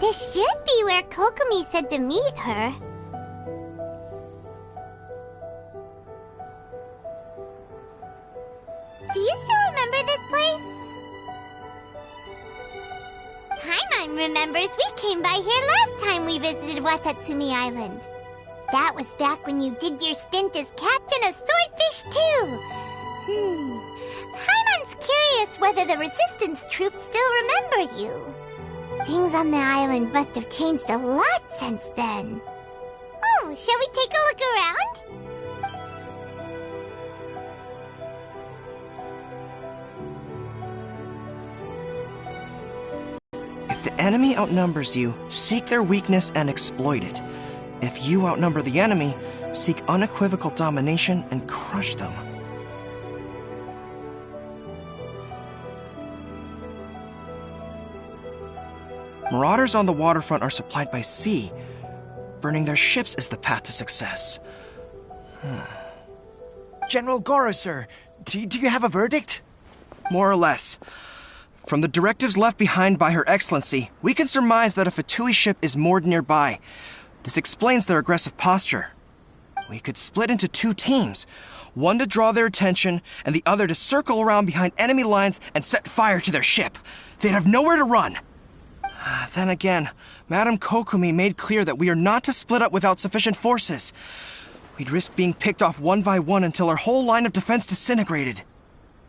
This should be where Kokomi said to meet her. Do you still remember this place? Paimon remembers we came by here last time we visited Watatsumi Island. That was back when you did your stint as captain of Swordfish too. Paimon's curious whether the Resistance troops still remember you. Things on the island must have changed a lot since then. Oh, shall we take a look around? If the enemy outnumbers you, seek their weakness and exploit it. If you outnumber the enemy, seek unequivocal domination and crush them. Marauders on the waterfront are supplied by sea. Burning their ships is the path to success. General Goro, sir, do you have a verdict? More or less. From the directives left behind by Her Excellency, we can surmise that a Fatui ship is moored nearby. This explains their aggressive posture. We could split into 2 teams, one to draw their attention, and the other to circle around behind enemy lines and set fire to their ship. They'd have nowhere to run. Then again, Madame Kokomi made clear that we are not to split up without sufficient forces. We'd risk being picked off one by one until our whole line of defense disintegrated.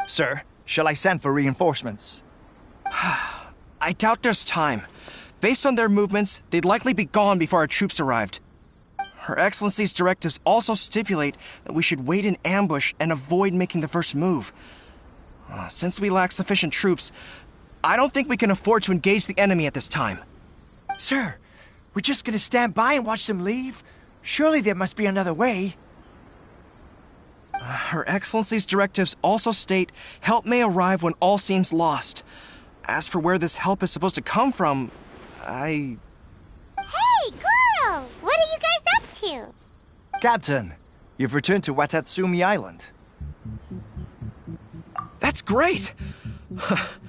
Sir, shall I send for reinforcements? I doubt there's time. Based on their movements, they'd likely be gone before our troops arrived. Her Excellency's directives also stipulate that we should wait in ambush and avoid making the first move. Since we lack sufficient troops, I don't think we can afford to engage the enemy at this time. Sir, we're just gonna stand by and watch them leave? Surely there must be another way. Her Excellency's directives also state help may arrive when all seems lost. As for where this help is supposed to come from, Hey, Goro! What are you guys up to? Captain, you've returned to Watatsumi Island. That's great!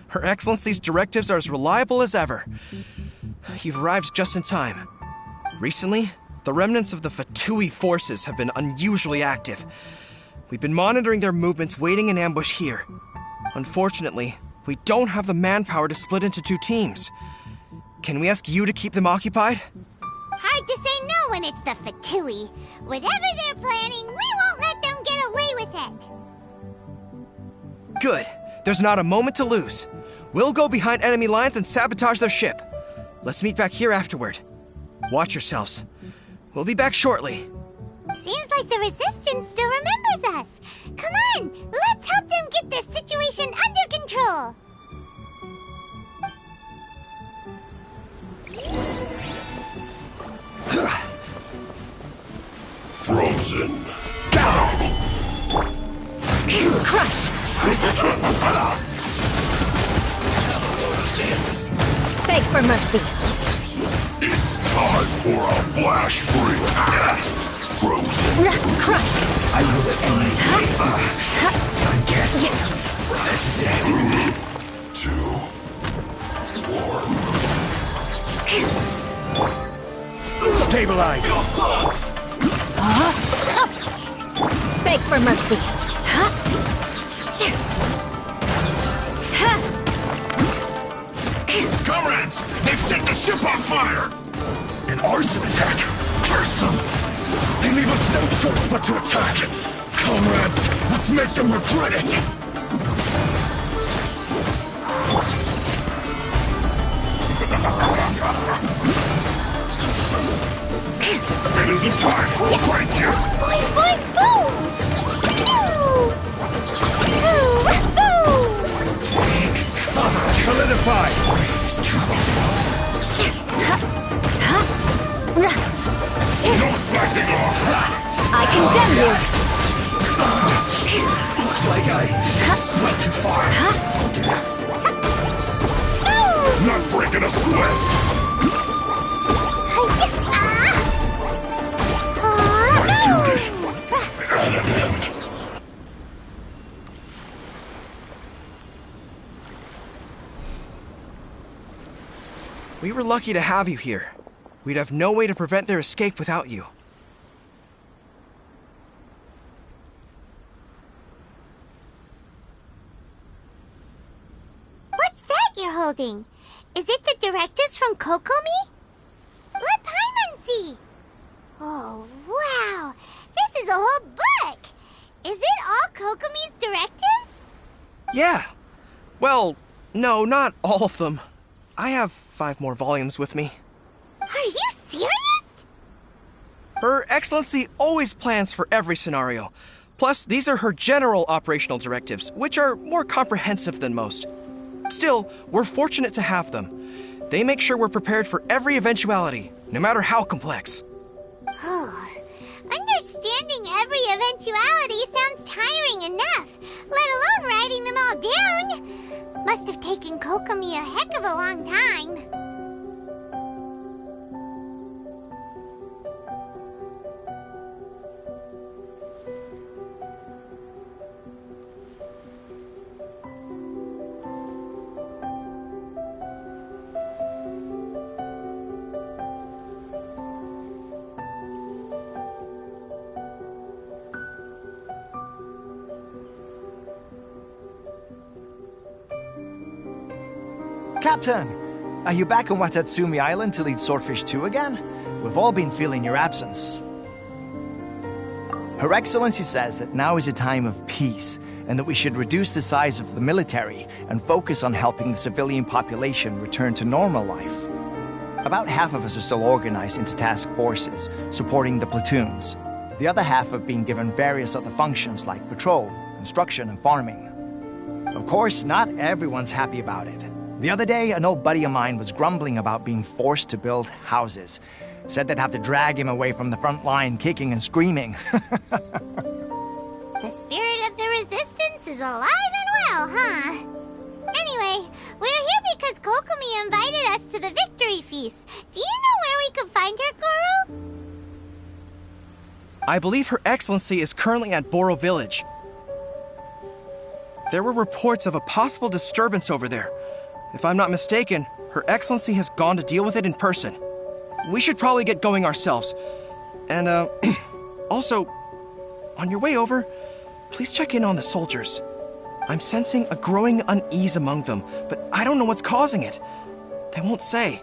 Her Excellency's directives are as reliable as ever. You've arrived just in time. Recently, the remnants of the Fatui forces have been unusually active. We've been monitoring their movements, waiting in ambush here. Unfortunately, we don't have the manpower to split into 2 teams. Can we ask you to keep them occupied? Hard to say no when it's the Fatui. Whatever they're planning, we won't let them get away with it. Good. There's not a moment to lose. We'll go behind enemy lines and sabotage their ship. Let's meet back here afterward. Watch yourselves. We'll be back shortly. Seems like the Resistance still remembers us. Come on, let's help them get this situation under control. Frozen. Crush! Beg for mercy. It's time for a flash freak. Frozen. Crush! I will end it. I guess this is it. 2. Stabilize! Beg for mercy. Comrades, they've set the ship on fire! An arson attack! Curse them! They leave us no choice but to attack! Comrades, let's make them regret it! It isn't time for a break here! Boing, boing, boom! Take cover! Solidify! This is trouble. No slacking off! I condemn you! Looks like I went too far. Not breaking a sweat! My duty at an end. We were lucky to have you here. We'd have no way to prevent their escape without you. What's that you're holding? Is it the directives from Kokomi? Let Paimon see! Oh, wow! This is a whole book! Is it all Kokomi's directives? Yeah. Well, no, not all of them. I have 5 more volumes with me. Are you serious? Her Excellency always plans for every scenario. Plus, these are her general operational directives, which are more comprehensive than most. Still, we're fortunate to have them. They make sure we're prepared for every eventuality, no matter how complex. Understanding every eventuality sounds tiring enough, let alone writing them all down. Must have taken Kokomi a heck of a long time. Captain, are you back on Watatsumi Island to lead Swordfish 2 again? We've all been feeling your absence. Her Excellency says that now is a time of peace, and that we should reduce the size of the military and focus on helping the civilian population return to normal life. About half of us are still organized into task forces, supporting the platoons. The other half have been given various other functions like patrol, construction, and farming. Of course, not everyone's happy about it. The other day, an old buddy of mine was grumbling about being forced to build houses. Said they'd have to drag him away from the front line, kicking and screaming. The spirit of the resistance is alive and well, huh? Anyway, we're here because Kokomi invited us to the victory feast. Do you know where we could find her, Goro? I believe Her Excellency is currently at Boro Village. There were reports of a possible disturbance over there. If I'm not mistaken, Her Excellency has gone to deal with it in person. We should probably get going ourselves. And, also, on your way over, please check in on the soldiers. I'm sensing a growing unease among them, but I don't know what's causing it. They won't say.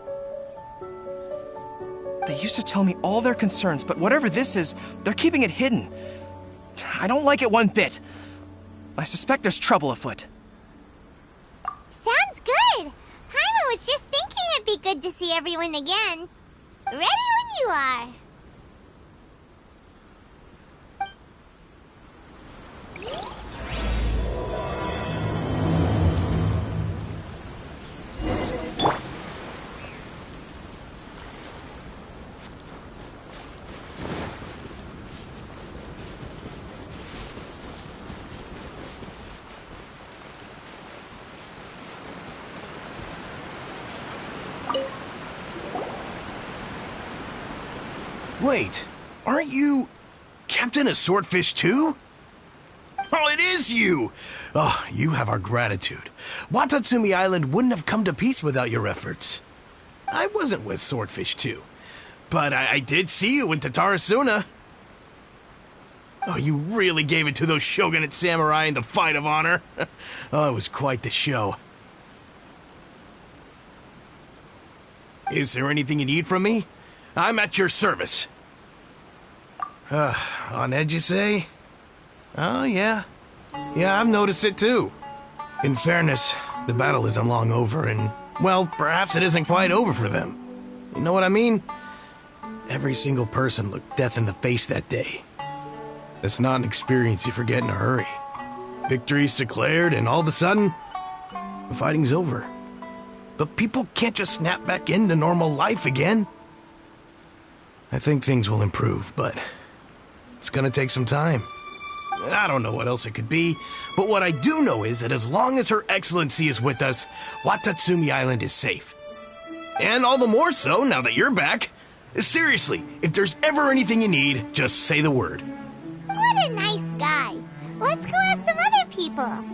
They used to tell me all their concerns, but whatever this is, they're keeping it hidden. I don't like it one bit. I suspect there's trouble afoot. Sounds good. Paimon was just thinking it'd be good to see everyone again. Ready when you are. Wait, aren't you Captain of Swordfish too? Oh, it is you! Oh, you have our gratitude. Watatsumi Island wouldn't have come to peace without your efforts. I wasn't with Swordfish 2, but I did see you in Tatarasuna. Oh, you really gave it to those shogunate samurai in the fight of honor. Oh, it was quite the show. Is there anything you need from me? I'm at your service. On edge, you say? Oh, yeah. Yeah, I've noticed it too. In fairness, the battle isn't long over, and, well, perhaps it isn't quite over for them. You know what I mean? Every single person looked death in the face that day. That's not an experience you forget in a hurry. Victory's declared, and all of a sudden, the fighting's over. But people can't just snap back into normal life again. I think things will improve, but it's gonna take some time. I don't know what else it could be, but what I do know is that as long as Her Excellency is with us, Watatsumi Island is safe. And all the more so now that you're back. Seriously, if there's ever anything you need, just say the word. What a nice guy. Let's go ask some other people.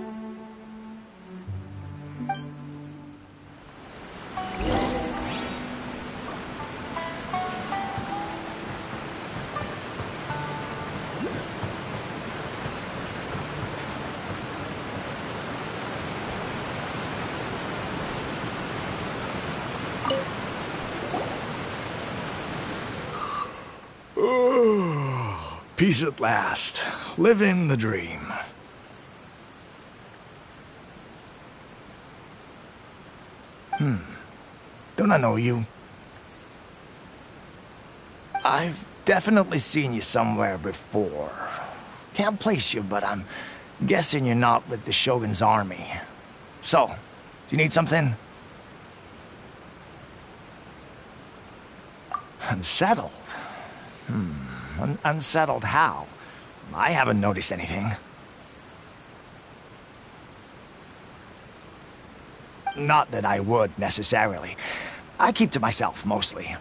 Peace at last. Living the dream. Don't I know you? I've definitely seen you somewhere before. Can't place you, but I'm guessing you're not with the Shogun's army. So, do you need something? Unsettled? Unsettled how? I haven't noticed anything. Not that I would, necessarily. I keep to myself, mostly.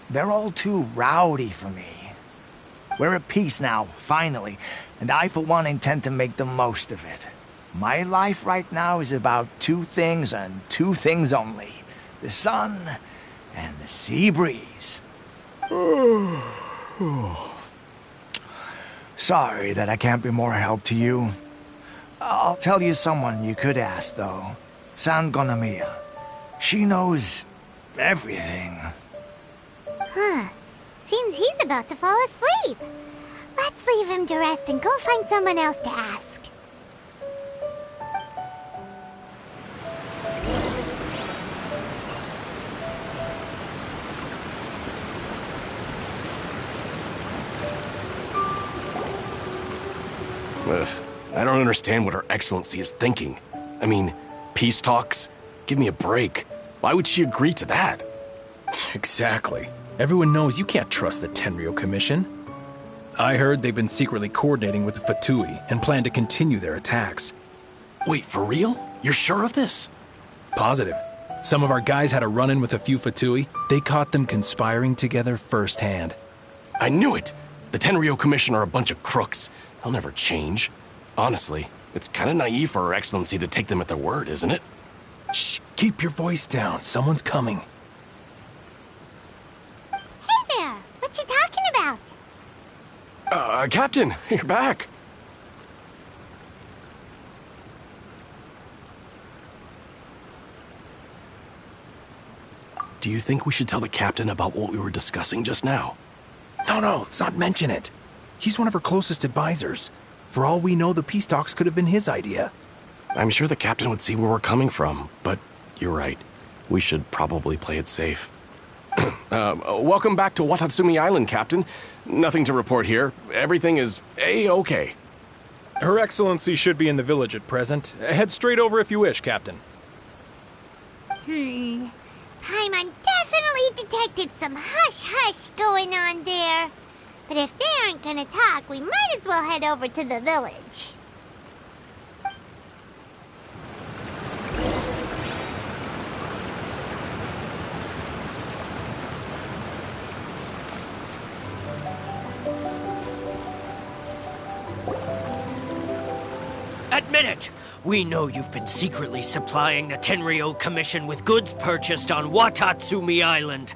They're all too rowdy for me. We're at peace now, finally, and I, for one, intend to make the most of it. My life right now is about two things and two things only. The sun and the sea breeze. Sorry that I can't be more help to you. I'll tell you someone you could ask, though. Sangonomiya. She knows everything. Huh. Seems he's about to fall asleep. Let's leave him to rest and go find someone else to ask. Ugh, I don't understand what Her Excellency is thinking. I mean, peace talks? Give me a break. Why would she agree to that? Exactly. Everyone knows you can't trust the Tenryo Commission. I heard they've been secretly coordinating with the Fatui and plan to continue their attacks. Wait, for real? You're sure of this? Positive. Some of our guys had a run-in with a few Fatui. They caught them conspiring together firsthand. I knew it! The Tenryo Commission are a bunch of crooks. They'll never change. Honestly, it's kind of naive for Her Excellency to take them at their word, isn't it? Shh, keep your voice down. Someone's coming. Hey there! What you talking about? Captain, you're back. Do you think we should tell the captain about what we were discussing just now? No, let's not mention it. He's one of her closest advisors. For all we know, the peace talks could have been his idea. I'm sure the captain would see where we're coming from, but you're right. We should probably play it safe. Welcome back to Watatsumi Island, Captain. Nothing to report here. Everything is A-okay. Her Excellency should be in the village at present. Head straight over if you wish, Captain. Paimon definitely detected some hush-hush going on there. But if they aren't gonna talk, we might as well head over to the village. Admit it! We know you've been secretly supplying the Tenryo Commission with goods purchased on Watatsumi Island.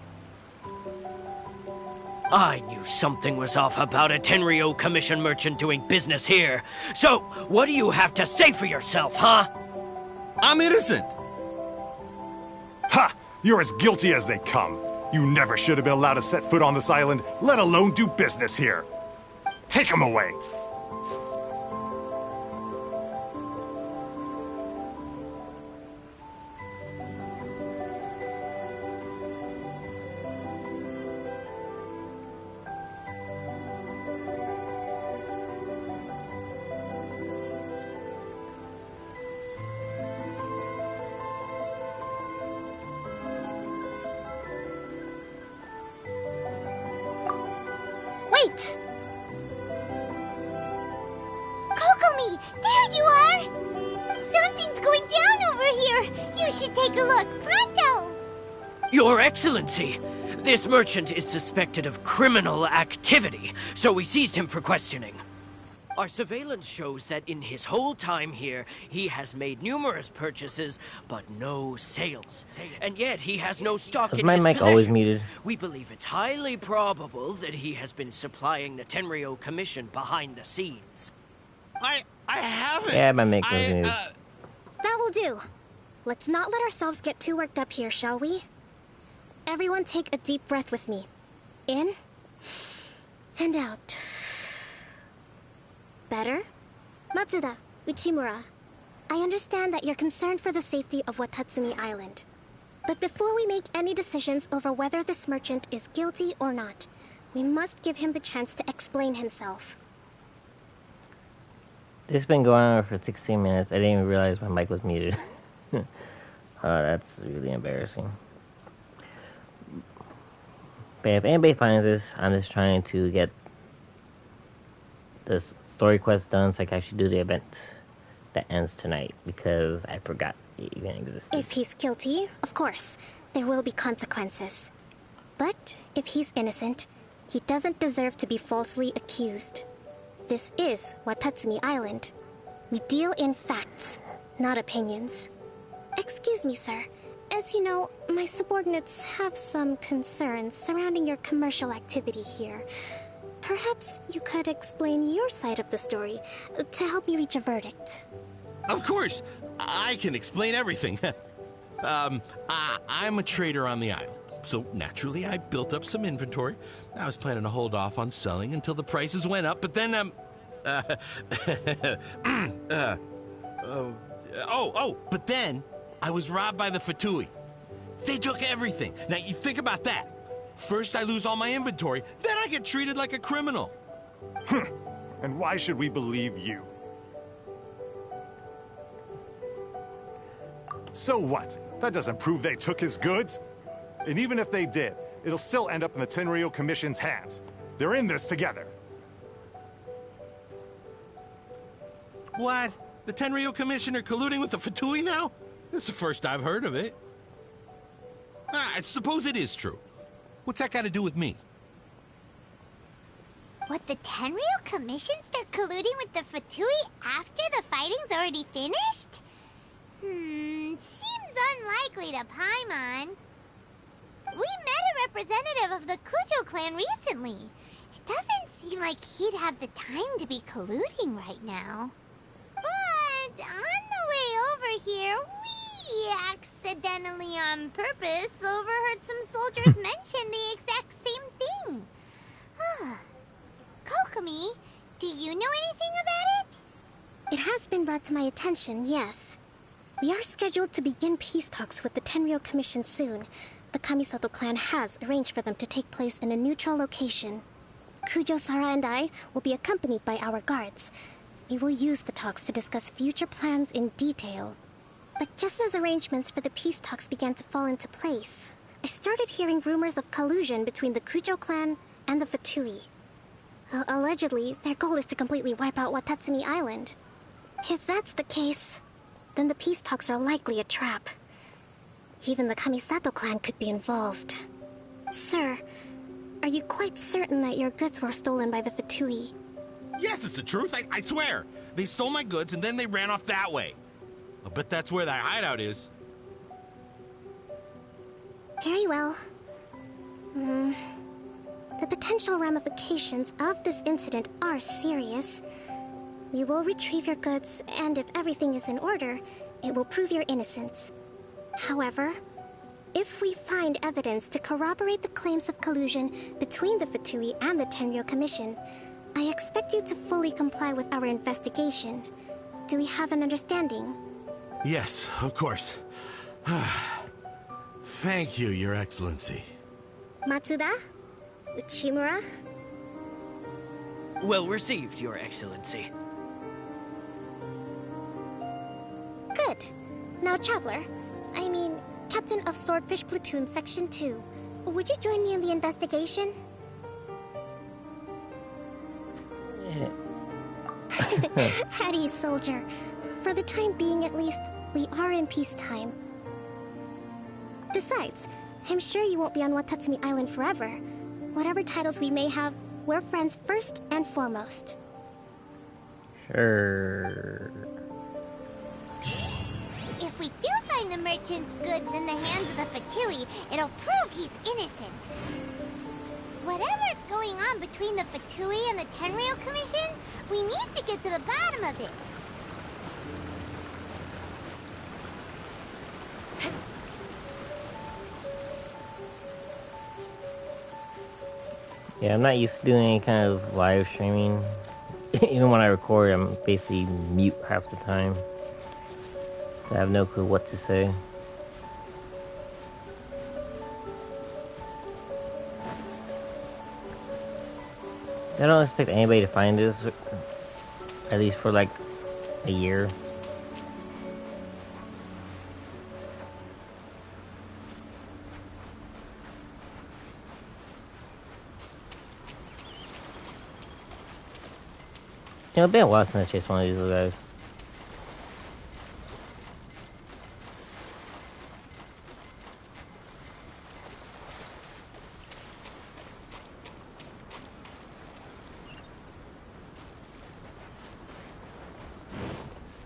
I knew something was off about a Tenryo Commission merchant doing business here. So, what do you have to say for yourself, huh? I'm innocent! Ha! You're as guilty as they come. You never should have been allowed to set foot on this island, let alone do business here. Take him away! Wait! Kokomi, there you are! Something's going down over here! You should take a look, pronto! Your Excellency! This merchant is suspected of criminal activity, so we seized him for questioning. Our surveillance shows that in his whole time here, he has made numerous purchases, but no sales. And yet he has no stock in my his mic possession. always muted? We believe it's highly probable that he has been supplying the Tenryo Commission behind the scenes. I haven't. Yeah, my mic was muted. That will do. Let's not let ourselves get too worked up here, shall we? Everyone take a deep breath with me. In and out. Better? Matsuda, Uchimura, I understand that you're concerned for the safety of Watatsumi Island. But before we make any decisions over whether this merchant is guilty or not, we must give him the chance to explain himself. This has been going on for 16 minutes. I didn't even realize my mic was muted. That's really embarrassing. But if anybody finds this, I'm just trying to get the story quest done so I can actually do the event that ends tonight, because I forgot it even existed. If he's guilty, of course, there will be consequences. But if he's innocent, he doesn't deserve to be falsely accused. This is Watatsumi Island. We deal in facts, not opinions. Excuse me, sir. As you know, my subordinates have some concerns surrounding your commercial activity here. Perhaps you could explain your side of the story to help me reach a verdict. Of course, I can explain everything. I'm a trader on the island, so naturally I built up some inventory. I was planning to hold off on selling until the prices went up, but then, but then I was robbed by the Fatui. They took everything. Now, you think about that. First I lose all my inventory, then I get treated like a criminal. And why should we believe you? So what? That doesn't prove they took his goods. And even if they did, it'll still end up in the Tenryou Commission's hands. They're in this together. What? The Tenryou Commission are colluding with the Fatui now? This is the first I've heard of it. I suppose it is true. What's that got to do with me? What, the Tenryou Commission start colluding with the Fatui after the fighting's already finished? Seems unlikely to Paimon. We met a representative of the Kujo clan recently. It doesn't seem like he'd have the time to be colluding right now. But on the way over here, we accidentally on purpose overheard some soldiers mention the exact same thing. Kokomi, do you know anything about it? It has been brought to my attention, yes. We are scheduled to begin peace talks with the Tenryou Commission soon. The Kamisato clan has arranged for them to take place in a neutral location. Kujo, Sara, and I will be accompanied by our guards. We will use the talks to discuss future plans in detail. But just as arrangements for the peace talks began to fall into place, I started hearing rumors of collusion between the Kujo clan and the Fatui. Allegedly, their goal is to completely wipe out Watatsumi Island. If that's the case, then the peace talks are likely a trap. Even the Kamisato clan could be involved. Sir, are you quite certain that your goods were stolen by the Fatui? Yes, it's the truth. I swear. They stole my goods and then they ran off that way. I'll bet that's where that hideout is. Very well. The potential ramifications of this incident are serious. We will retrieve your goods, and if everything is in order, it will prove your innocence. However, if we find evidence to corroborate the claims of collusion between the Fatui and the Tenryou Commission, I expect you to fully comply with our investigation. Do we have an understanding? Yes, of course. Thank you, Your Excellency. Matsuda? Uchimura? Well received, Your Excellency. Good. Now, Traveler, Captain of Swordfish Platoon Section 2, would you join me in the investigation? At ease, soldier. For the time being, at least, we are in peacetime. Besides, I'm sure you won't be on Watatsumi Island forever. Whatever titles we may have, we're friends first and foremost. Sure. If we do find the merchant's goods in the hands of the Fatui, it'll prove he's innocent. Whatever's going on between the Fatui and the Tenryou Commission, we need to get to the bottom of it. Yeah, I'm not used to doing any kind of live streaming even when I record, I'm basically mute half the time. I have no clue what to say. I don't expect anybody to find this, at least for like a year. You know, it's been a while since I chased one of these little guys.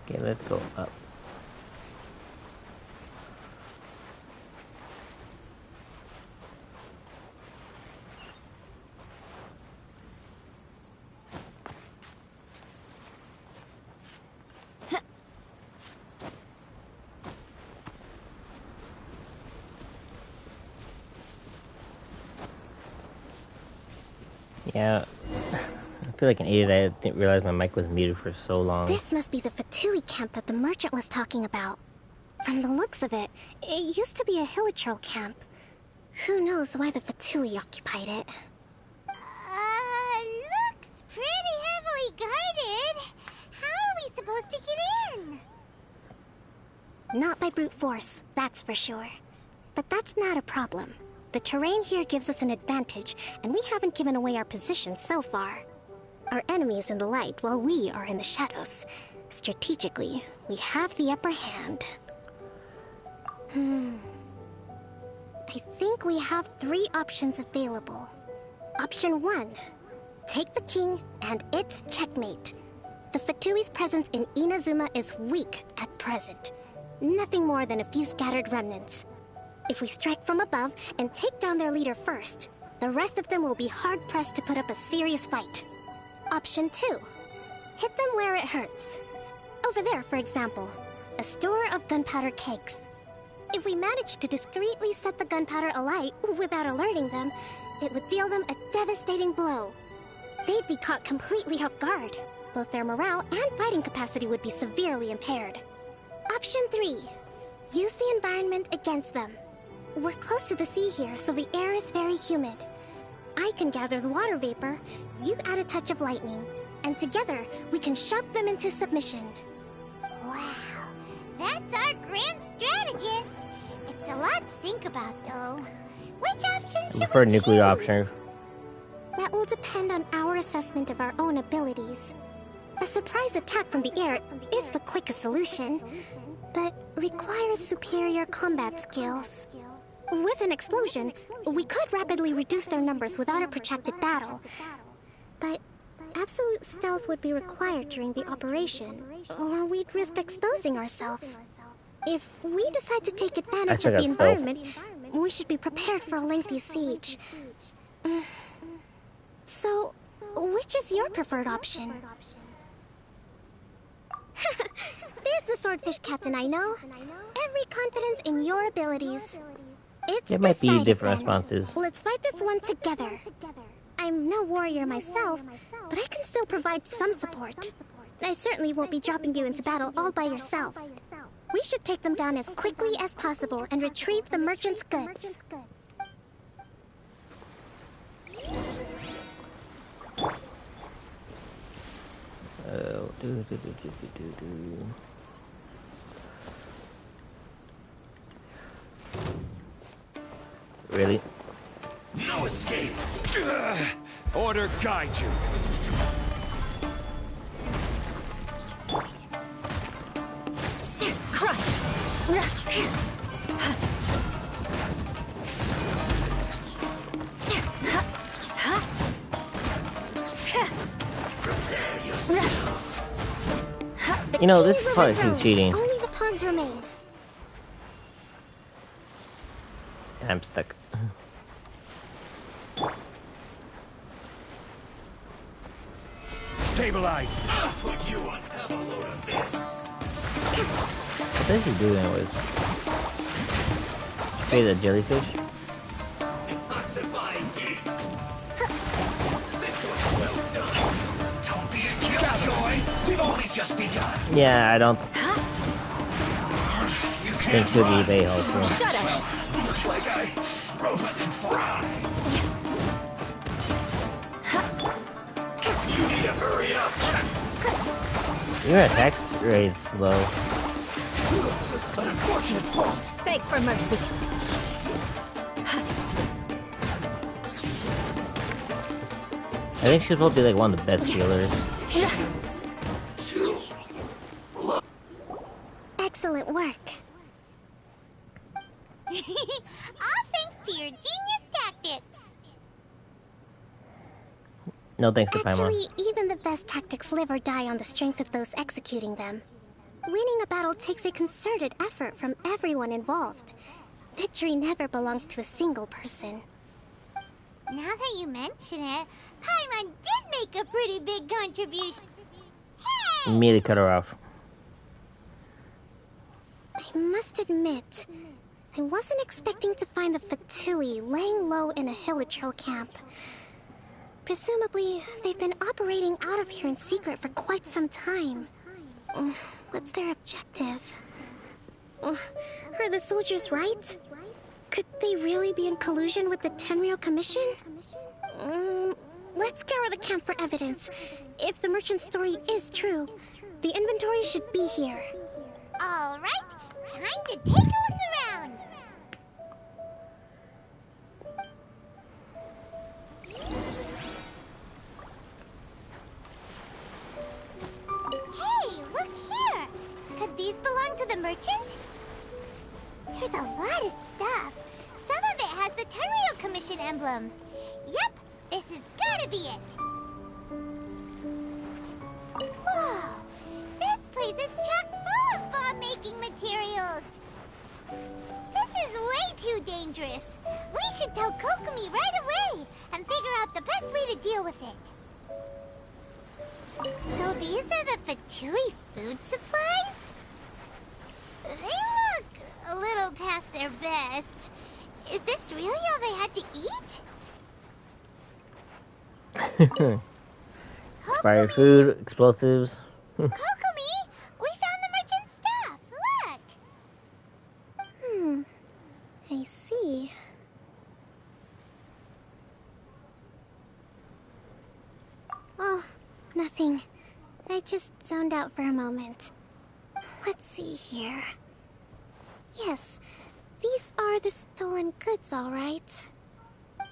Okay, let's go up. Yeah, I feel like an idiot. I didn't realize my mic was muted for so long. This must be the Fatui camp that the merchant was talking about. From the looks of it, it used to be a Hilichurl camp. Who knows why the Fatui occupied it? Looks pretty heavily guarded. How are we supposed to get in? Not by brute force, that's for sure. But that's not a problem. The terrain here gives us an advantage, and we haven't given away our position so far. Our enemy is in the light, while we are in the shadows. Strategically, we have the upper hand. I think we have 3 options available. Option 1. Take the king, and it's checkmate. The Fatui's presence in Inazuma is weak at present. Nothing more than a few scattered remnants. If we strike from above and take down their leader first, the rest of them will be hard-pressed to put up a serious fight. Option 2. Hit them where it hurts. Over there, for example, a store of gunpowder cakes. If we manage to discreetly set the gunpowder alight without alerting them, it would deal them a devastating blow. They'd be caught completely off guard. Both their morale and fighting capacity would be severely impaired. Option 3. Use the environment against them. We're close to the sea here, so the air is very humid. I can gather the water vapor, you add a touch of lightning, and together we can shock them into submission. Wow, that's our grand strategist. It's a lot to think about, though. Which option should we prefer nuclear choose? option. That will depend on our assessment of our own abilities. A surprise attack from the air is the quickest solution, but requires superior combat skills. With an explosion, we could rapidly reduce their numbers without a protracted battle. But absolute stealth would be required during the operation, or we'd risk exposing ourselves. If we decide to take advantage of the environment, we should be prepared for a lengthy siege. So, which is your preferred option? There's the swordfish captain I know. Every confidence in your abilities. It's There might be decided, different then. responses. Let's fight this one together. I'm no warrior myself, but I can still provide some support. I certainly won't be dropping you into battle all by yourself. We should take them down as quickly as possible and retrieve the merchant's goods. Really? No escape! Order guide you. Crush! You know, this is probably too cheating. Only the pawns remain. I'm stuck. Stabilize! I'll put you on a load of this! What does he do anyways? Okay, the jellyfish? Detoxifying heat! This was well done! Don't be a killer! just begun. Yeah, I don't think she'll be very helpful. Shut up! Looks like I roasted fry. You need to hurry up. Your attack rate is slow. An unfortunate fault. Beg for mercy. I think she's supposed to be like one of the best healers. Excellent work. All thanks to your genius tactics. No thanks to Paimon. Actually, even the best tactics live or die on the strength of those executing them. Winning a battle takes a concerted effort from everyone involved. Victory never belongs to a single person. Now that you mention it, Paimon did make a pretty big contribution. Hey! Immediately cut her off. I must admit, I wasn't expecting to find the Fatui laying low in a Hilichurl camp. Presumably, they've been operating out of here in secret for quite some time. What's their objective? Are the soldiers right? Could they really be in collusion with the Tenryou Commission? Let's scour the camp for evidence. If the merchant's story is true, the inventory should be here. All right, time to take a look around. Hey, look here. Could these belong to the merchant? There's a lot of stuff. Some of it has the Tenryou Commission emblem. Yep, this has gotta be it. Whoa, this place is chock full of bomb-making materials. This is way too dangerous. We should tell Kokomi right away and figure out the best way to deal with it. So these are the Fatui food supplies? They look a little past their best. Is this really all they had to eat? Fire food, explosives. Kokomi, we found the merchant's stuff. Look. I see. Oh, nothing. I just zoned out for a moment. Let's see here. Yes, these are the stolen goods, all right.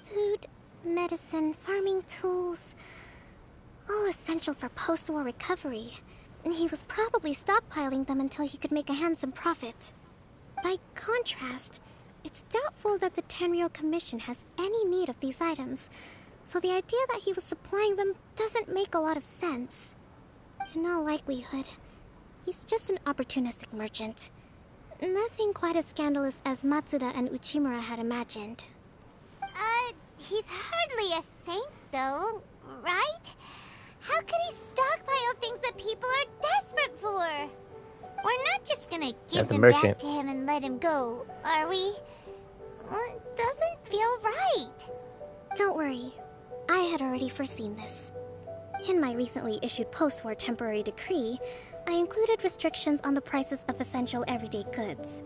Food, medicine, farming tools. All essential for post-war recovery. He was probably stockpiling them until he could make a handsome profit. By contrast, it's doubtful that the Tenryou Commission has any need of these items, so the idea that he was supplying them doesn't make a lot of sense. In all likelihood, he's just an opportunistic merchant. Nothing quite as scandalous as Matsuda and Uchimura had imagined. He's hardly a saint, though, right? How could he stockpile things that people are desperate for? We're not just gonna give them back to him and let him go, are we? It doesn't feel right. Don't worry. I had already foreseen this. In my recently issued post-war temporary decree, I included restrictions on the prices of essential everyday goods.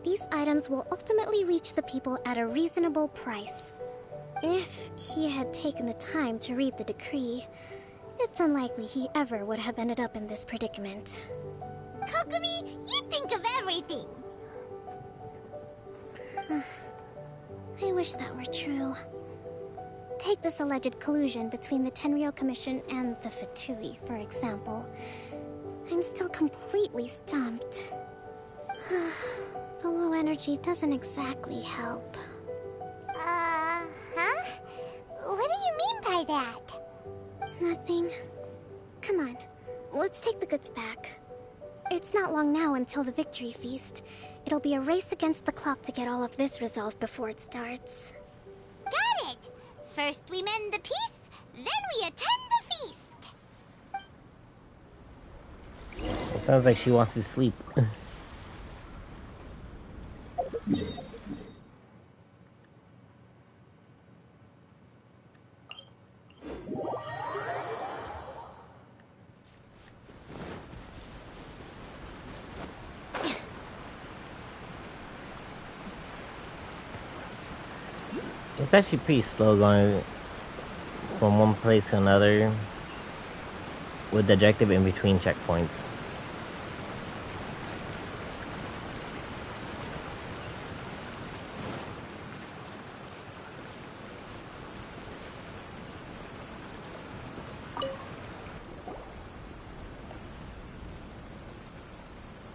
These items will ultimately reach the people at a reasonable price. If he had taken the time to read the decree, it's unlikely he ever would have ended up in this predicament. Kokomi, you think of everything! I wish that were true. Take this alleged collusion between the Tenryou Commission and the Fatui, for example. I'm still completely stumped. The low energy doesn't exactly help. What do you mean by that? Nothing. Come on, let's take the goods back. It's not long now until the victory feast. It'll be a race against the clock to get all of this resolved before it starts. Got it! First we mend the peace, then we attend the feast! It sounds like she wants to sleep. It's actually pretty slow going from one place to another with the objective in between checkpoints.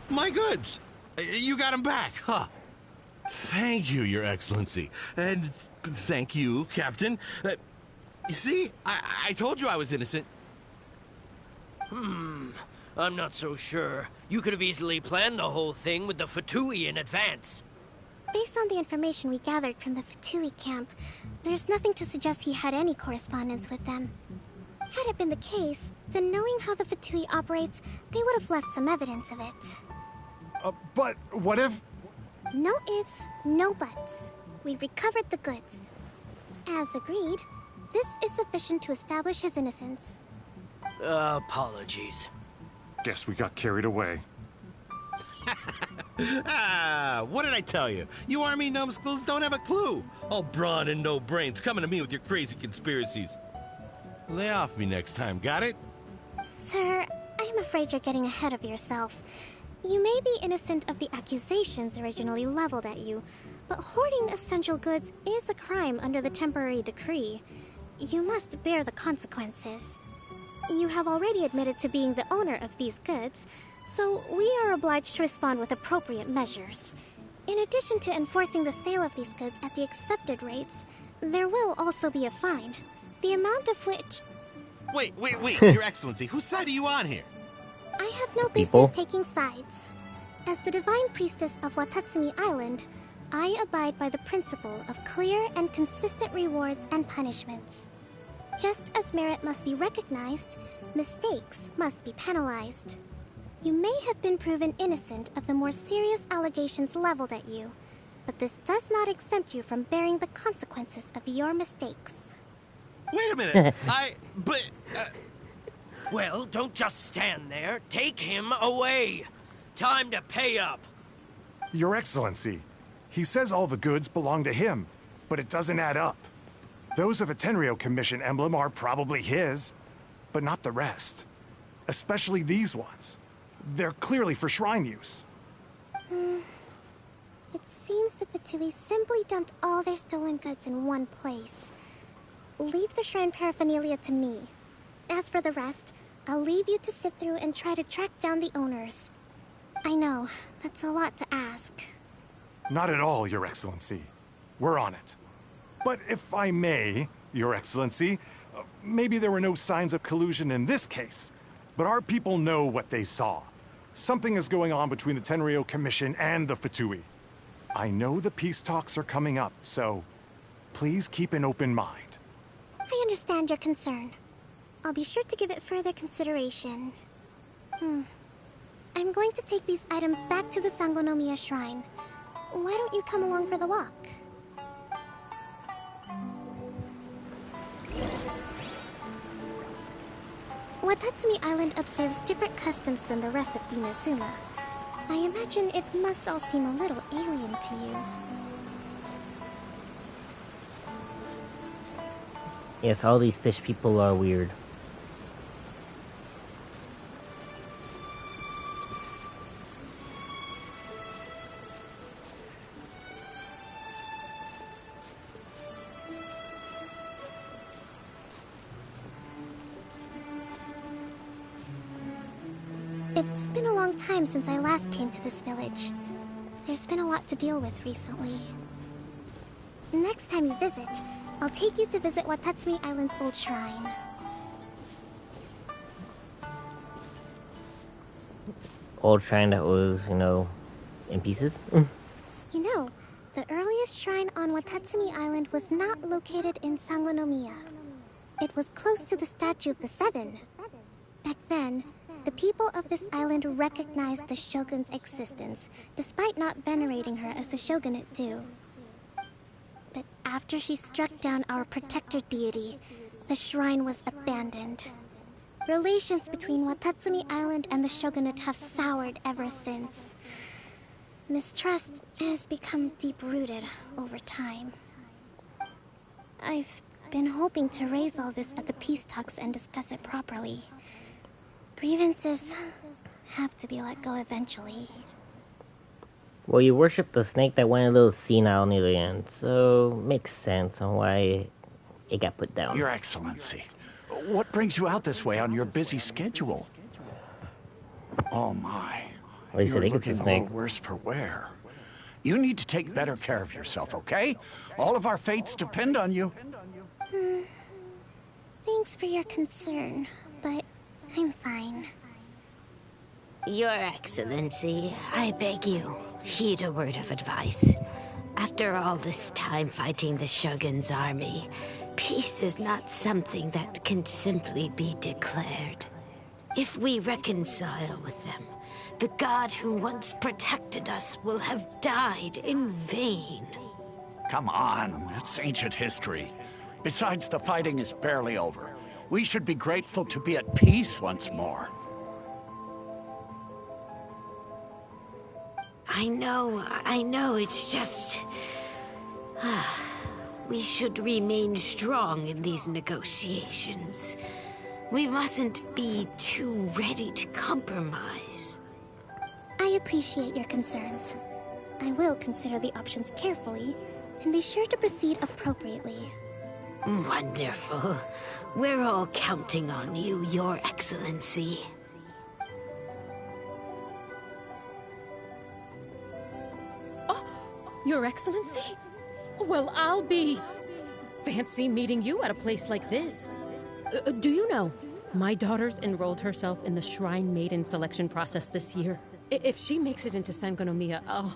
My goods! You got them back, huh? Thank you, Your Excellency. And thank you, Captain. You see, I told you I was innocent. I'm not so sure. You could have easily planned the whole thing with the Fatui in advance. Based on the information we gathered from the Fatui camp, there's nothing to suggest he had any correspondence with them. Had it been the case, then knowing how the Fatui operates, they would have left some evidence of it. But what if... No ifs, no buts. We've recovered the goods. As agreed, this is sufficient to establish his innocence. Apologies. Guess we got carried away. What did I tell you? You army numbskulls don't have a clue. All brawn and no brains coming to me with your crazy conspiracies. Lay off me next time, got it? Sir, I'm afraid you're getting ahead of yourself. You may be innocent of the accusations originally leveled at you, but hoarding essential goods is a crime under the temporary decree. You must bear the consequences. You have already admitted to being the owner of these goods, so we are obliged to respond with appropriate measures. In addition to enforcing the sale of these goods at the accepted rates, there will also be a fine, the amount of which... Wait, Your Excellency, whose side are you on here? I have no business taking sides. As the Divine Priestess of Watatsumi Island, I abide by the principle of clear and consistent rewards and punishments. Just as merit must be recognized, mistakes must be penalized. You may have been proven innocent of the more serious allegations leveled at you, but this does not exempt you from bearing the consequences of your mistakes. Wait a minute, Well, don't just stand there. Take him away. Time to pay up. Your Excellency, he says all the goods belong to him, but it doesn't add up. Those of a Tenryou Commission emblem are probably his, but not the rest. Especially these ones. They're clearly for shrine use. It seems the Fatui simply dumped all their stolen goods in one place. Leave the shrine paraphernalia to me. As for the rest, I'll leave you to sift through and try to track down the owners. I know, that's a lot to ask. Not at all, Your Excellency. We're on it. But if I may, Your Excellency, maybe there were no signs of collusion in this case, but our people know what they saw. Something is going on between the Tenryou Commission and the Fatui. I know the peace talks are coming up, so please keep an open mind. I understand your concern. I'll be sure to give it further consideration. I'm going to take these items back to the Sangonomiya Shrine. Why don't you come along for the walk? Watatsumi Island observes different customs than the rest of Inazuma. I imagine it must all seem a little alien to you. Yes, all these fish people are weird. It's been a long time since I last came to this village. There's been a lot to deal with recently. Next time you visit, I'll take you to visit Watatsumi Island's old shrine. Old shrine that was, in pieces? You know, the earliest shrine on Watatsumi Island was not located in Sangonomiya. It was close to the Statue of the Seven. Back then, the people of this island recognized the shogun's existence, despite not venerating her as the shogunate do. But after she struck down our protector deity, the shrine was abandoned. Relations between Watatsumi Island and the shogunate have soured ever since. Mistrust has become deep-rooted over time. I've been hoping to raise all this at the peace talks and discuss it properly. Grievances have to be let go eventually. Well, you worship the snake that went a little senile near the end, so makes sense on why it got put down. Your Excellency, what brings you out this way on your busy schedule? Oh my. Well, you You're said it's a looking a snake. little worse for wear. You need to take better care of yourself, okay? All of our fates depend on you. Thanks for your concern, but I'm fine. Your Excellency, I beg you, heed a word of advice. After all this time fighting the Shogun's army, peace is not something that can simply be declared. If we reconcile with them, the god who once protected us will have died in vain. Come on, that's ancient history. Besides, the fighting is barely over. We should be grateful to be at peace once more. I know, it's just... we should remain strong in these negotiations. We mustn't be too ready to compromise. I appreciate your concerns. I will consider the options carefully, and be sure to proceed appropriately. Wonderful. We're all counting on you, Your Excellency. Your Excellency? Well, I'll be... fancy meeting you at a place like this. Do you know, my daughter's enrolled herself in the Shrine Maiden selection process this year. If she makes it into Sangonomiya,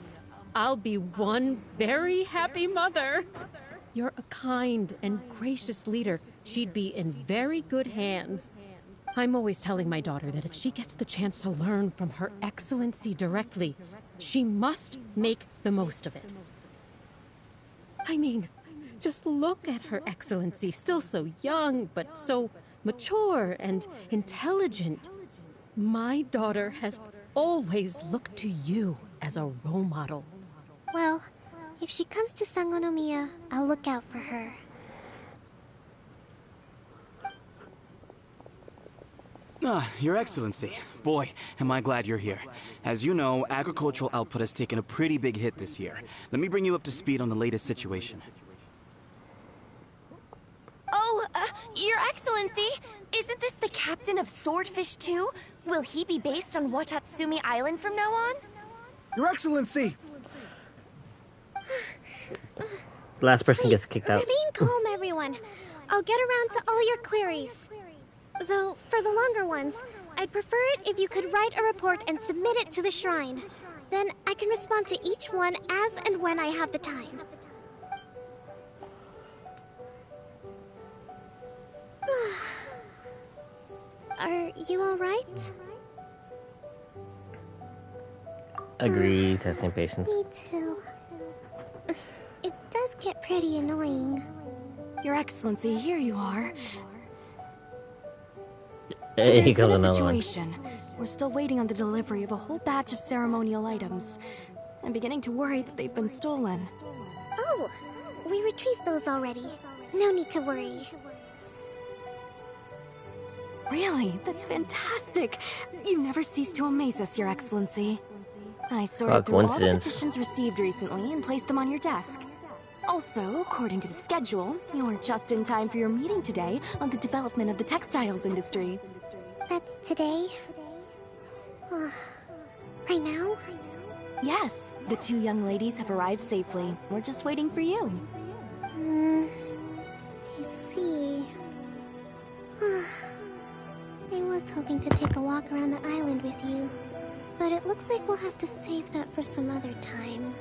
I'll be one very happy mother. You're a kind and gracious leader. She'd be in very good hands. I'm always telling my daughter that if she gets the chance to learn from Her Excellency directly, she must make the most of it. I mean, just look at Her Excellency, still so young, but so mature and intelligent. My daughter has always looked to you as a role model. Well, if she comes to Sangonomiya, I'll look out for her. Your Excellency. Boy, am I glad you're here. As you know, agricultural output has taken a pretty big hit this year. Let me bring you up to speed on the latest situation. Oh, Your Excellency, isn't this the captain of Swordfish 2? Will he be based on Watatsumi Island from now on? Your Excellency! The last person gets kicked out. Remain calm, everyone. I'll get around to all your queries. Though, for the longer ones, I'd prefer it if you could write a report and submit it to the shrine. Then I can respond to each one as and when I have the time. Are you alright? Agree, testing patience. Me too. It does get pretty annoying. Your Excellency, here you are. Hey, There's been goes a another one. situation. We're still waiting on the delivery of a whole batch of ceremonial items. I'm beginning to worry that they've been stolen. Oh, we retrieved those already. No need to worry. Really? That's fantastic. You never cease to amaze us, Your Excellency. I sorted through all the coincidence. petitions received recently and placed them on your desk. Also, according to the schedule, you're just in time for your meeting today on the development of the textiles industry. That's today? Right now? Yes, the two young ladies have arrived safely. We're just waiting for you. I see. I was hoping to take a walk around the island with you, but it looks like we'll have to save that for some other time.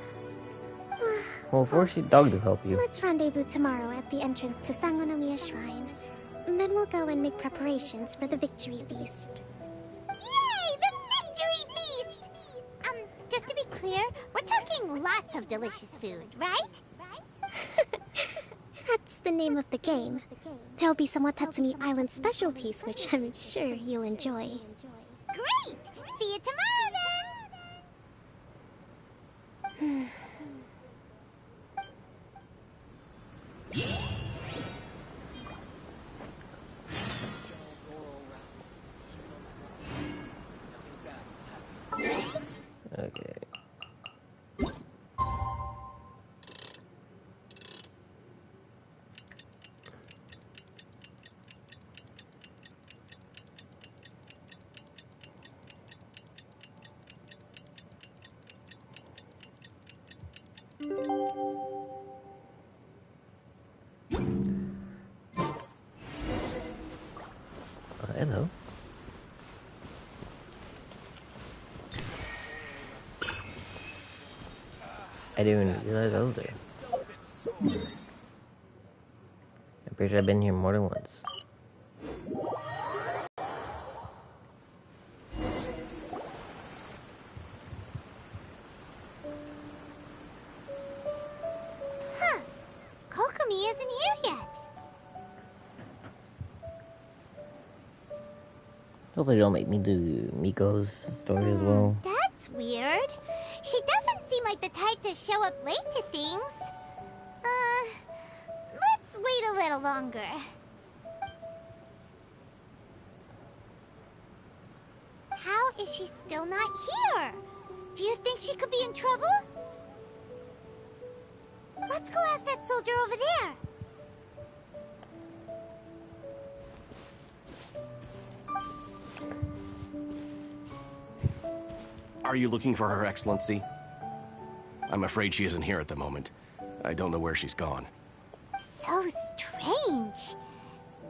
Well, force your dog to help you. Let's rendezvous tomorrow at the entrance to Sangonomiya Shrine. And then we'll go and make preparations for the victory feast. Yay! The victory feast! Just to be clear, we're talking lots of delicious food, right? That's the name of the game. There'll be some Watatsumi Island specialties, which I'm sure you'll enjoy. Great! See you tomorrow, then! Hello. I didn't even realize I was there. I'm pretty sure I've been here more than once. Huh. Kokomi isn't here yet. Hopefully, don't make me do Miko's story as well. That's weird. She doesn't seem like the type to show up late to things. Let's wait a little longer. How is she still not here? Do you think she could be in trouble? Let's go ask that soldier over there. Are you looking for Her Excellency? I'm afraid she isn't here at the moment. I don't know where she's gone. So strange.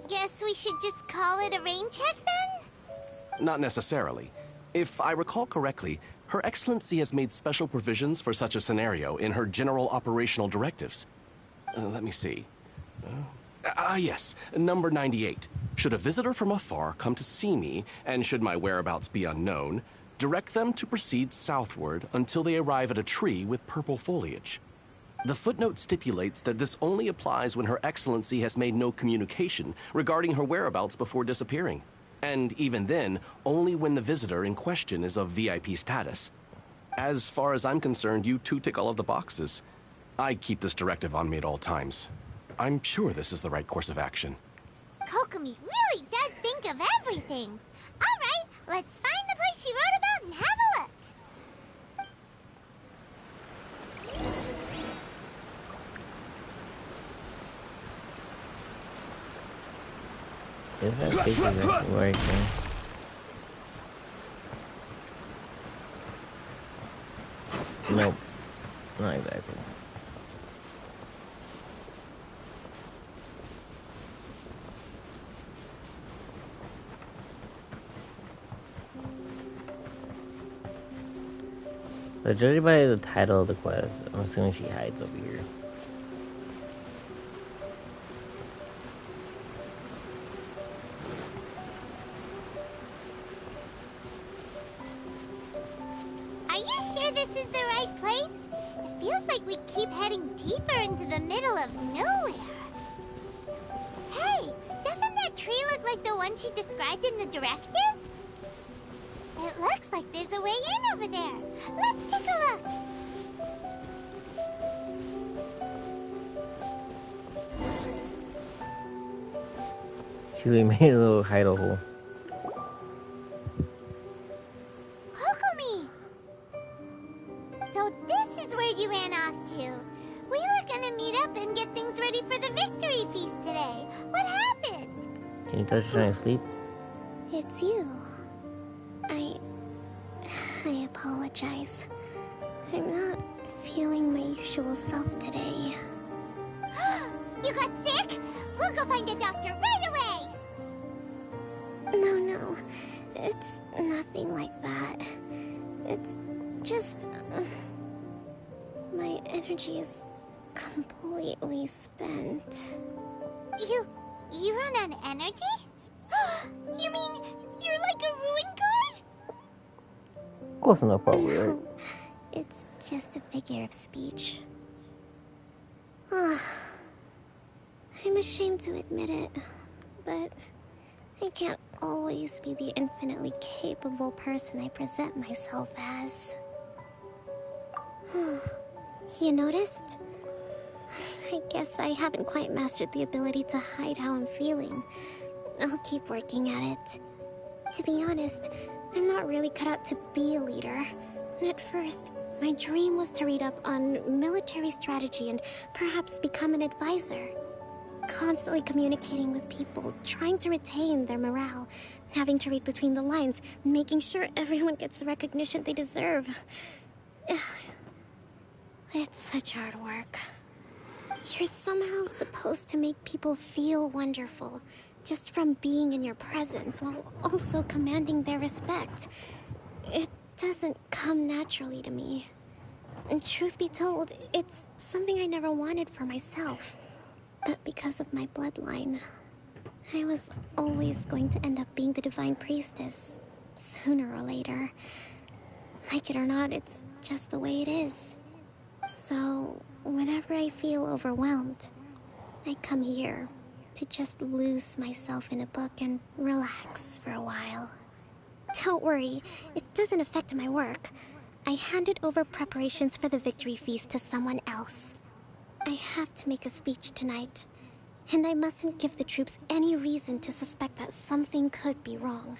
Guess we should just call it a rain check then? Not necessarily. If I recall correctly, Her Excellency has made special provisions for such a scenario in her general operational directives. Let me see. Yes, number 98. Should a visitor from afar come to see me, and should my whereabouts be unknown, direct them to proceed southward until they arrive at a tree with purple foliage. The footnote stipulates that this only applies when Her Excellency has made no communication regarding her whereabouts before disappearing. And even then, only when the visitor in question is of VIP status. As far as I'm concerned, you two tick all of the boxes. I keep this directive on me at all times. I'm sure this is the right course of action. Kokomi really does think of everything. All right, let's find the place she wrote about and have a look. Is that basically working? Nope. Not exactly. But judging by the title of the quest, I'm assuming she hides over here. Are you sure this is the right place? It feels like we keep heading deeper into the middle of nowhere. Hey, doesn't that tree look like the one she described in the directive? It looks like there's a way in over there. Let's take a look. She really made a little hidey hole. Kokomi! So this is where you ran off to. We were gonna meet up and get things ready for the victory feast today. What happened? Can you touch her and sleep? It's you. I apologize. I'm not feeling my usual self today. You got sick? We'll go find a doctor right away! No. It's nothing like that. It's just... my energy is completely spent. You run on energy? You mean you're like a ruin guard? Close enough, probably, right? No, it's just a figure of speech. I'm ashamed to admit it, but I can't always be the infinitely capable person I present myself as. You noticed? I guess I haven't quite mastered the ability to hide how I'm feeling. I'll keep working at it. To be honest, I'm not really cut out to be a leader. At first, my dream was to read up on military strategy and perhaps become an advisor. Constantly communicating with people, trying to retain their morale, having to read between the lines, making sure everyone gets the recognition they deserve. It's such hard work. You're somehow supposed to make people feel wonderful, just from being in your presence while also commanding their respect. It doesn't come naturally to me. And truth be told, it's something I never wanted for myself. But because of my bloodline, I was always going to end up being the Divine Priestess, sooner or later. Like it or not, it's just the way it is. So, whenever I feel overwhelmed, I come here to just lose myself in a book and relax for a while. Don't worry, it doesn't affect my work. I handed over preparations for the victory feast to someone else. I have to make a speech tonight, and I mustn't give the troops any reason to suspect that something could be wrong.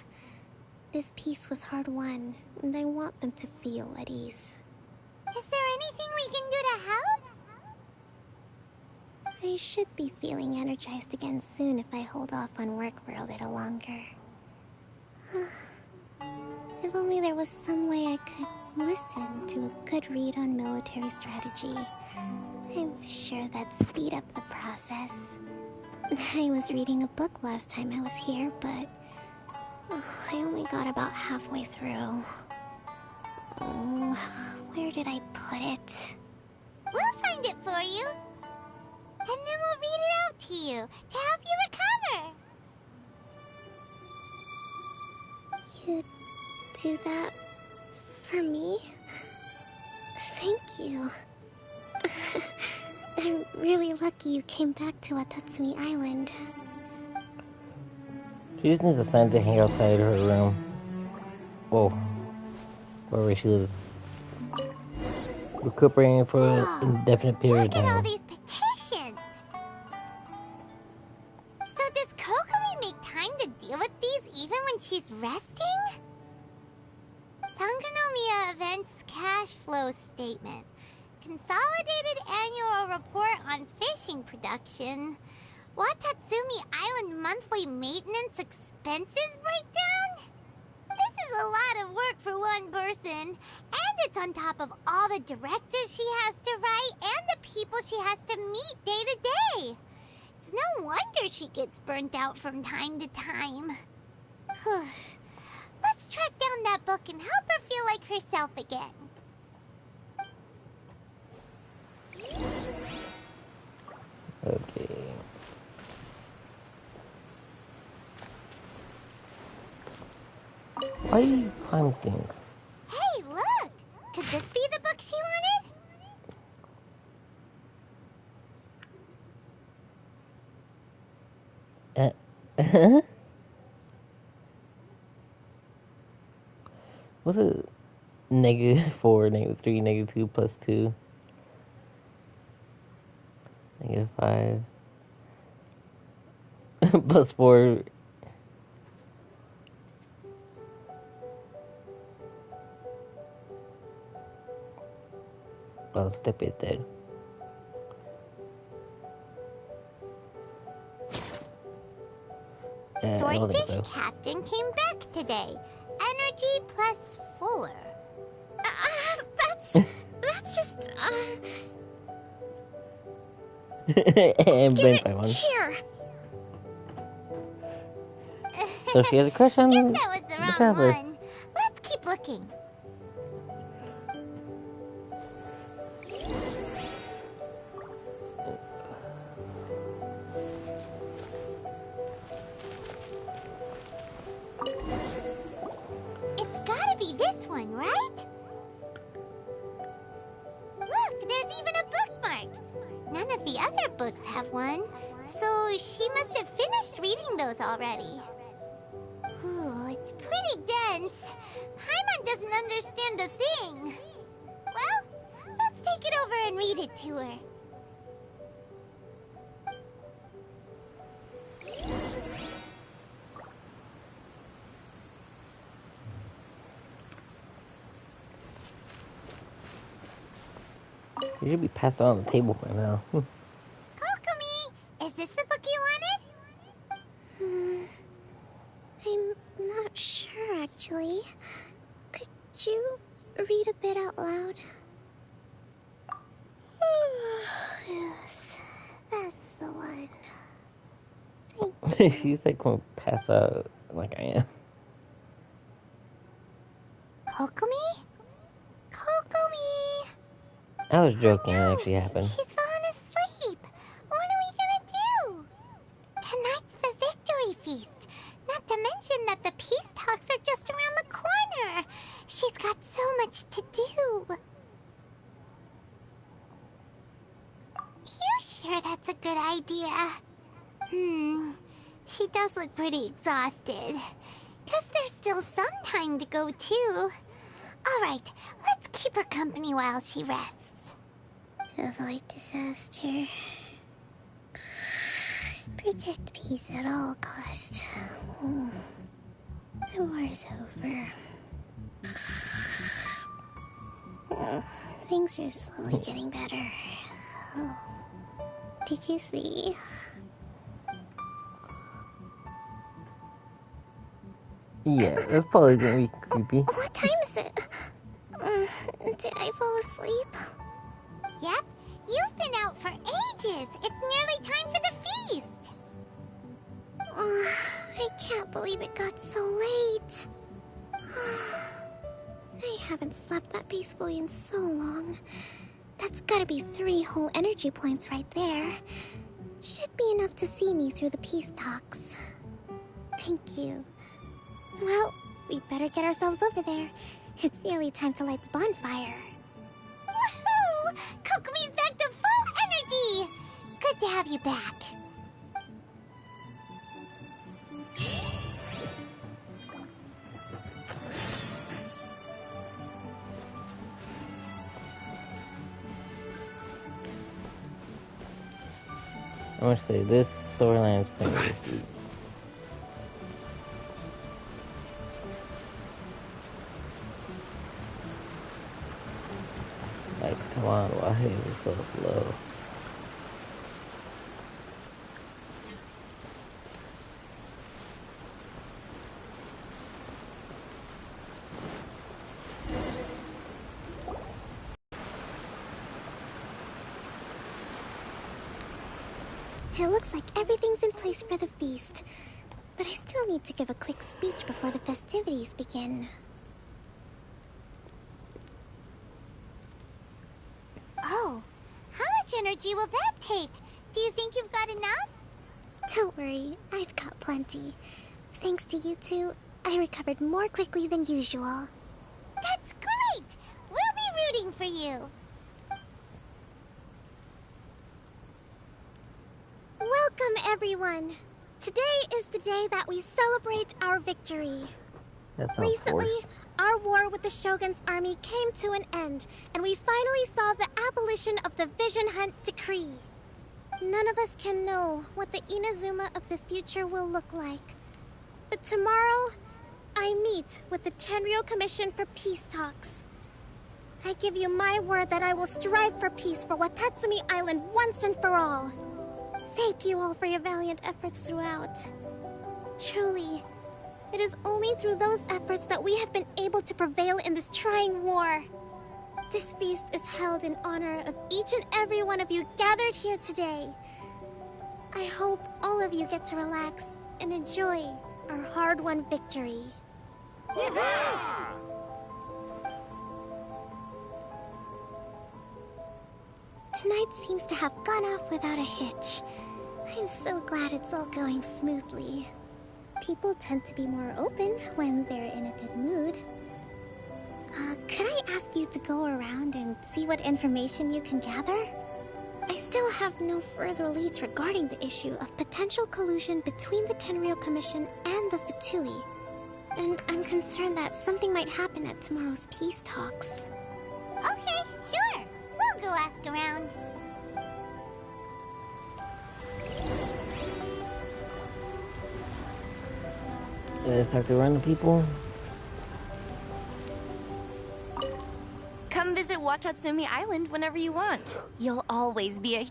This peace was hard-won, and I want them to feel at ease. Is there anything we can do to help? I should be feeling energized again soon if I hold off on work for a little longer. If only there was some way I could listen to a good read on military strategy. I'm sure that'd speed up the process. I was reading a book last time I was here, but I only got about halfway through. Where did I put it? We'll find it for you. And then we'll read it out to you to help you recover. You do that for me? Thank you. I'm really lucky you came back to Watatsumi Island. She just needs a sign to hang outside her room. Whoa. Wherever she lives. Recuperating for an indefinite period of time. Look at all these petitions. So does Kokomi make time to deal with these even when she's resting? Sangonomiya Events Cash Flow Statement. Consolidated Annual Report on Fishing Production. Watatsumi Island Monthly Maintenance Expenses Breakdown? This is a lot of work for one person, and it's on top of all the directives she has to write and the people she has to meet day to day. It's no wonder she gets burnt out from time to time. Let's track down that book and help her feel like herself again. Okay. Why are you climbing things? Hey, look! Could this be the book she wanted? What's it? -4, -3, -2, +2. -5. +4. Oh, step is dead. Swordfish Captain came back today. Energy +4. That's just, And Give by it one. here! So she has a crush on Guess that was the the wrong traveler. one. Let's keep looking. It's gotta be this one, right? Look, there's even a bookmark. None of the other books have one, so she must have finished reading those already. Ooh, it's pretty dense. Paimon doesn't understand a thing. Well, let's take it over and read it to her. You should be passed out on the table by now. Kokomi, is this the book you wanted? I'm not sure, actually. Could you read a bit out loud? Yes, that's the one. Thank She's like going to pass out like I am. Kokomi? Kokomi! I was joking, it actually happened. She's fallen asleep. What are we gonna do? Tonight's the victory feast. Not to mention that the peace talks are just around the corner. She's got so much to do. You sure that's a good idea? She does look pretty exhausted. Guess there's still some time to go, too. Alright, let's keep her company while she rests. Avoid disaster. Protect peace at all costs. The war's over. Things are slowly getting better. Oh. Did you see? Yeah, that's probably gonna be creepy. What time is it? Did I fall asleep? Yep, you've been out for ages. It's nearly time for the feast. I can't believe it got so late. I haven't slept that peacefully in so long. That's gotta be 3 whole energy points right there. Should be enough to see me through the peace talks. Thank you. Well, we better get ourselves over there. It's nearly time to light the bonfire. Woohoo! Kokomi's back to full energy! Good to have you back. I must say, this storyline is pretty really sweet. Like, come on, why is it so slow? It looks like everything's in place for the feast. But I still need to give a quick speech before the festivities begin. Oh, how much energy will that take? Do you think you've got enough? Don't worry, I've got plenty. Thanks to you two, I recovered more quickly than usual. That's great! We'll be rooting for you. Welcome, everyone. Today is the day that we celebrate our victory. Recently, our war with the Shogun's army came to an end, and we finally saw the abolition of the Vision Hunt Decree. None of us can know what the Inazuma of the future will look like. But tomorrow, I meet with the Tenryou Commission for peace talks. I give you my word that I will strive for peace for Watatsumi Island once and for all. Thank you all for your valiant efforts throughout. Truly, it is only through those efforts that we have been able to prevail in this trying war. This feast is held in honor of each and every one of you gathered here today. I hope all of you get to relax and enjoy our hard-won victory. Tonight seems to have gone off without a hitch. I'm so glad it's all going smoothly. People tend to be more open when they're in a good mood. Could I ask you to go around and see what information you can gather? I still have no further leads regarding the issue of potential collusion between the Tenryou Commission and the Fatui. And I'm concerned that something might happen at tomorrow's peace talks. Okay, sure. We'll go ask around. Let's talk to random people. Come visit Watatsumi Island whenever you want. You'll always be a...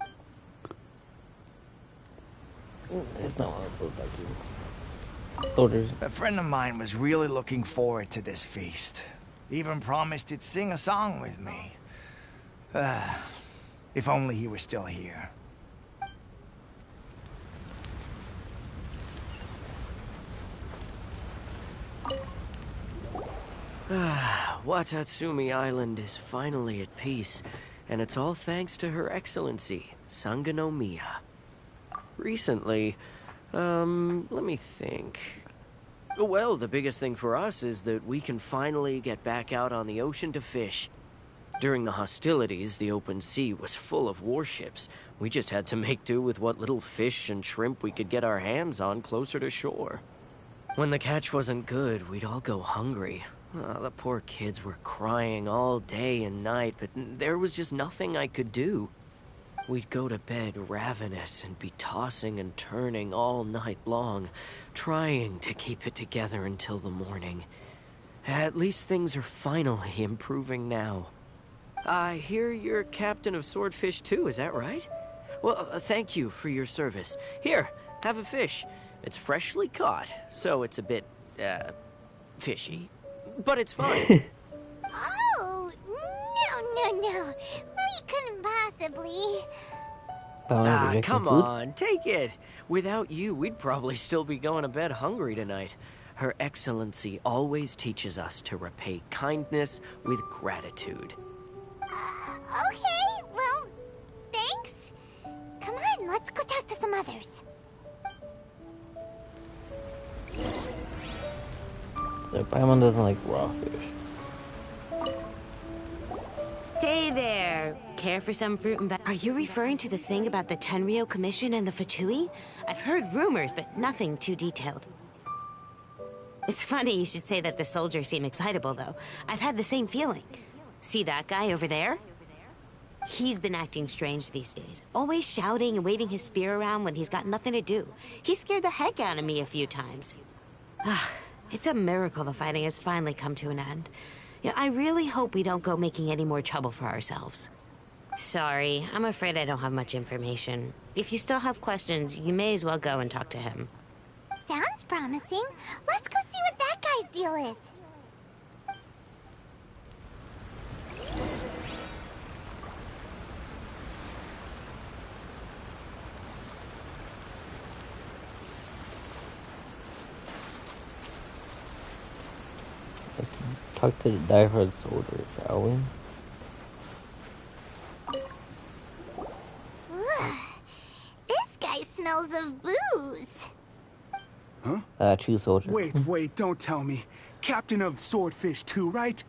There's no one to talk to. Soldiers. A friend of mine was really looking forward to this feast. Even promised he'd sing a song with me. If only he were still here. Watatsumi Island is finally at peace, and it's all thanks to Her Excellency, Sangonomiya. Recently, let me think. Well, the biggest thing for us is that we can finally get back out on the ocean to fish. During the hostilities, the open sea was full of warships. We just had to make do with what little fish and shrimp we could get our hands on closer to shore. When the catch wasn't good, we'd all go hungry. The poor kids were crying all day and night, but there was just nothing I could do. We'd go to bed ravenous and be tossing and turning all night long, trying to keep it together until the morning. At least things are finally improving now. I hear you're captain of Swordfish too, is that right? Well, thank you for your service. Here, have a fish. It's freshly caught, so it's a bit, fishy. But it's fine. Oh, no. We couldn't possibly. Come on, take it. Without you, we'd probably still be going to bed hungry tonight. Her Excellency always teaches us to repay kindness with gratitude. Okay, well, thanks. Come on, let's go talk to some others. So Paimon doesn't like raw fish. Hey there. Care for some fruit and Are you referring to the thing about the Tenryou Commission and the Fatui? I've heard rumors, but nothing too detailed. It's funny you should say that the soldiers seem excitable, though. I've had the same feeling. See that guy over there? He's been acting strange these days. Always shouting and waving his spear around when he's got nothing to do. He scared the heck out of me a few times. It's a miracle the fighting has finally come to an end. Yeah, I really hope we don't go making any more trouble for ourselves. Sorry, I'm afraid I don't have much information. If you still have questions, you may as well go and talk to him. Sounds promising. Let's go see what that guy's deal is. Let's talk to the diehard soldier, shall we? This guy smells of booze. Huh? True soldier. Wait, don't tell me. Captain of Swordfish too, right?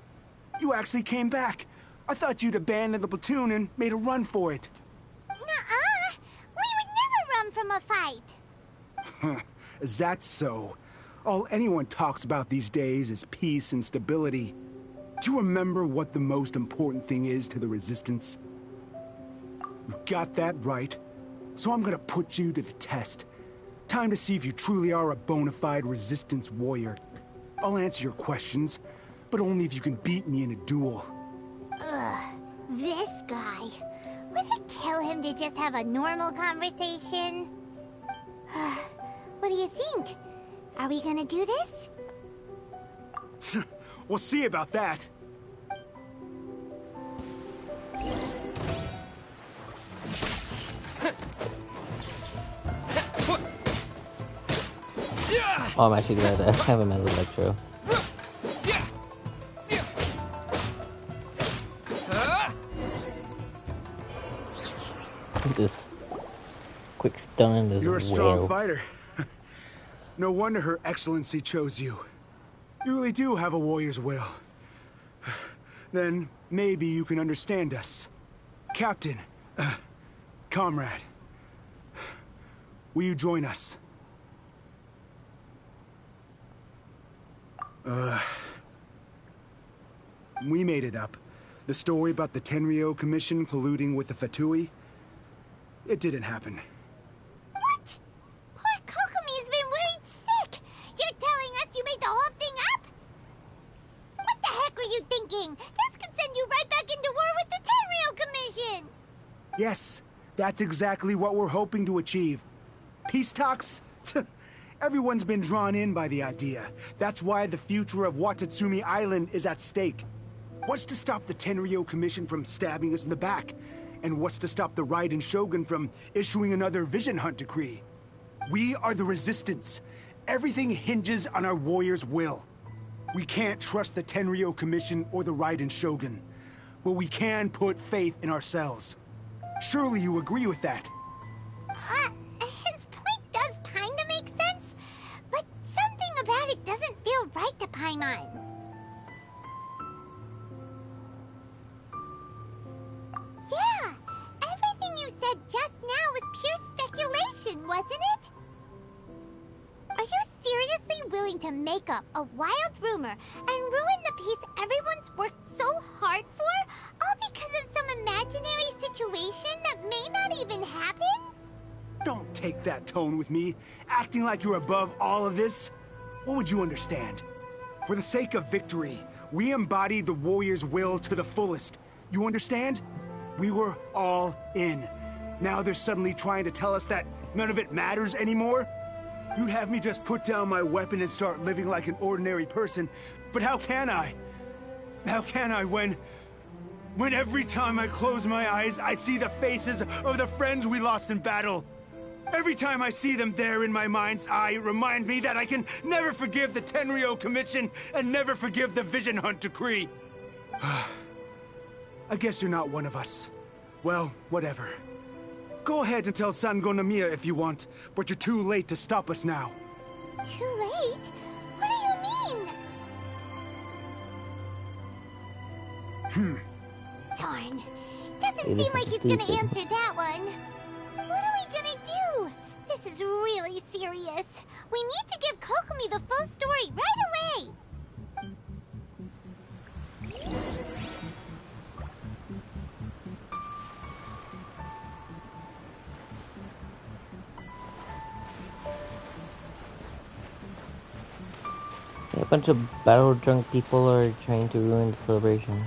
You actually came back. I thought you'd abandoned the platoon and made a run for it. Nuh-uh. We would never run from a fight. Is that so? All anyone talks about these days is peace and stability. Do you remember what the most important thing is to the Resistance? You got that right. So I'm gonna put you to the test. Time to see if you truly are a bona fide Resistance warrior. I'll answer your questions, but only if you can beat me in a duel. Ugh, this guy. Would it kill him to just have a normal conversation? What do you think? Are we gonna do this? We'll see about that. Oh, I'm actually gonna have him as Electro. This quick stun is You're a strong fighter. No wonder Her Excellency chose you. You really do have a warrior's will. Then maybe you can understand us. Captain, comrade, will you join us? We made it up. The story about the Tenryou Commission colluding with the Fatui, it didn't happen. What? Poor Kokomi's been worried sick. You're telling us you made the whole thing up? What the heck were you thinking? This could send you right back into war with the Tenryou Commission. Yes, that's exactly what we're hoping to achieve. Peace talks? Everyone's been drawn in by the idea. That's why the future of Watatsumi Island is at stake. What's to stop the Tenryou Commission from stabbing us in the back? And what's to stop the Raiden Shogun from issuing another Vision Hunt decree? We are the Resistance. Everything hinges on our warrior's will. We can't trust the Tenryo Commission or the Raiden Shogun, but we can put faith in ourselves. Surely you agree with that? His point does kinda make sense, but something about it doesn't feel right to Paimon. Yeah, everything you said just now was pure speculation, wasn't it? Are you seriously willing to make up a wild rumor and ruin the peace everyone's worked so hard for, all because of some imaginary situation that may not even happen? Don't take that tone with me, acting like you're above all of this. What would you understand? For the sake of victory, we embodied the warrior's will to the fullest. You understand? We were all in. Now they're suddenly trying to tell us that none of it matters anymore? You'd have me just put down my weapon and start living like an ordinary person, but how can I? How can I when every time I close my eyes, I see the faces of the friends we lost in battle? Every time I see them there in my mind's eye, it reminds me that I can never forgive the Tenryo Commission and never forgive the Vision Hunt Decree. I guess you're not one of us. Well, whatever. Go ahead and tell Sango Namiya if you want, but you're too late to stop us now. Too late? What do you mean? Darn. Doesn't seem like he's gonna answer that one. What are we gonna do? This is really serious. We need to give Kokomi the full story right away. A bunch of battle drunk people are trying to ruin the celebration.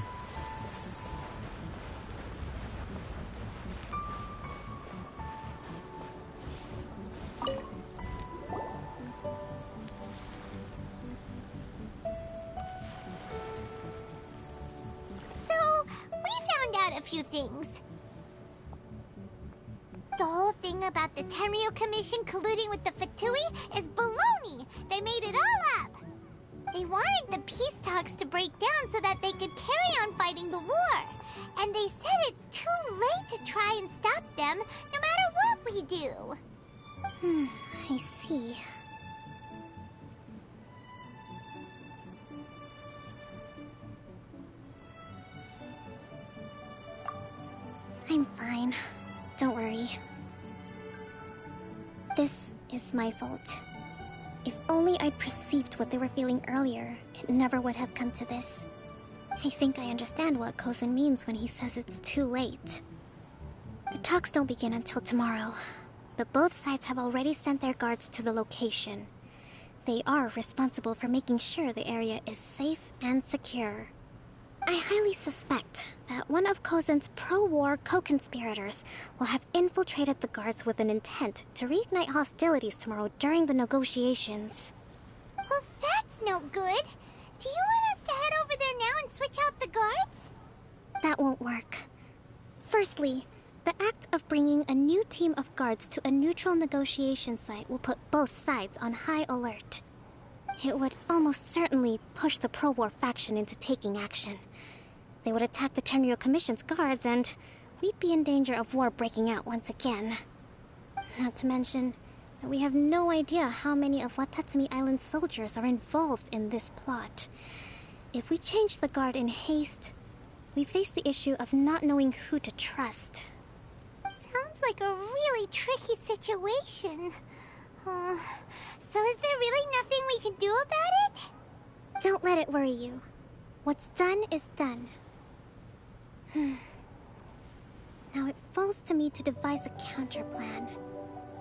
So, we found out a few things. The whole thing about the Tenryo Commission colluding with the Fatui is baloney. They made it all up. They wanted the peace talks to break down so that they could carry on fighting the war. And they said it's too late to try and stop them, no matter what we do. I see. I'm fine. Don't worry. This is my fault. If only I'd perceived what they were feeling earlier, it never would have come to this. I think I understand what Kozan means when he says it's too late. The talks don't begin until tomorrow, but both sides have already sent their guards to the location. They are responsible for making sure the area is safe and secure. I highly suspect that one of Kozan's pro-war co-conspirators will have infiltrated the guards with an intent to reignite hostilities tomorrow during the negotiations. Well, that's no good. Do you want us to head over there now and switch out the guards? That won't work. Firstly, the act of bringing a new team of guards to a neutral negotiation site will put both sides on high alert. It would almost certainly push the pro-war faction into taking action. They would attack the Tenryo Commission's guards, and we'd be in danger of war breaking out once again. Not to mention that we have no idea how many of Watatsumi Island's soldiers are involved in this plot. If we change the guard in haste, we face the issue of not knowing who to trust. Sounds like a really tricky situation. So is there really nothing we can do about it? Don't let it worry you. What's done is done. Now it falls to me to devise a counter plan.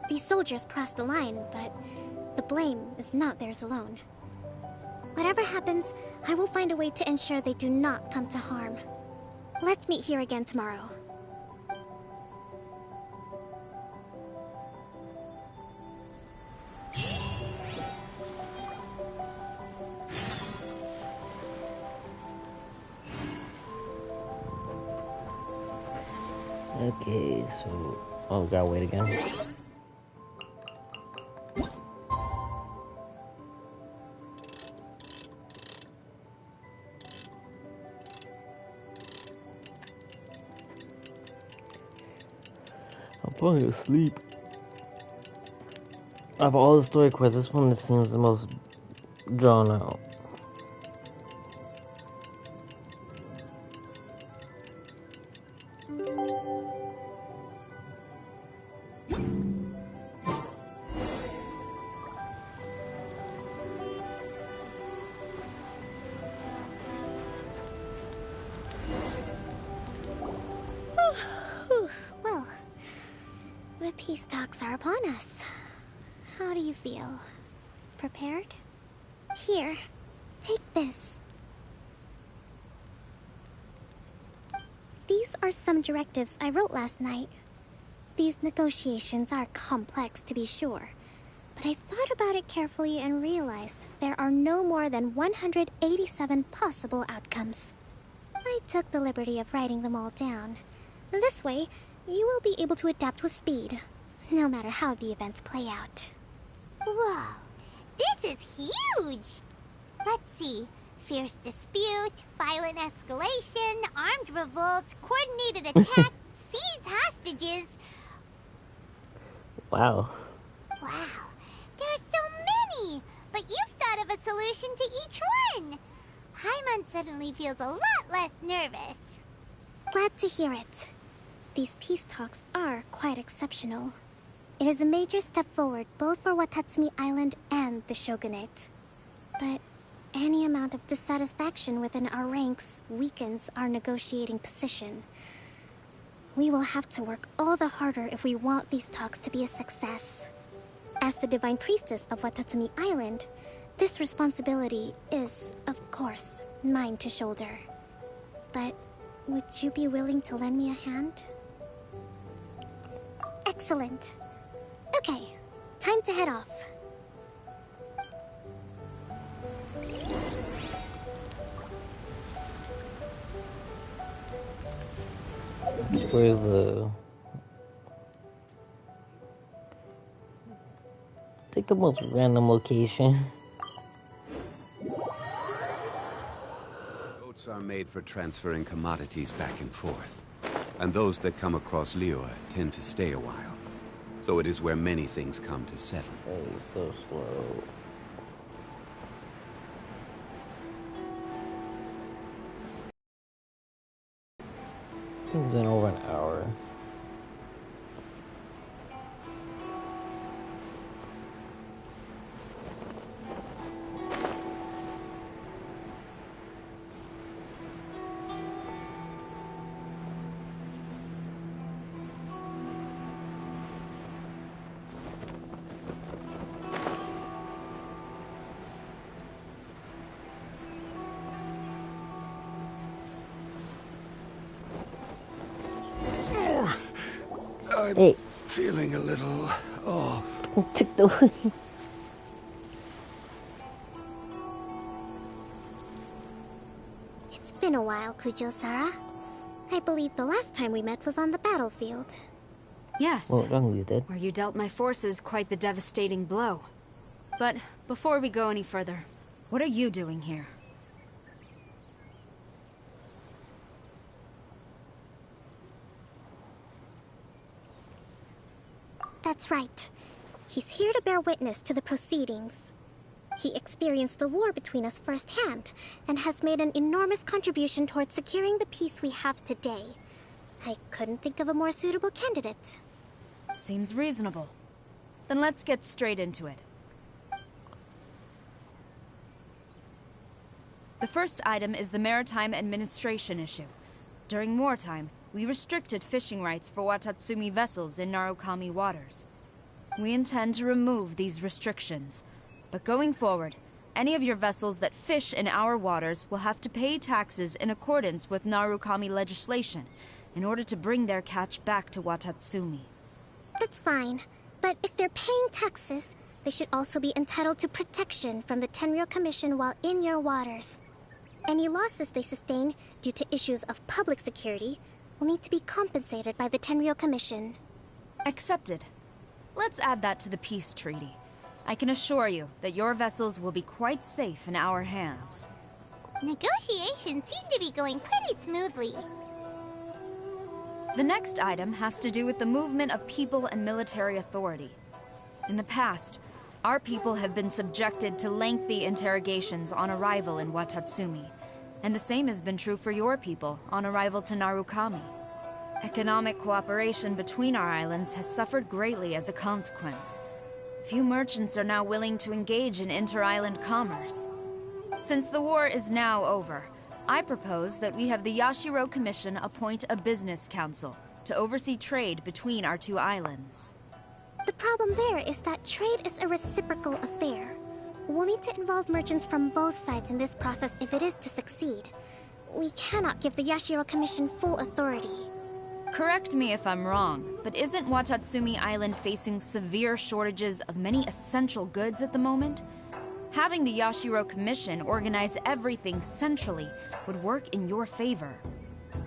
These soldiers crossed the line, but the blame is not theirs alone. Whatever happens, I will find a way to ensure they do not come to harm. Let's meet here again tomorrow. Okay, so... oh, we gotta wait again. falling asleep. Of all the story quests, this one seems the most drawn out. Well, the peace talks are upon us. How do you feel? Prepared? Here, take this. These are some directives I wrote last night. These negotiations are complex, to be sure, but I thought about it carefully and realized there are no more than 187 possible outcomes. I took the liberty of writing them all down. This way, you will be able to adapt with speed, no matter how the events play out. Whoa, this is huge! Let's see. Fierce dispute, violent escalation, armed revolt, coordinated attack, seize hostages. Wow. Wow, there are so many! But you've thought of a solution to each one! Paimon suddenly feels a lot less nervous. Glad to hear it. These peace talks are quite exceptional. It is a major step forward both for Watatsumi Island and the Shogunate. But any amount of dissatisfaction within our ranks weakens our negotiating position. We will have to work all the harder if we want these talks to be a success. As the Divine Priestess of Watatsumi Island, this responsibility is, of course, mine to shoulder. But would you be willing to lend me a hand? Excellent. Okay, time to head off. Where's the... Take the most random location. Boats are made for transferring commodities back and forth. And those that come across Liyue tend to stay a while. So it is where many things come to settle. Oh, so slow. I think it's been over an hour. I'm feeling a little off. Took the way. It's been a while, Kujo-Sara. I believe the last time we met was on the battlefield. Yes, Well, Ranglu's dead. where you dealt my forces quite the devastating blow. But before we go any further, what are you doing here? That's right. He's here to bear witness to the proceedings. He experienced the war between us firsthand, and has made an enormous contribution towards securing the peace we have today. I couldn't think of a more suitable candidate. Seems reasonable. Then let's get straight into it. The first item is the maritime administration issue. During wartime, we restricted fishing rights for Watatsumi vessels in Narukami waters. We intend to remove these restrictions, but going forward, any of your vessels that fish in our waters will have to pay taxes in accordance with Narukami legislation in order to bring their catch back to Watatsumi. That's fine, but if they're paying taxes, they should also be entitled to protection from the Tenryou Commission while in your waters. Any losses they sustain due to issues of public security will need to be compensated by the Tenryou Commission. Accepted. Let's add that to the peace treaty. I can assure you that your vessels will be quite safe in our hands. Negotiations seem to be going pretty smoothly. The next item has to do with the movement of people and military authority. In the past, our people have been subjected to lengthy interrogations on arrival in Watatsumi, and the same has been true for your people on arrival to Narukami. Economic cooperation between our islands has suffered greatly as a consequence. Few merchants are now willing to engage in inter-island commerce. Since the war is now over, I propose that we have the Yashiro Commission appoint a business council to oversee trade between our two islands. The problem there is that trade is a reciprocal affair. We'll need to involve merchants from both sides in this process if it is to succeed. We cannot give the Yashiro Commission full authority. Correct me if I'm wrong, but isn't Watatsumi Island facing severe shortages of many essential goods at the moment? Having the Yashiro Commission organize everything centrally would work in your favor.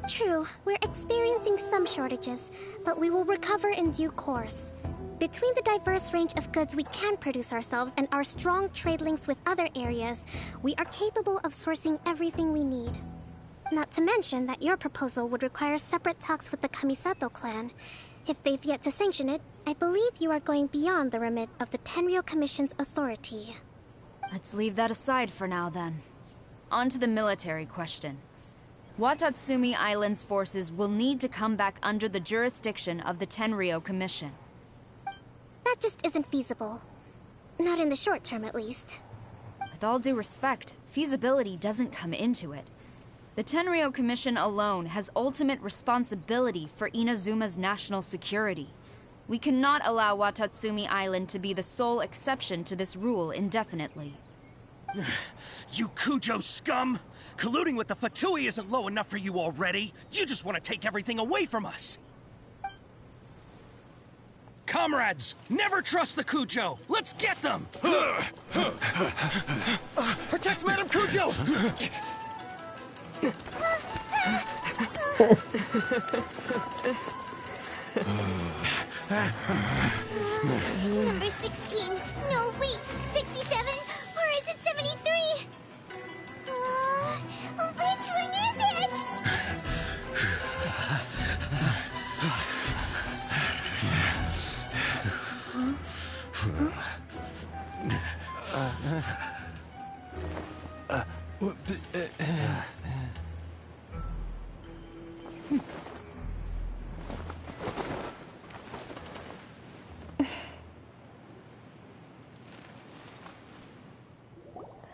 True, we're experiencing some shortages, but we will recover in due course. Between the diverse range of goods we can produce ourselves and our strong trade links with other areas, we are capable of sourcing everything we need. Not to mention that your proposal would require separate talks with the Kamisato clan. If they've yet to sanction it, I believe you are going beyond the remit of the Tenryou Commission's authority. Let's leave that aside for now, then. On to the military question. Watatsumi Island's forces will need to come back under the jurisdiction of the Tenryou Commission. That just isn't feasible. Not in the short term, at least. With all due respect, feasibility doesn't come into it. The Tenryou Commission alone has ultimate responsibility for Inazuma's national security. We cannot allow Watatsumi Island to be the sole exception to this rule indefinitely. You Kujo scum! Colluding with the Fatui isn't low enough for you already! You just want to take everything away from us! Comrades, never trust the Kujo! Let's get them! Protect Madame Kujo! Number 16. No, wait. 67? Or is it 73? Which one is it?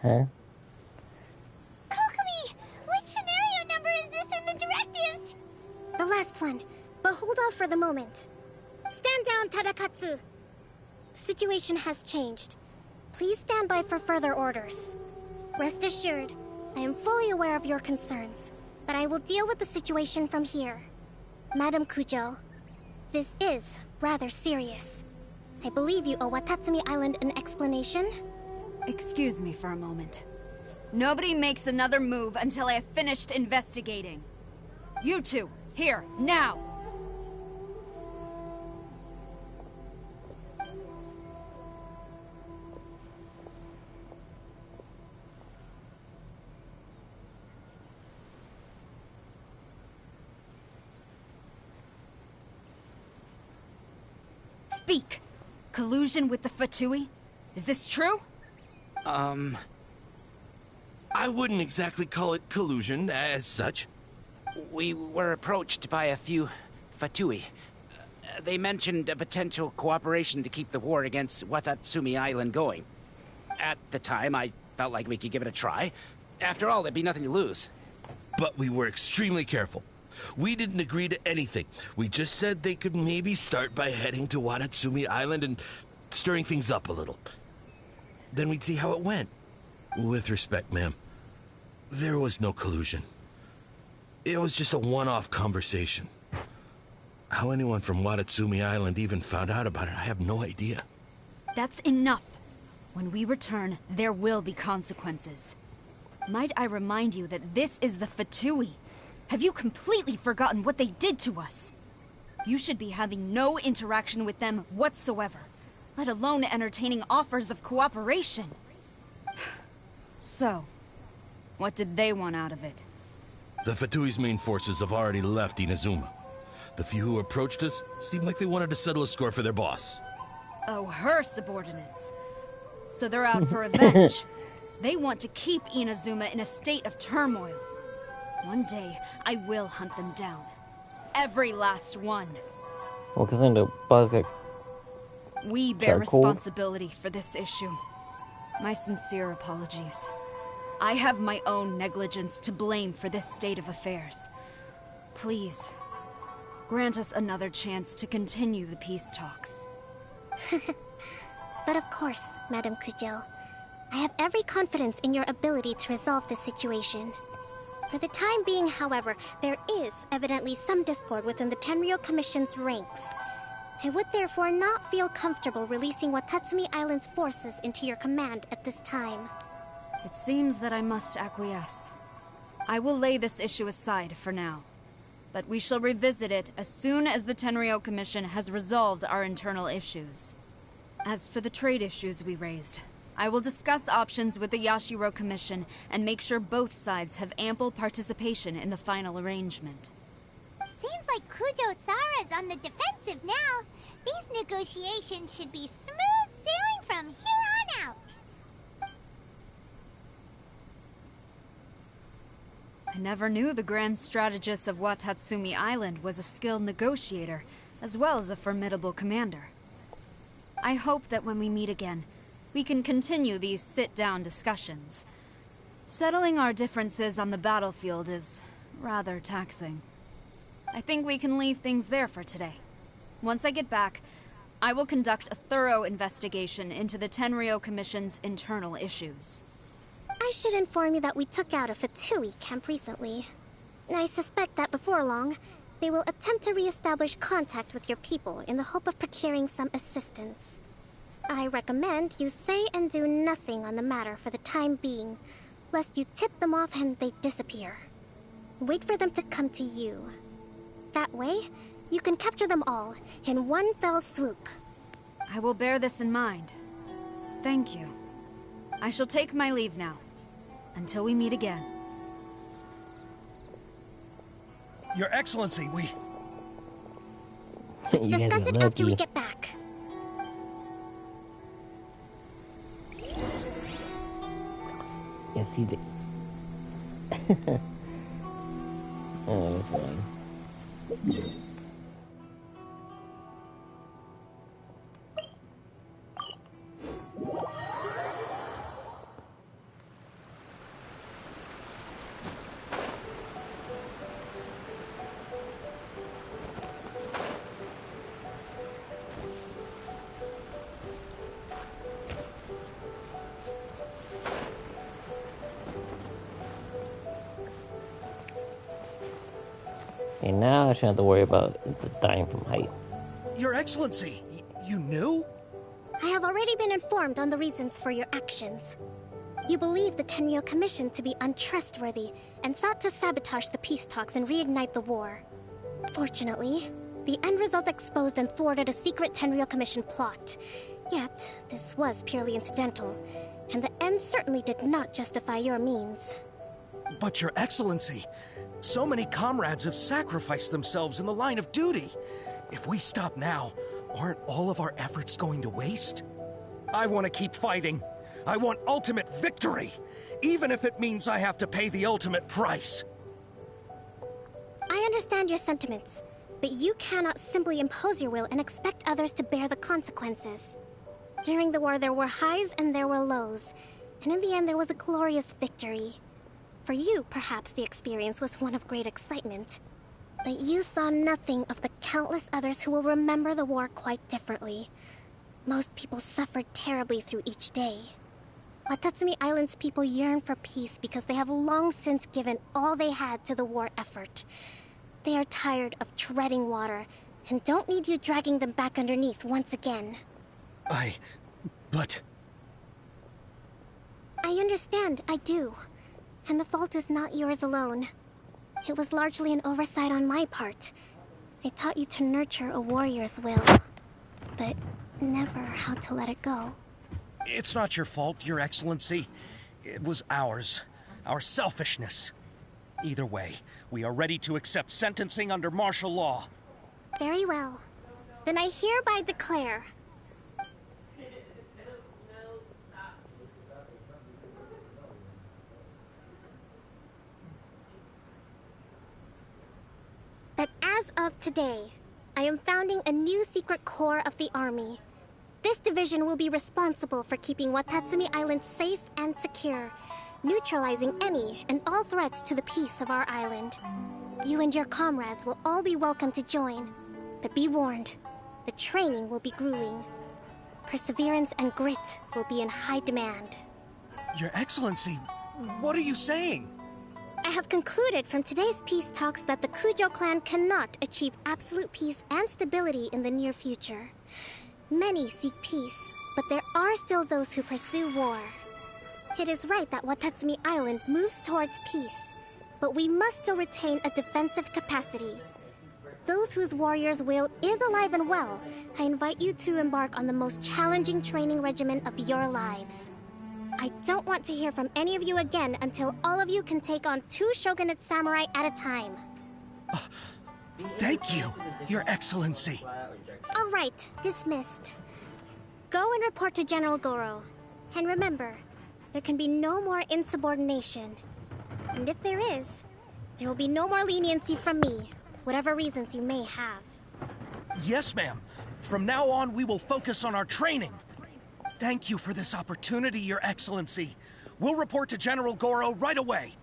Huh? Kokomi! Which scenario number is this in the directives? The last one, but hold off for the moment. Stand down, Tadakatsu! The situation has changed. Please stand by for further orders. Rest assured, I am fully aware of your concerns, but I will deal with the situation from here. Madam Kujo, this is rather serious. I believe you owe Watatsumi Island an explanation. Excuse me for a moment. Nobody makes another move until I have finished investigating. You two, here, now! Speak! Collusion with the Fatui? Is this true? I wouldn't exactly call it collusion as such. We were approached by a few Fatui. They mentioned a potential cooperation to keep the war against Watatsumi Island going. At the time, I felt like we could give it a try. After all, there'd be nothing to lose. But we were extremely careful. We didn't agree to anything. We just said they could maybe start by heading to Watatsumi Island and stirring things up a little. Then we'd see how it went. With respect, ma'am, there was no collusion. It was just a one-off conversation. How anyone from Watatsumi Island even found out about it, I have no idea. That's enough. When we return, there will be consequences. Might I remind you that this is the Fatui? Have you completely forgotten what they did to us? You should be having no interaction with them whatsoever, let alone entertaining offers of cooperation. So, what did they want out of it? The Fatui's main forces have already left Inazuma. The few who approached us seemed like they wanted to settle a score for their boss. Oh, her subordinates. So they're out for revenge. They want to keep Inazuma in a state of turmoil. One day, I will hunt them down. Every last one. We bear responsibility for this issue. My sincere apologies. I have my own negligence to blame for this state of affairs. Please, grant us another chance to continue the peace talks. But of course, Madame Kujo. I have every confidence in your ability to resolve this situation. For the time being, however, there is evidently some discord within the Tenryou Commission's ranks. I would therefore not feel comfortable releasing Watatsumi Island's forces into your command at this time. It seems that I must acquiesce. I will lay this issue aside for now, but we shall revisit it as soon as the Tenryou Commission has resolved our internal issues. As for the trade issues we raised, I will discuss options with the Yashiro Commission and make sure both sides have ample participation in the final arrangement. Seems like Kujo-Sara's on the defensive now. These negotiations should be smooth sailing from here on out. I never knew the grand strategist of Watatsumi Island was a skilled negotiator, as well as a formidable commander. I hope that when we meet again, we can continue these sit-down discussions. Settling our differences on the battlefield is rather taxing. I think we can leave things there for today. Once I get back, I will conduct a thorough investigation into the Tenryou Commission's internal issues. I should inform you that we took out a Fatui camp recently. I suspect that before long, they will attempt to re-establish contact with your people in the hope of procuring some assistance. I recommend you say and do nothing on the matter for the time being, lest you tip them off and they disappear. Wait for them to come to you. That way, you can capture them all in one fell swoop. I will bear this in mind. Thank you. I shall take my leave now. Until we meet again. Your Excellency, we... Let's discuss it after we get back. Yes, he did. Oh, that's fine. And now I shouldn't have to worry about dying from height. Your Excellency, you knew? I have already been informed on the reasons for your actions. You believe the Tenryou Commission to be untrustworthy and sought to sabotage the peace talks and reignite the war. Fortunately, the end result exposed and thwarted a secret Tenryou Commission plot. Yet, this was purely incidental, and the end certainly did not justify your means. But Your Excellency, so many comrades have sacrificed themselves in the line of duty. If we stop now, aren't all of our efforts going to waste? I want to keep fighting. I want ultimate victory, even if it means I have to pay the ultimate price. I understand your sentiments, but you cannot simply impose your will and expect others to bear the consequences. During the war, there were highs and there were lows, and in the end, there was a glorious victory. For you, perhaps the experience was one of great excitement. But you saw nothing of the countless others who will remember the war quite differently. Most people suffered terribly through each day. Watatsumi Island's people yearn for peace because they have long since given all they had to the war effort. They are tired of treading water and don't need you dragging them back underneath once again. But... I understand, I do. And the fault is not yours alone. It was largely an oversight on my part. I taught you to nurture a warrior's will, but never how to let it go. It's not your fault, Your Excellency. It was ours. Our selfishness. Either way, we are ready to accept sentencing under martial law. Very well. Then I hereby declare that as of today, I am founding a new secret corps of the army. This division will be responsible for keeping Watatsumi Island safe and secure, neutralizing any and all threats to the peace of our island. You and your comrades will all be welcome to join, but be warned, the training will be grueling. Perseverance and grit will be in high demand. Your Excellency, what are you saying? I have concluded from today's peace talks that the Kujo clan cannot achieve absolute peace and stability in the near future. Many seek peace, but there are still those who pursue war. It is right that Watatsumi Island moves towards peace, but we must still retain a defensive capacity. Those whose warrior's will is alive and well, I invite you to embark on the most challenging training regimen of your lives. I don't want to hear from any of you again until all of you can take on 2 shogunate samurai at a time. Thank you, Your Excellency. All right, dismissed. Go and report to General Goro. And remember, there can be no more insubordination. And if there is, there will be no more leniency from me, whatever reasons you may have. Yes, ma'am. From now on, we will focus on our training. Thank you for this opportunity, Your Excellency. We'll report to General Goro right away.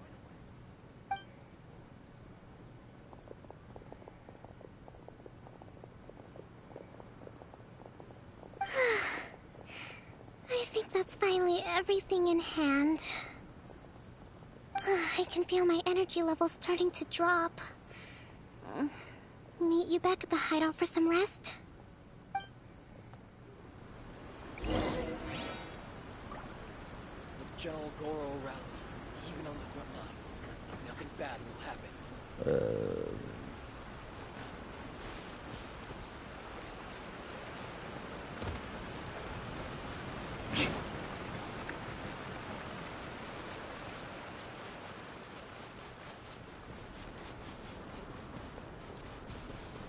I think that's finally everything in hand. I can feel my energy levels starting to drop. Meet you back at the hideout for some rest? With General Goro around, even on the front lines, nothing bad will happen.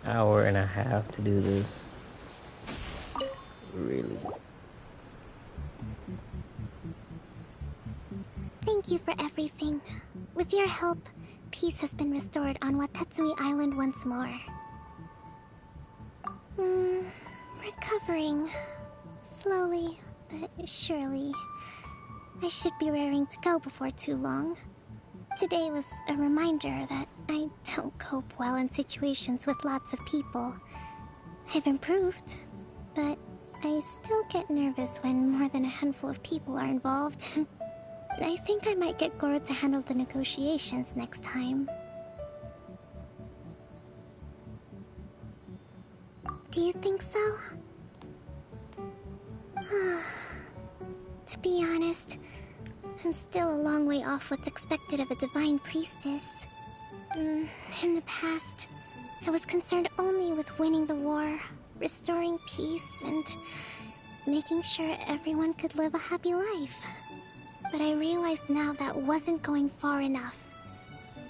Hour and a half to do this. Really? Thank you for everything. With your help, peace has been restored on Watatsumi Island once more. Recovering. Slowly, but surely. I should be raring to go before too long. Today was a reminder that I don't cope well in situations with lots of people. I've improved, but I still get nervous when more than a handful of people are involved. I think I might get Goro to handle the negotiations next time. Do you think so? To be honest, I'm still a long way off what's expected of a divine priestess. In the past, I was concerned only with winning the war, restoring peace, and making sure everyone could live a happy life. But I realize now that wasn't going far enough.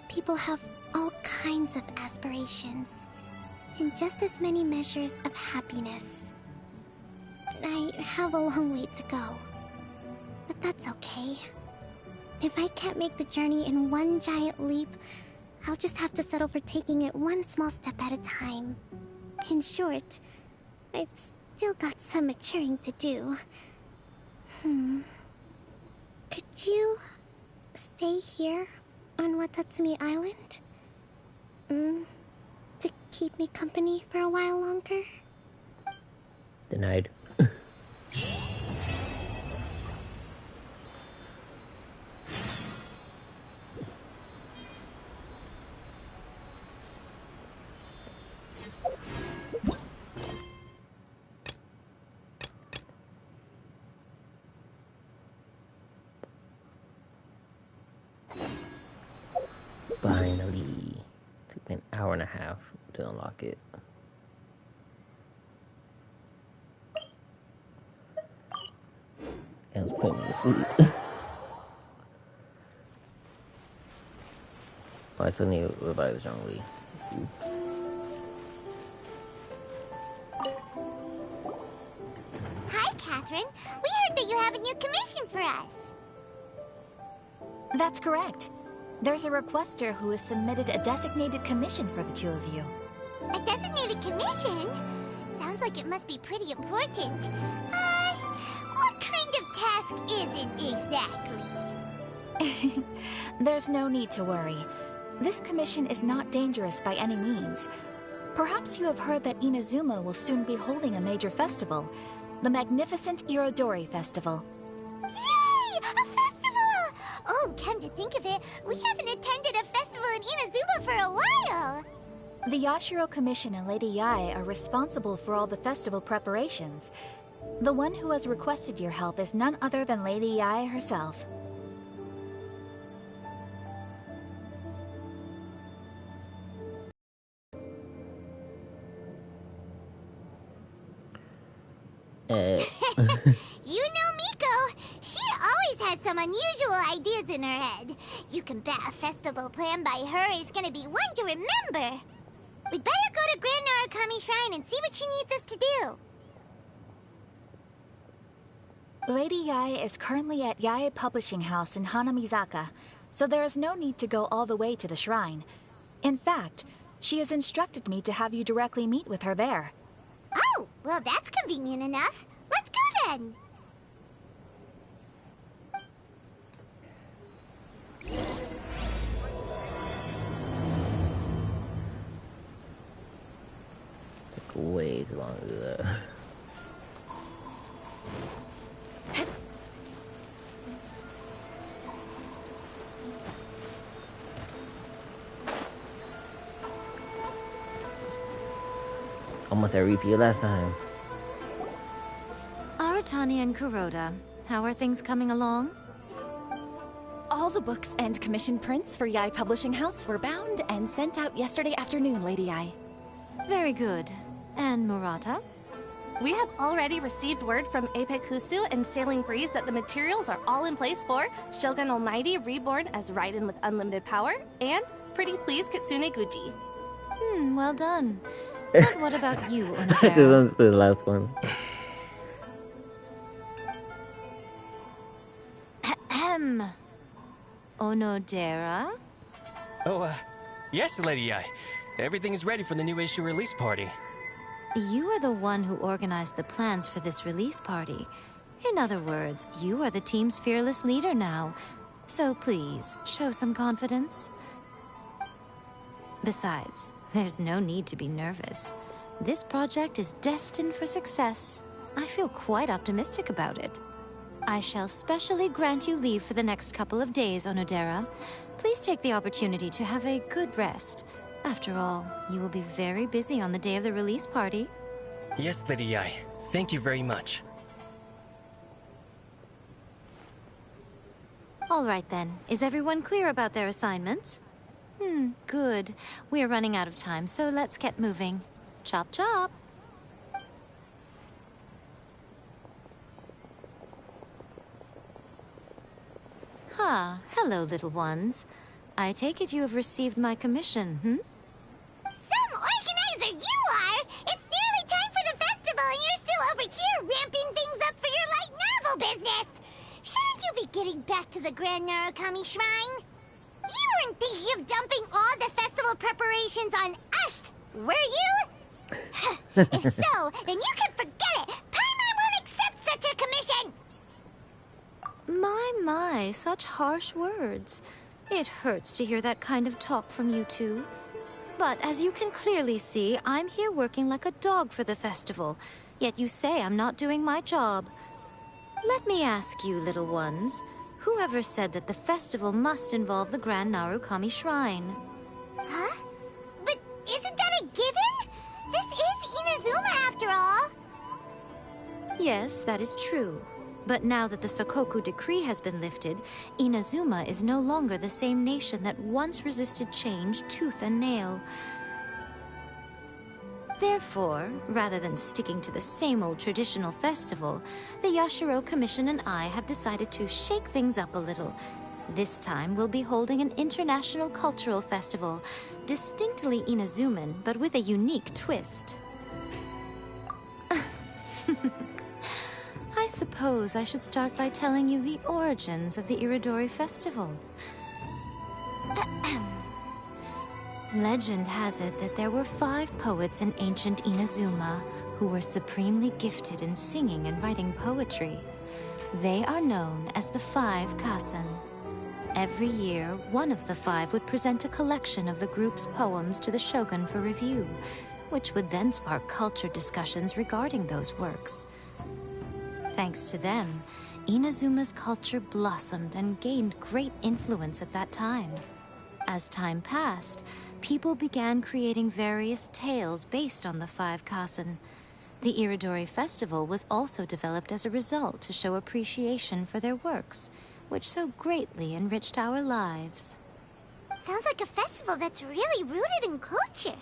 People have all kinds of aspirations, and just as many measures of happiness. I have a long way to go, but that's okay. If I can't make the journey in one giant leap, I'll just have to settle for taking it one small step at a time. In short, I've still got some maturing to do. Could you stay here on Watatsumi Island? To keep me company for a while longer? Denied. Finally. Took me an hour and a half to unlock it. And it was putting me to sleep. Oh, I still need to revive Zhongli. Oops. Matron. We heard that you have a new commission for us. That's correct. There's a requester who has submitted a designated commission for the two of you. A designated commission? Sounds like it must be pretty important. What kind of task is it exactly? There's no need to worry. This commission is not dangerous by any means. Perhaps you have heard that Inazuma will soon be holding a major festival, the magnificent Irodori Festival. Yay! A festival! Oh, come to think of it, we haven't attended a festival in Inazuma for a while. The Yashiro Commission and Lady Yae are responsible for all the festival preparations. The one who has requested your help is none other than Lady Yae herself. You know Miko. She always has some unusual ideas in her head. You can bet a festival planned by her is gonna be one to remember. We'd better go to Grand Narukami Shrine and see what she needs us to do. Lady Yae is currently at Yae Publishing House in Hanamizaka, so there is no need to go all the way to the shrine. In fact, she has instructed me to have you directly meet with her there. Oh, well that's convenient enough. Let's go then. Took way too long to do that. Almost a repeat last time. Aratani and Kuroda, how are things coming along? All the books and commission prints for Yae Publishing House were bound and sent out yesterday afternoon, Lady Yae. Very good. And Murata? We have already received word from Apekusu and Sailing Breeze that the materials are all in place for Shogun Almighty Reborn as Raiden with Unlimited Power and Pretty Please Kitsune Guji. Well done. But what about you, This Onodera? one's the last one. Ahem. Onodera? Oh, yes, Lady Yae. Everything is ready for the new issue release party. You are the one who organized the plans for this release party. In other words, you are the team's fearless leader now. So please, show some confidence. Besides, there's no need to be nervous. This project is destined for success. I feel quite optimistic about it. I shall specially grant you leave for the next couple of days, Onodera. Please take the opportunity to have a good rest. After all, you will be very busy on the day of the release party. Yes, Lady Yae. Thank you very much. All right then. Is everyone clear about their assignments? Good. We are running out of time, so let's get moving. Chop chop! Hello, little ones. I take it you have received my commission, Some organizer you are! It's nearly time for the festival and you're still over here ramping things up for your light novel business! Shouldn't you be getting back to the Grand Narukami Shrine? You weren't thinking of dumping all the festival preparations on us, were you? If so, then you can forget it! Paimon won't accept such a commission! My, such harsh words. It hurts to hear that kind of talk from you two. But as you can clearly see, I'm here working like a dog for the festival. Yet you say I'm not doing my job. Let me ask you, little ones. Whoever said that the festival must involve the Grand Narukami Shrine? Huh? But isn't that a given? This is Inazuma after all. Yes, that is true. But now that the Sokoku decree has been lifted, Inazuma is no longer the same nation that once resisted change tooth and nail. Therefore, rather than sticking to the same old traditional festival, the Yashiro Commission and I have decided to shake things up a little. This time, we'll be holding an international cultural festival, distinctly Inazuman, but with a unique twist. I suppose I should start by telling you the origins of the Iridori Festival. Legend has it that there were 5 poets in ancient Inazuma who were supremely gifted in singing and writing poetry. They are known as the 5 Kasen. Every year, one of the 5 would present a collection of the group's poems to the shogun for review, which would then spark culture discussions regarding those works. Thanks to them, Inazuma's culture blossomed and gained great influence at that time. As time passed, people began creating various tales based on the 5 Kasen. The Iridori Festival was also developed as a result to show appreciation for their works, which so greatly enriched our lives. Sounds like a festival that's really rooted in culture.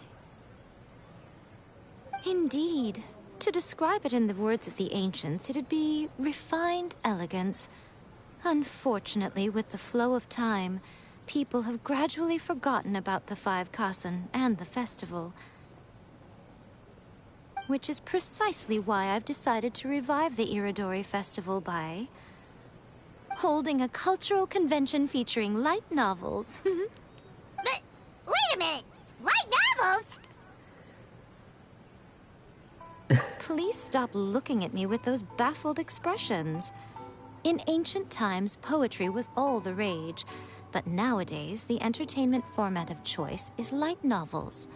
Indeed. To describe it in the words of the ancients, it'd be refined elegance. Unfortunately, with the flow of time, people have gradually forgotten about the 5 Kasen and the festival. Which is precisely why I've decided to revive the Iridori Festival by holding a cultural convention featuring light novels. But, wait a minute! Light novels? Please stop looking at me with those baffled expressions. In ancient times, poetry was all the rage, but nowadays, the entertainment format of choice is light novels.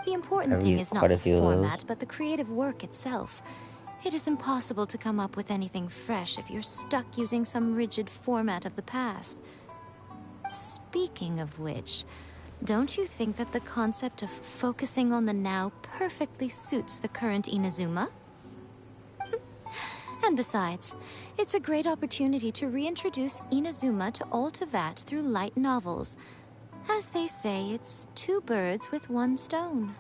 The important thing is not the format, but the creative work itself. It is impossible to come up with anything fresh if you're stuck using some rigid format of the past. Speaking of which, don't you think that the concept of focusing on the now perfectly suits the current Inazuma? And besides, it's a great opportunity to reintroduce Inazuma to all Teyvat through light novels. As they say, it's 2 birds with 1 stone.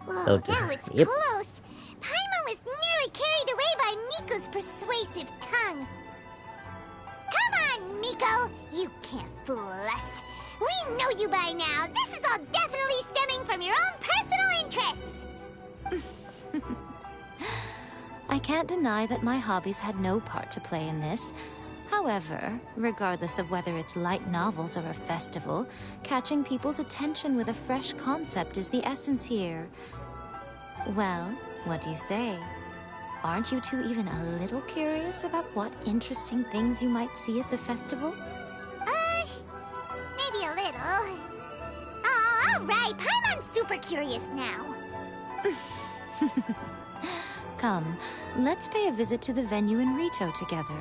Whoa, that was close! Paimon was nearly carried away by Miko's persuasive tongue. Come on, Miko! You can't fool us. We know you by now. This is all definitely stemming from your own personal interests. I can't deny that my hobbies had no part to play in this. However, regardless of whether it's light novels or a festival, catching people's attention with a fresh concept is the essence here. Well, what do you say? Aren't you two even a little curious about what interesting things you might see at the festival? Maybe a little. Oh, all right. Paimon's super curious now. Come, let's pay a visit to the venue in Rito together.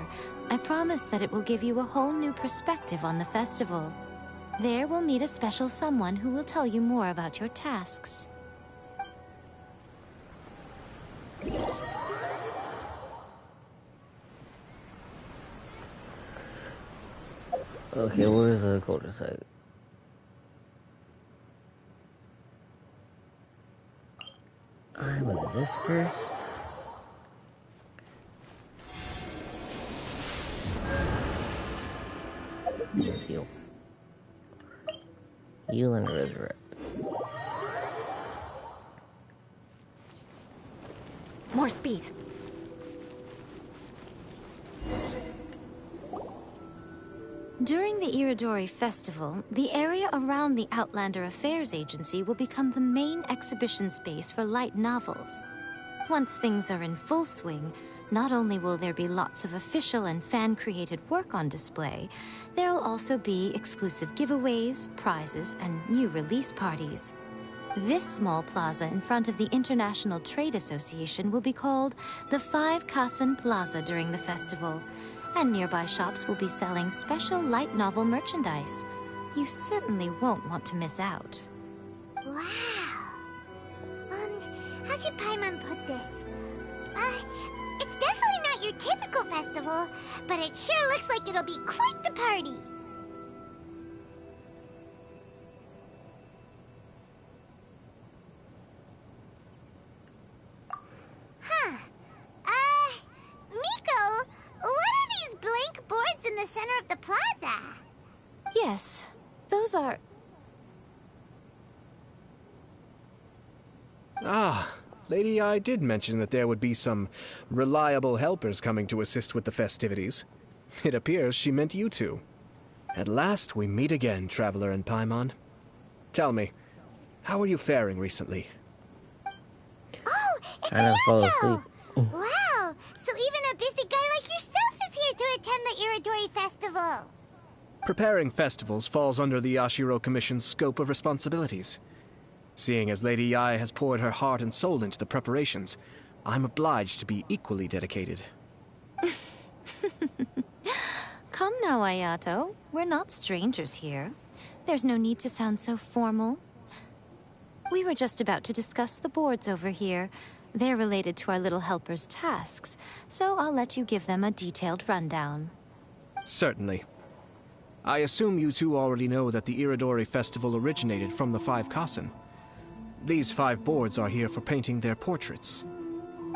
I promise that it will give you a whole new perspective on the festival. There we'll meet a special someone who will tell you more about your tasks. Okay, where's the cul-de-sac? I'm with this first. Heal. Heal and resurrect. More speed. During the Iridori Festival, the area around the Outlander Affairs Agency will become the main exhibition space for light novels. Once things are in full swing, not only will there be lots of official and fan-created work on display, there'll also be exclusive giveaways, prizes, and new release parties. This small plaza in front of the International Trade Association will be called the 5 Kasen Plaza during the festival, and nearby shops will be selling special light novel merchandise. You certainly won't want to miss out. Wow. How should Paimon put this? It's definitely not your typical festival, but it sure looks like it'll be quite the party. Huh. Miko, what are these blank boards in the center of the plaza? Yes, those are... Ah, Lady I did mention that there would be some reliable helpers coming to assist with the festivities. It appears she meant you two. At last we meet again, Traveler and Paimon. Tell me, how are you faring recently? Oh, it's Trying to fall Ayato! asleep. Wow, so even a busy guy like yourself is here to attend the Iridori Festival. Preparing festivals falls under the Yashiro Commission's scope of responsibilities. Seeing as Lady Yae has poured her heart and soul into the preparations, I'm obliged to be equally dedicated. Come now, Ayato. We're not strangers here. There's no need to sound so formal. We were just about to discuss the boards over here. They're related to our little helper's tasks, so I'll let you give them a detailed rundown. Certainly. I assume you two already know that the Iridori Festival originated from the 5 Kasen. These 5 boards are here for painting their portraits.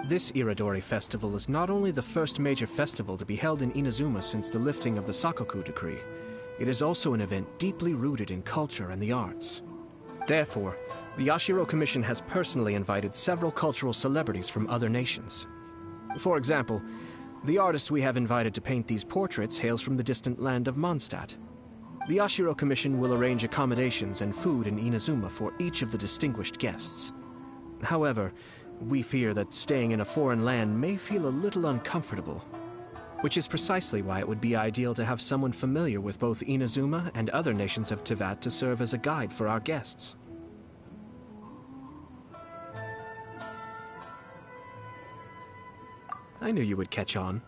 This Iridori Festival is not only the first major festival to be held in Inazuma since the lifting of the Sakoku Decree, it is also an event deeply rooted in culture and the arts. Therefore, the Yashiro Commission has personally invited several cultural celebrities from other nations. For example, the artist we have invited to paint these portraits hails from the distant land of Mondstadt. The Yashiro Commission will arrange accommodations and food in Inazuma for each of the distinguished guests. However, we fear that staying in a foreign land may feel a little uncomfortable, which is precisely why it would be ideal to have someone familiar with both Inazuma and other nations of Teyvat to serve as a guide for our guests. I knew you would catch on.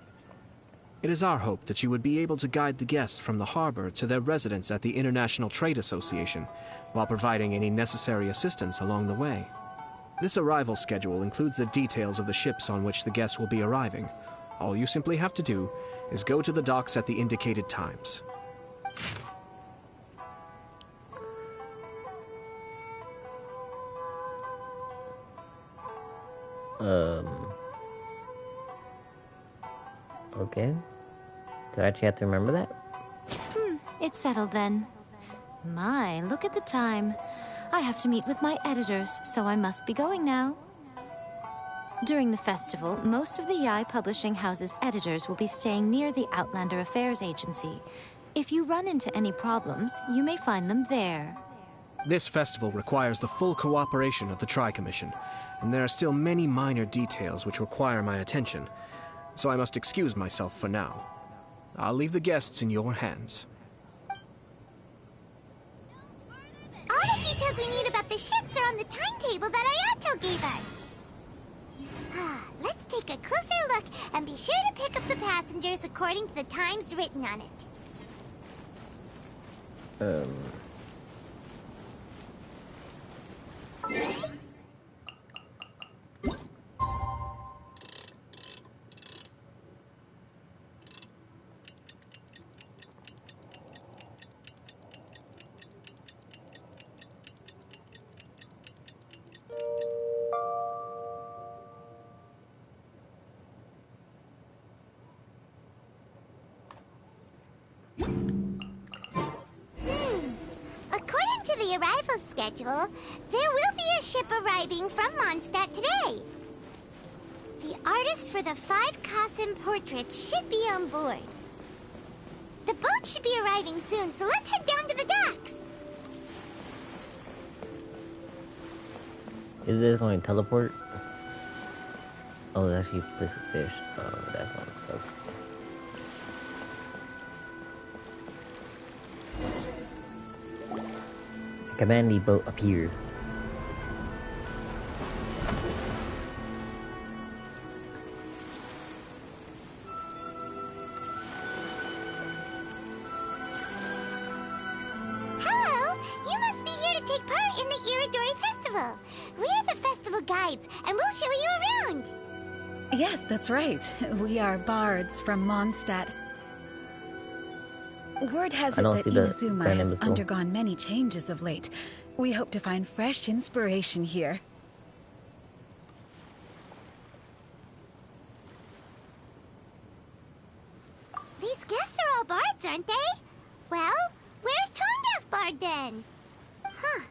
It is our hope that you would be able to guide the guests from the harbor to their residence at the International Trade Association, while providing any necessary assistance along the way. This arrival schedule includes the details of the ships on which the guests will be arriving. All you simply have to do is go to the docks at the indicated times. Okay. Do I actually have to remember that? It's settled then. My, look at the time. I have to meet with my editors, so I must be going now. During the festival, most of the Yae Publishing House's editors will be staying near the Outlander Affairs Agency. If you run into any problems, you may find them there. This festival requires the full cooperation of the Tri-Commission, and there are still many minor details which require my attention, so I must excuse myself for now. I'll leave the guests in your hands. All the details we need about the ships are on the timetable that Ayato gave us. Let's take a closer look and be sure to pick up the passengers according to the times written on it. According to the arrival schedule, there will be a ship arriving from Mondstadt today. The artist for the 5 Kasen portraits should be on board. The boat should be arriving soon, so let's head down to the docks. Is this going to teleport? Oh, that's actually place a fish. Oh, that's on stuff. Command the boat appeared. Hello! You must be here to take part in the Iridori Festival. We're the festival guides, and we'll show you around. Yes, that's right. We are bards from Mondstadt. Word has it that Inazuma has undergone many changes of late. We hope to find fresh inspiration here. These guests are all bards, aren't they? Well, where's Tone Deaf Bard then? Huh.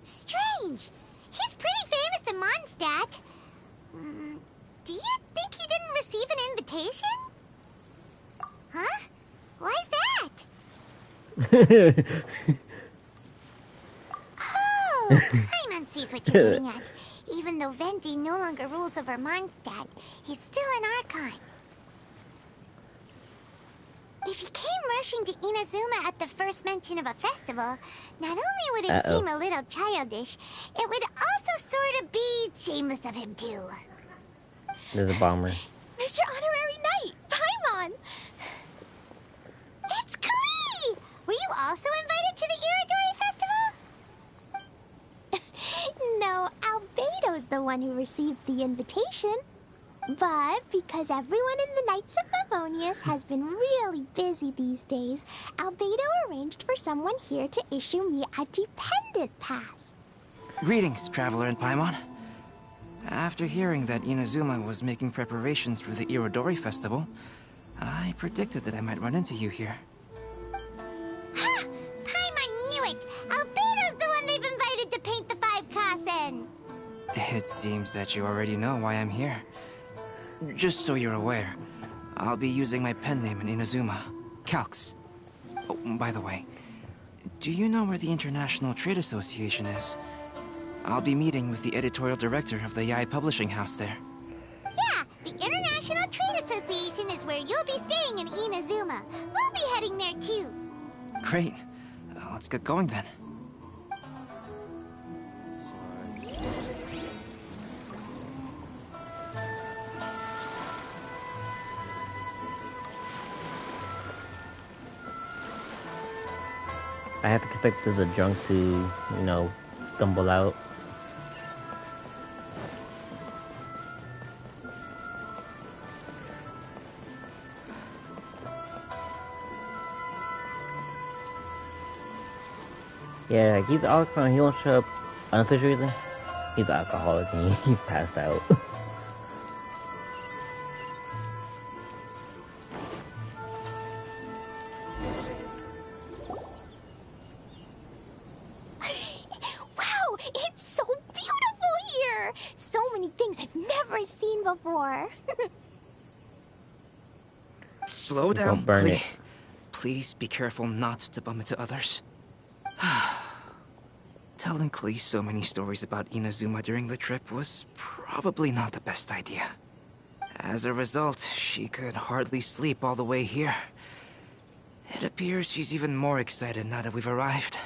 Strange. He's pretty famous Mondstadt. Do you think he didn't receive an invitation? Huh? Why's that? Oh, Paimon sees what you're getting at. Even though Venti no longer rules over Mondstadt, he's still an Archon. If he came rushing to Inazuma at the first mention of a festival, not only would it seem a little childish, it would also sort of be shameless of him too. There's a bomber. Mr. Honorary Knight, Paimon! It's Klee! Were you also invited to the Iridori Festival? No, Albedo's the one who received the invitation. But because everyone in the Knights of Favonius has been really busy these days, Albedo arranged for someone here to issue me a dependent pass. Greetings, Traveler and Paimon. After hearing that Inazuma was making preparations for the Irodori Festival, I predicted that I might run into you here. Ha! Paimon knew it! Albedo's the one they've invited to paint the 5 Kasen! It seems that you already know why I'm here. Just so you're aware, I'll be using my pen name in Inazuma, Calx. Oh, by the way, do you know where the International Trade Association is? I'll be meeting with the editorial director of the Yae Publishing House there. Yeah, the International Trade Association is where you'll be staying in Inazuma. We'll be heading there too. Great. Let's get going then. I have expected the drunk to, you know, stumble out. Yeah, he's alcoholic. He won't show up unofficial reason. He's alcoholic and he's passed out. Wow, it's so beautiful here! So many things I've never seen before. Slow down, Klee. Please be careful not to bump into others. Telling Klee so many stories about Inazuma during the trip was probably not the best idea. As a result, she could hardly sleep all the way here. It appears she's even more excited now that we've arrived.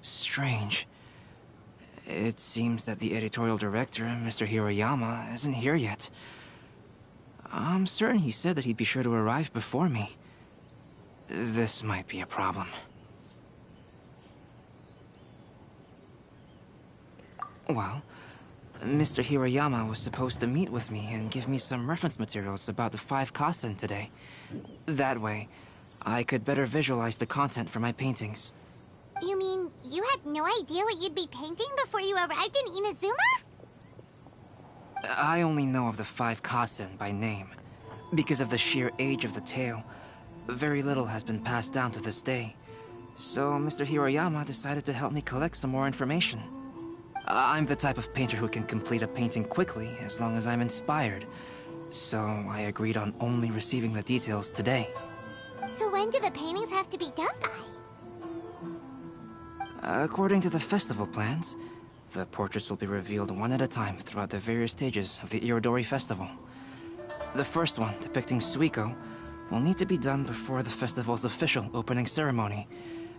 Strange. It seems that the editorial director, Mr. Hiroyama, isn't here yet. I'm certain he said that he'd be sure to arrive before me. This might be a problem. Well, Mr. Hiroyama was supposed to meet with me and give me some reference materials about the 5 Kasen today. That way, I could better visualize the content for my paintings. You mean you had no idea what you'd be painting before you arrived in Inazuma? I only know of the 5 Kasen by name. Because of the sheer age of the tale, very little has been passed down to this day. So Mr. Hiroyama decided to help me collect some more information. I'm the type of painter who can complete a painting quickly as long as I'm inspired. So I agreed on only receiving the details today. So when do the paintings have to be done by? According to the festival plans, the portraits will be revealed one at a time throughout the various stages of the Irodori Festival. The first one, depicting Suiko, will need to be done before the festival's official opening ceremony,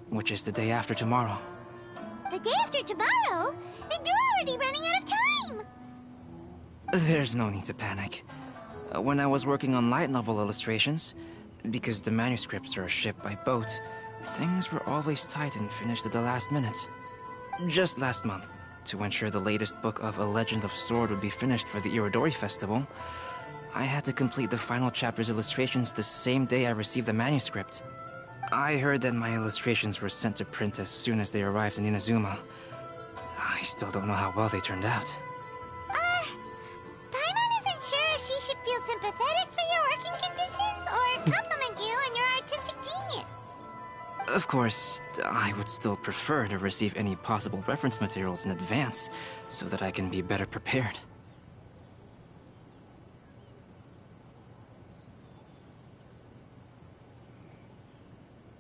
which is the day after tomorrow. The day after tomorrow? Then you're already running out of time! There's no need to panic. When I was working on light novel illustrations, because the manuscripts are shipped by boat, things were always tight and finished at the last minute. Just last month, to ensure the latest book of A Legend of Sword would be finished for the Irodori Festival, I had to complete the final chapter's illustrations the same day I received the manuscript. I heard that my illustrations were sent to print as soon as they arrived in Inazuma. I still don't know how well they turned out. Paimon isn't sure if she should feel sympathetic for your working conditions or compliment you on your artistic genius. Of course, I would still prefer to receive any possible reference materials in advance, so that I can be better prepared.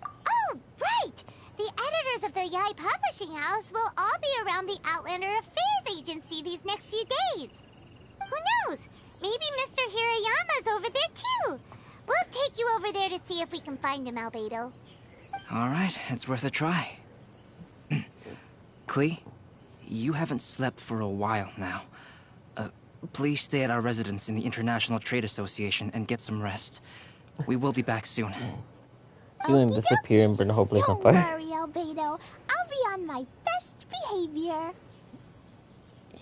Oh, right! The editors of the Yai Publishing House will all be around the Outlander Affairs Agency these next few days. Who knows? Maybe Mr. Hirayama's over there too. We'll take you over there to see if we can find him, Albedo. Alright, it's worth a try. Klee, you haven't slept for a while now. Please stay at our residence in the International Trade Association and get some rest. We will be back soon. You gonna disappear and burn the whole place on fire? Don't worry, Albedo. I'll be on my best behavior.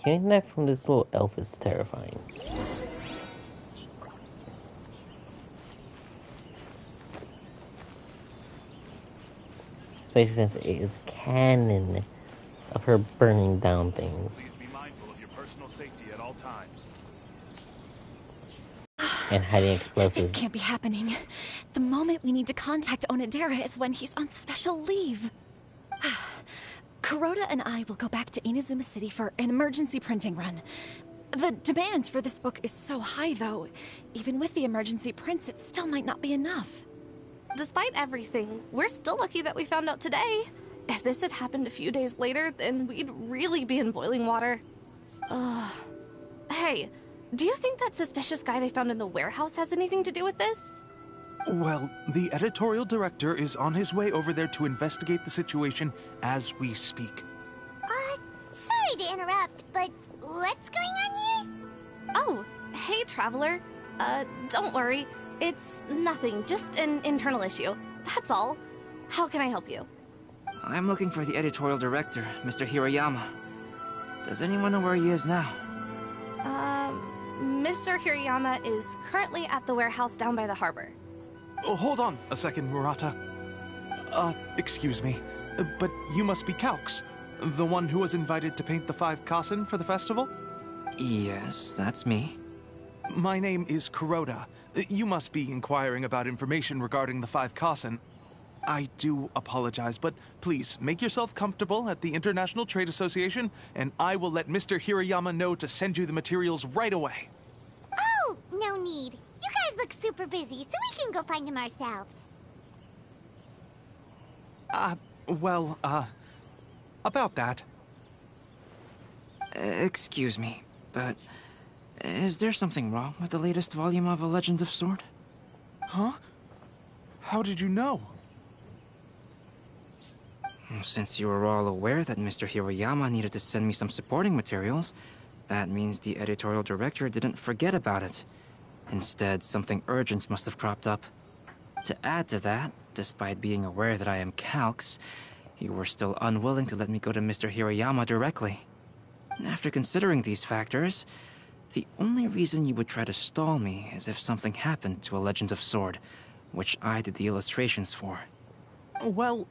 Hearing that from this little elf is terrifying. Especially since it is canon of her burning down things. Please be mindful of your personal safety at all times. And hiding explosives. This can't be happening. The moment we need to contact Onodera is when he's on special leave. Kuroda and I will go back to Inazuma City for an emergency printing run. The demand for this book is so high, though. Even with the emergency prints, it still might not be enough. Despite everything, we're still lucky that we found out today. If this had happened a few days later, then we'd really be in boiling water. Hey, do you think that suspicious guy they found in the warehouse has anything to do with this? Well, the editorial director is on his way over there to investigate the situation as we speak. Sorry to interrupt, but what's going on here? Oh, hey, Traveler. Don't worry. It's nothing, just an internal issue. That's all. How can I help you? I'm looking for the editorial director, Mr. Hirayama. Does anyone know where he is now? Mr. Hirayama is currently at the warehouse down by the harbor. Oh, hold on a second, Murata. Excuse me, but you must be Calx, the one who was invited to paint the 5 Kasen for the festival? Yes, that's me. My name is Kuroda. You must be inquiring about information regarding the 5 Kasen. I do apologize, but please make yourself comfortable at the International Trade Association, and I will let Mr. Hirayama know to send you the materials right away. Oh, no need. You guys look super busy, so we can go find him ourselves. About that. Excuse me, but is there something wrong with the latest volume of A Legend of Sword? Huh? How did you know? Since you were all aware that Mr. Hirayama needed to send me some supporting materials, that means the editorial director didn't forget about it. Instead, something urgent must have cropped up. To add to that, despite being aware that I am Calx, you were still unwilling to let me go to Mr. Hirayama directly. After considering these factors, the only reason you would try to stall me is if something happened to A Legend of Sword, which I did the illustrations for. Well,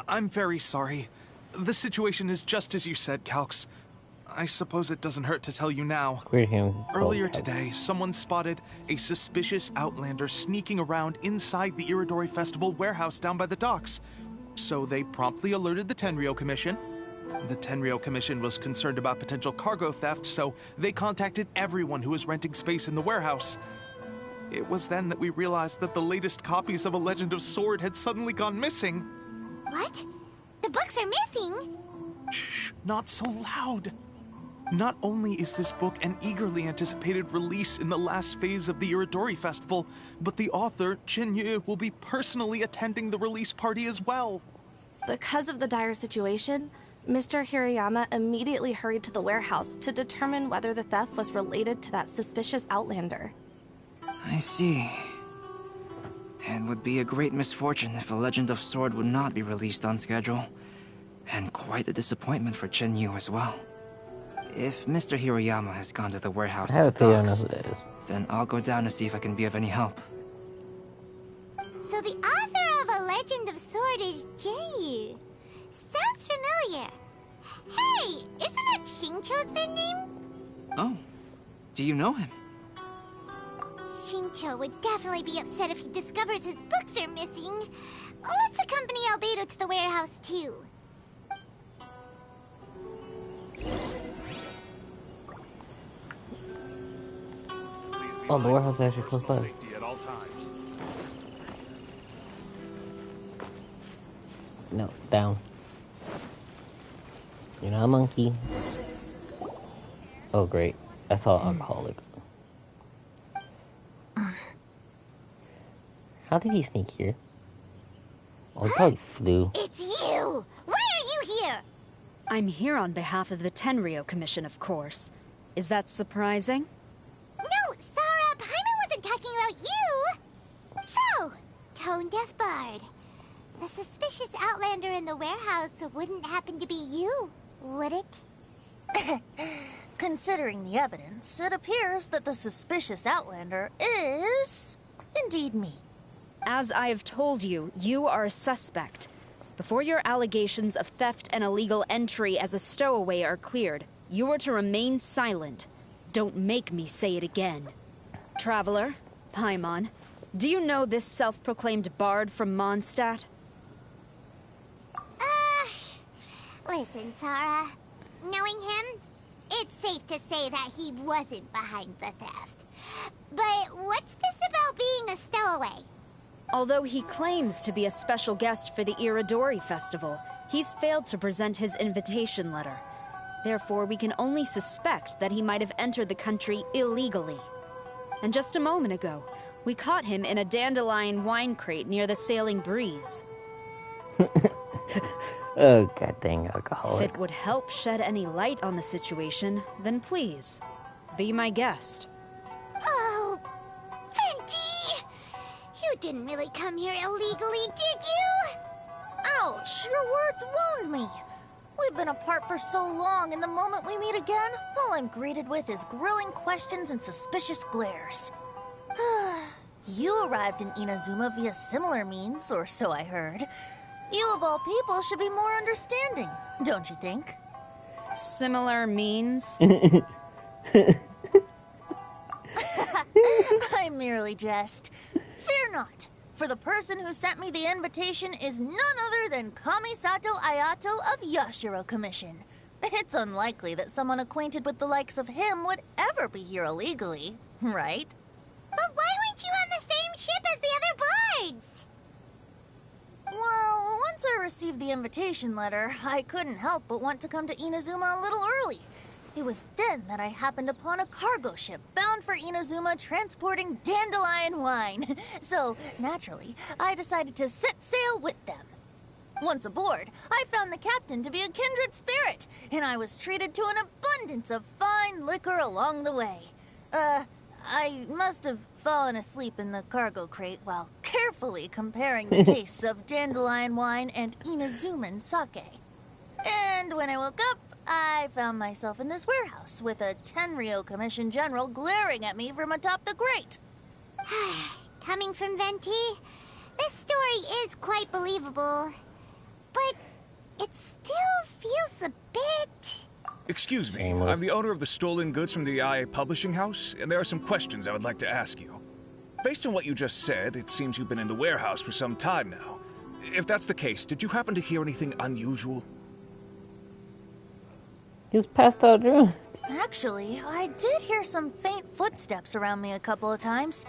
I'm very sorry. The situation is just as you said, Calx. I suppose it doesn't hurt to tell you now. Earlier today, someone spotted a suspicious outlander sneaking around inside the Iridori Festival warehouse down by the docks. So they promptly alerted the Tenryou Commission. The Tenryou Commission was concerned about potential cargo theft, so they contacted everyone who was renting space in the warehouse. It was then that we realized that the latest copies of A Legend of Sword had suddenly gone missing. What? The books are missing? Shh, not so loud. Not only is this book an eagerly anticipated release in the last phase of the Iridori Festival, but the author, Chin-Yu, will be personally attending the release party as well. Because of the dire situation, Mr. Hirayama immediately hurried to the warehouse to determine whether the theft was related to that suspicious outlander. I see. It would be a great misfortune if A Legend of Sword would not be released on schedule. And quite a disappointment for Chin-Yu as well. If Mr. Hirayama has gone to the warehouse at the docks, then I'll go down to see if I can be of any help. So the author of A Legend of Sword is Jin-Yu. Sounds familiar. Hey, isn't that Xingqiu's pen name? Oh, do you know him? Xingqiu would definitely be upset if he discovers his books are missing. Let's accompany Albedo to the warehouse, too. Oh, the warehouse is actually close by. Safety at all times. No, down. You're not a monkey. Oh, great. That's all alcoholic. How did he sneak here? Oh, he probably flew. It's you! Why are you here? I'm here on behalf of the Tenryou Commission, of course. Is that surprising? No, Sarah, Paimon wasn't talking about you! So, Tone-Deaf Bard. The suspicious outlander in the warehouse wouldn't happen to be you, would it? Considering the evidence, it appears that the suspicious outlander is indeed me. As I have told you, you are a suspect. Before your allegations of theft and illegal entry as a stowaway are cleared, you are to remain silent. Don't make me say it again. Traveler, Paimon, do you know this self-proclaimed bard from Mondstadt? Listen, Sarah. Knowing him, it's safe to say that he wasn't behind the theft. But what's this about being a stowaway? Although he claims to be a special guest for the Iridori Festival, he's failed to present his invitation letter. Therefore, we can only suspect that he might have entered the country illegally. And just a moment ago, we caught him in a dandelion wine crate near the Sailing Breeze. Oh, god dang If alcoholic. it would help shed any light on the situation, then please, be my guest. Oh, Venti! You didn't really come here illegally, did you? Ouch, your words wound me. We've been apart for so long, and the moment we meet again, all I'm greeted with is grilling questions and suspicious glares. You arrived in Inazuma via similar means, or so I heard. You of all people should be more understanding, don't you think? Similar means? I merely jest. Fear not, for the person who sent me the invitation is none other than Kamisato Ayato of Yashiro Commission. It's unlikely that someone acquainted with the likes of him would ever be here illegally, right? But why weren't you on the same ship as the other bards? Well, once I received the invitation letter, I couldn't help but want to come to Inazuma a little early. It was then that I happened upon a cargo ship bound for Inazuma transporting dandelion wine. So, naturally, I decided to set sail with them. Once aboard, I found the captain to be a kindred spirit, and I was treated to an abundance of fine liquor along the way. I must have fallen asleep in the cargo crate while carefully comparing the tastes of dandelion wine and Inazuman sake. And when I woke up, I found myself in this warehouse with a Tenryou Commission general glaring at me from atop the grate. Coming from Venti, this story is quite believable. But it still feels a bit... Excuse me, I'm the owner of the stolen goods from the IA Publishing House, and there are some questions I would like to ask you. Based on what you just said, it seems you've been in the warehouse for some time now. If that's the case, did you happen to hear anything unusual? He was passed out drunk. Actually, I did hear some faint footsteps around me a couple of times,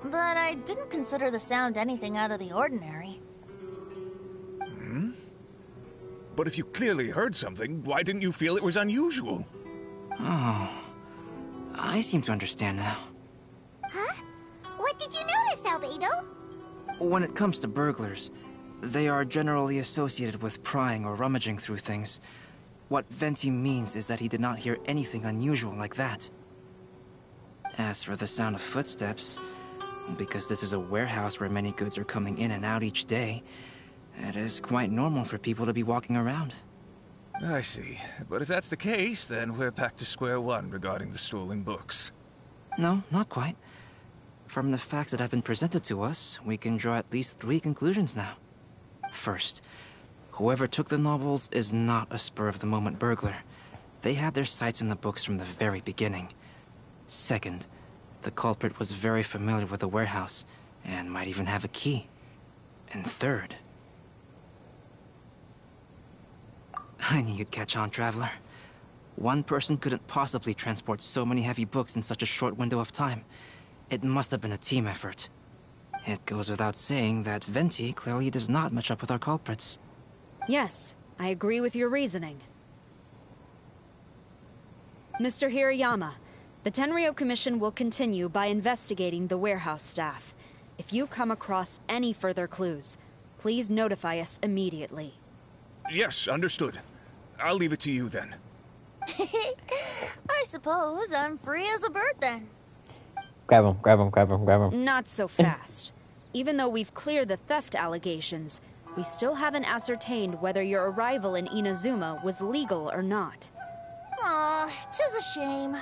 but I didn't consider the sound anything out of the ordinary. Hmm? But if you clearly heard something, why didn't you feel it was unusual? Oh, I seem to understand now. Huh? What did you notice, Albedo? When it comes to burglars, they are generally associated with prying or rummaging through things. What Venti means is that he did not hear anything unusual like that. As for the sound of footsteps, because this is a warehouse where many goods are coming in and out each day, it is quite normal for people to be walking around. I see. But if that's the case, then we're back to square one regarding the stolen books. No, not quite. From the facts that have been presented to us, we can draw at least 3 conclusions now. First, whoever took the novels is not a spur-of-the-moment burglar. They had their sights on the books from the very beginning. Second, The culprit was very familiar with the warehouse, and might even have a key. And third... I knew you'd catch on, Traveler. One person couldn't possibly transport so many heavy books in such a short window of time. It must have been a team effort. It goes without saying that Venti clearly does not match up with our culprits. Yes, I agree with your reasoning. Mr. Hirayama, the Tenryo Commission will continue by investigating the warehouse staff. If you come across any further clues, please notify us immediately. Yes, understood. I'll leave it to you then. I suppose I'm free as a bird then. Grab him, grab him, grab him, grab him. Not so fast. Even though we've cleared the theft allegations, we still haven't ascertained whether your arrival in Inazuma was legal or not. Aw, 'tis a shame.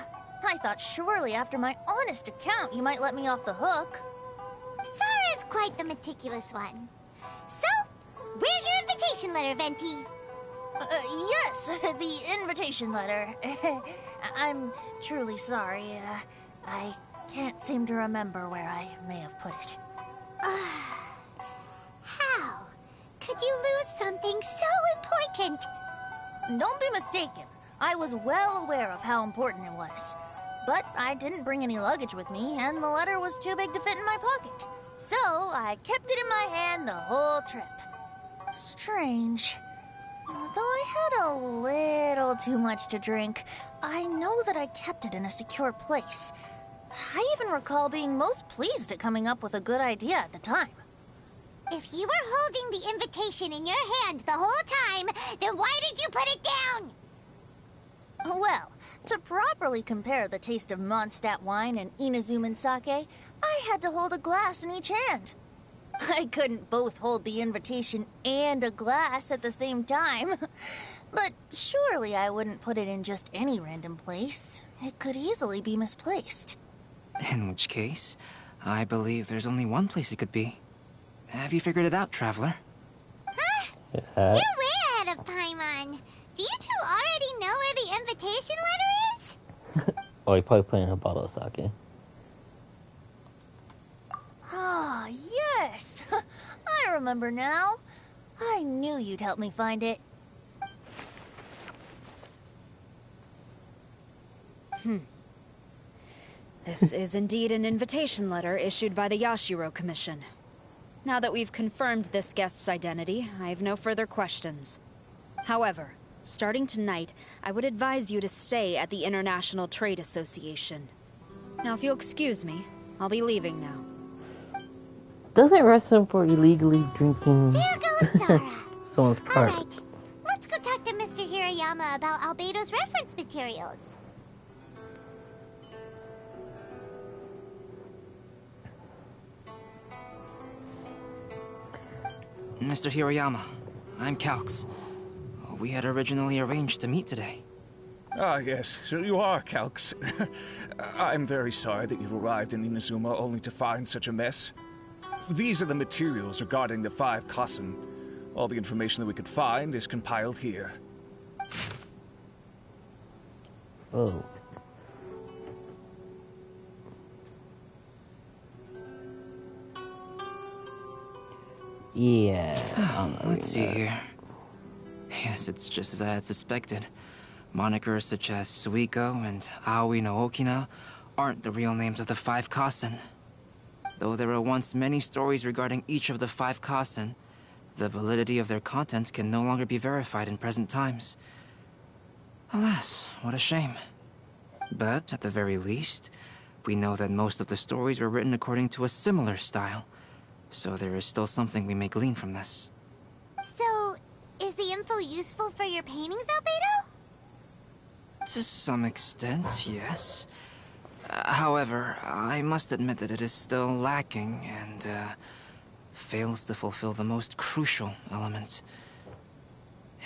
I thought surely after my honest account you might let me off the hook. Sara's quite the meticulous one. So, where's your invitation letter, Venti? Yes, the invitation letter. I'm truly sorry. I can't seem to remember where I may have put it. How could you lose something so important? Don't be mistaken. I was well aware of how important it was. But I didn't bring any luggage with me, and the letter was too big to fit in my pocket. So I kept it in my hand the whole trip. Strange. Though I had a little too much to drink, I know that I kept it in a secure place. I even recall being most pleased at coming up with a good idea at the time. If you were holding the invitation in your hand the whole time, then why did you put it down? Well, to properly compare the taste of Mondstadt wine and Inazuman sake, I had to hold a glass in each hand. I couldn't both hold the invitation and a glass at the same time. But surely I wouldn't put it in just any random place. It could easily be misplaced. In which case, I believe there's only one place it could be. Have you figured it out, Traveler? Huh? You're way ahead of Paimon. Do you two already know where the invitation letter is? Oh, he probably put in a bottle of sake. Ah, yes! I remember now. I knew you'd help me find it. This is indeed an invitation letter issued by the Yashiro Commission. Now that we've confirmed this guest's identity, I have no further questions. However, starting tonight, I would advise you to stay at the International Trade Association. Now, if you'll excuse me, I'll be leaving now. Doesn't arrest him for illegally drinking There goes Sara. someone's part. Alright, let's go talk to Mr. Hirayama about Albedo's reference materials. Mr. Hirayama, I'm Calx. We had originally arranged to meet today. Ah, yes, so you are, Calx. I'm very sorry that you've arrived in Inazuma only to find such a mess. These are the materials regarding the 5 Kassen. All the information that we could find is compiled here. Oh. Yeah. Let's see here. Yes, it's just as I had suspected. Monikers such as Suiko and Aoi no Okina aren't the real names of the 5 Kassen. Though there were once many stories regarding each of the 5 Kassen, the validity of their contents can no longer be verified in present times. Alas, what a shame. But, at the very least, we know that most of the stories were written according to a similar style. So there is still something we may glean from this. So, is the info useful for your paintings, Albedo? To some extent, yes. However, I must admit that it is still lacking and fails to fulfill the most crucial element.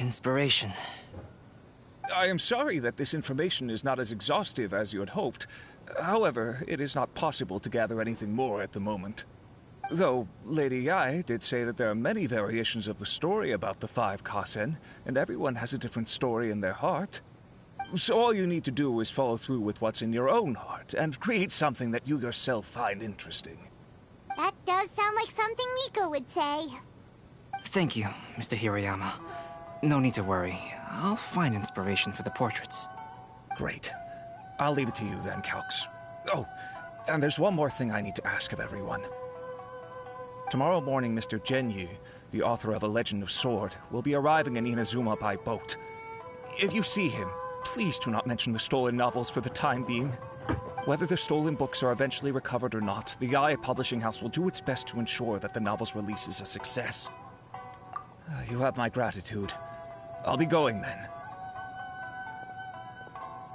Inspiration. I am sorry that this information is not as exhaustive as you had hoped. However, it is not possible to gather anything more at the moment. Though, Lady Yae did say that there are many variations of the story about the 5 Kassen, and everyone has a different story in their heart. So all you need to do is follow through with what's in your own heart and create something that you yourself find interesting. That does sound like something Miko would say. Thank you, Mr. Hirayama. No need to worry. I'll find inspiration for the portraits. Great. I'll leave it to you then, Calx. Oh, and there's one more thing I need to ask of everyone. Tomorrow morning, Mr. Genyu, the author of A Legend of Sword, will be arriving in Inazuma by boat. If you see him, please do not mention the stolen novels for the time being. Whether the stolen books are eventually recovered or not, the Yae Publishing House will do its best to ensure that the novel's release is a success. You have my gratitude. I'll be going then.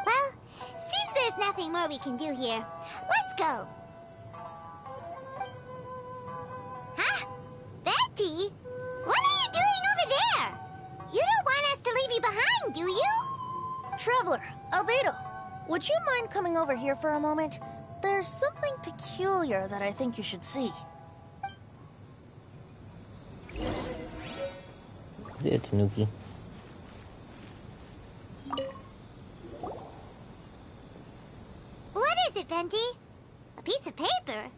Well, seems there's nothing more we can do here. Let's go. Huh? Betty? What are you doing over there? You don't want us to leave you behind, do you? Traveler, Albedo, would you mind coming over here for a moment? There's something peculiar that I think you should see. Is it Tanuki? What is it, Venti? A piece of paper?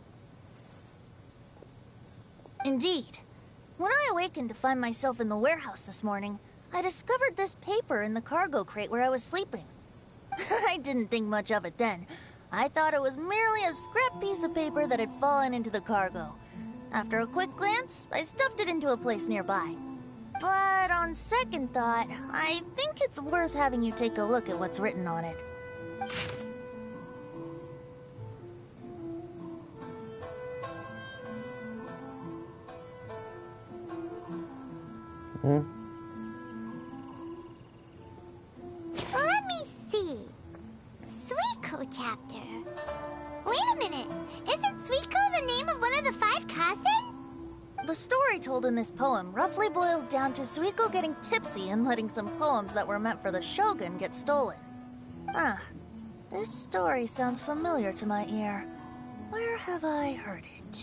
Indeed. When I awakened to find myself in the warehouse this morning, I discovered this paper in the cargo crate where I was sleeping. I didn't think much of it then. I thought it was merely a scrap piece of paper that had fallen into the cargo. After a quick glance, I stuffed it into a place nearby. But on second thought, I think it's worth having you take a look at what's written on it. Let me see. Suiko chapter. Wait a minute. Isn't Suiko the name of one of the 5 Kasen? The story told in this poem roughly boils down to Suiko getting tipsy and letting some poems that were meant for the Shogun get stolen. Ah, this story sounds familiar to my ear. Where have I heard it?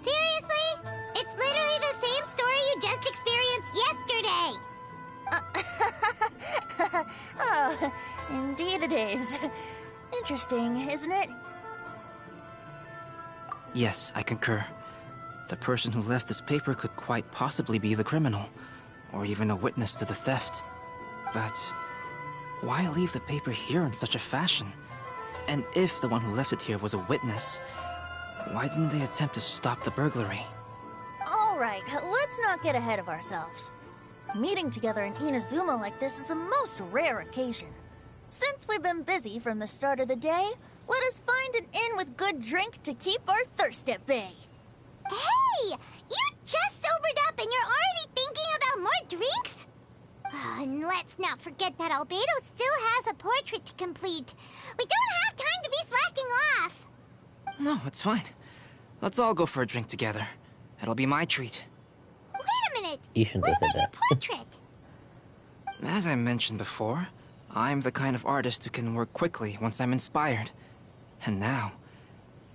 Seriously? It's literally the same story you just experienced yesterday! Oh, indeed it is. Interesting, isn't it? Yes, I concur. The person who left this paper could quite possibly be the criminal, or even a witness to the theft. But why leave the paper here in such a fashion? And if the one who left it here was a witness, why didn't they attempt to stop the burglary? Alright, let's not get ahead of ourselves. Meeting together in Inazuma like this is a most rare occasion. Since we've been busy from the start of the day, let us find an inn with good drink to keep our thirst at bay. Hey! You just sobered up and you're already thinking about more drinks? And let's not forget that Albedo still has a portrait to complete. We don't have time to be slacking off. No, it's fine. Let's all go for a drink together. It'll be my treat. Wait a minute. You shouldn't have said that. Portrait? As I mentioned before, I'm the kind of artist who can work quickly once I'm inspired. And now,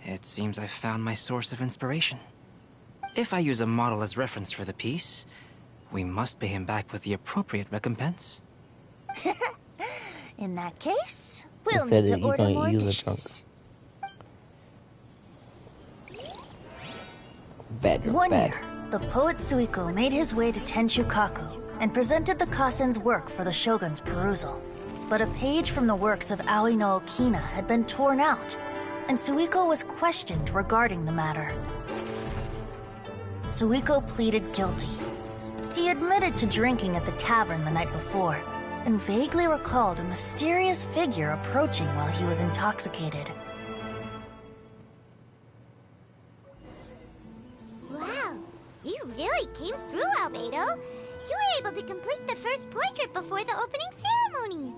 it seems I've found my source of inspiration. If I use a model as reference for the piece, we must pay him back with the appropriate recompense. In that case, we'll need to order more dishes. One year, the poet Suiko made his way to Tenshukaku and presented the Kasen's work for the Shogun's perusal. But a page from the works of Aoi no Okina had been torn out, and Suiko was questioned regarding the matter. Suiko pleaded guilty. He admitted to drinking at the tavern the night before, and vaguely recalled a mysterious figure approaching while he was intoxicated. Wow, you really came through, Albedo. You were able to complete the first portrait before the opening ceremony.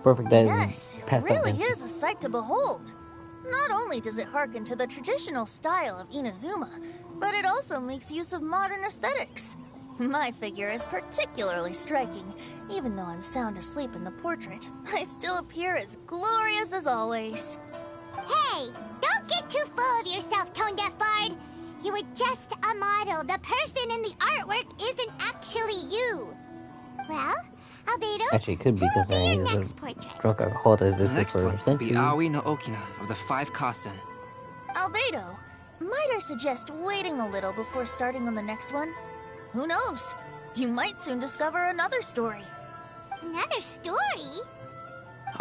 Perfect. Yes, it really is a sight to behold. Not only does it harken to the traditional style of Inazuma, but it also makes use of modern aesthetics. My figure is particularly striking. Even though I'm sound asleep in the portrait, I still appear as glorious as always. Hey, don't get too full of yourself, tone-deaf bard. You were just a model. The person in the artwork isn't actually you. Well, Albedo, Actually, it could be who will be considering your he's next a portrait? drunk alcoholic that's The existed next for one will be centuries. Aoi no Okina of the 5 Kasen. Albedo, might I suggest waiting a little before starting on the next one? Who knows? You might soon discover another story. Another story?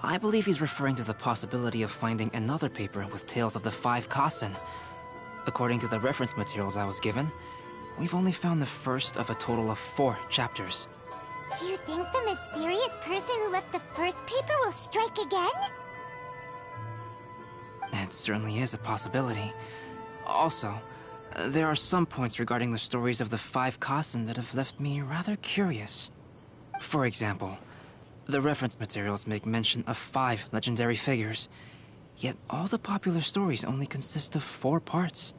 I believe he's referring to the possibility of finding another paper with tales of the 5 Kasen. According to the reference materials I was given, we've only found the first of a total of 4 chapters. Do you think the mysterious person who left the first paper will strike again? It certainly is a possibility. Also, there are some points regarding the stories of the 5 Kasen that have left me rather curious. For example, the reference materials make mention of 5 legendary figures, yet all the popular stories only consist of 4 parts.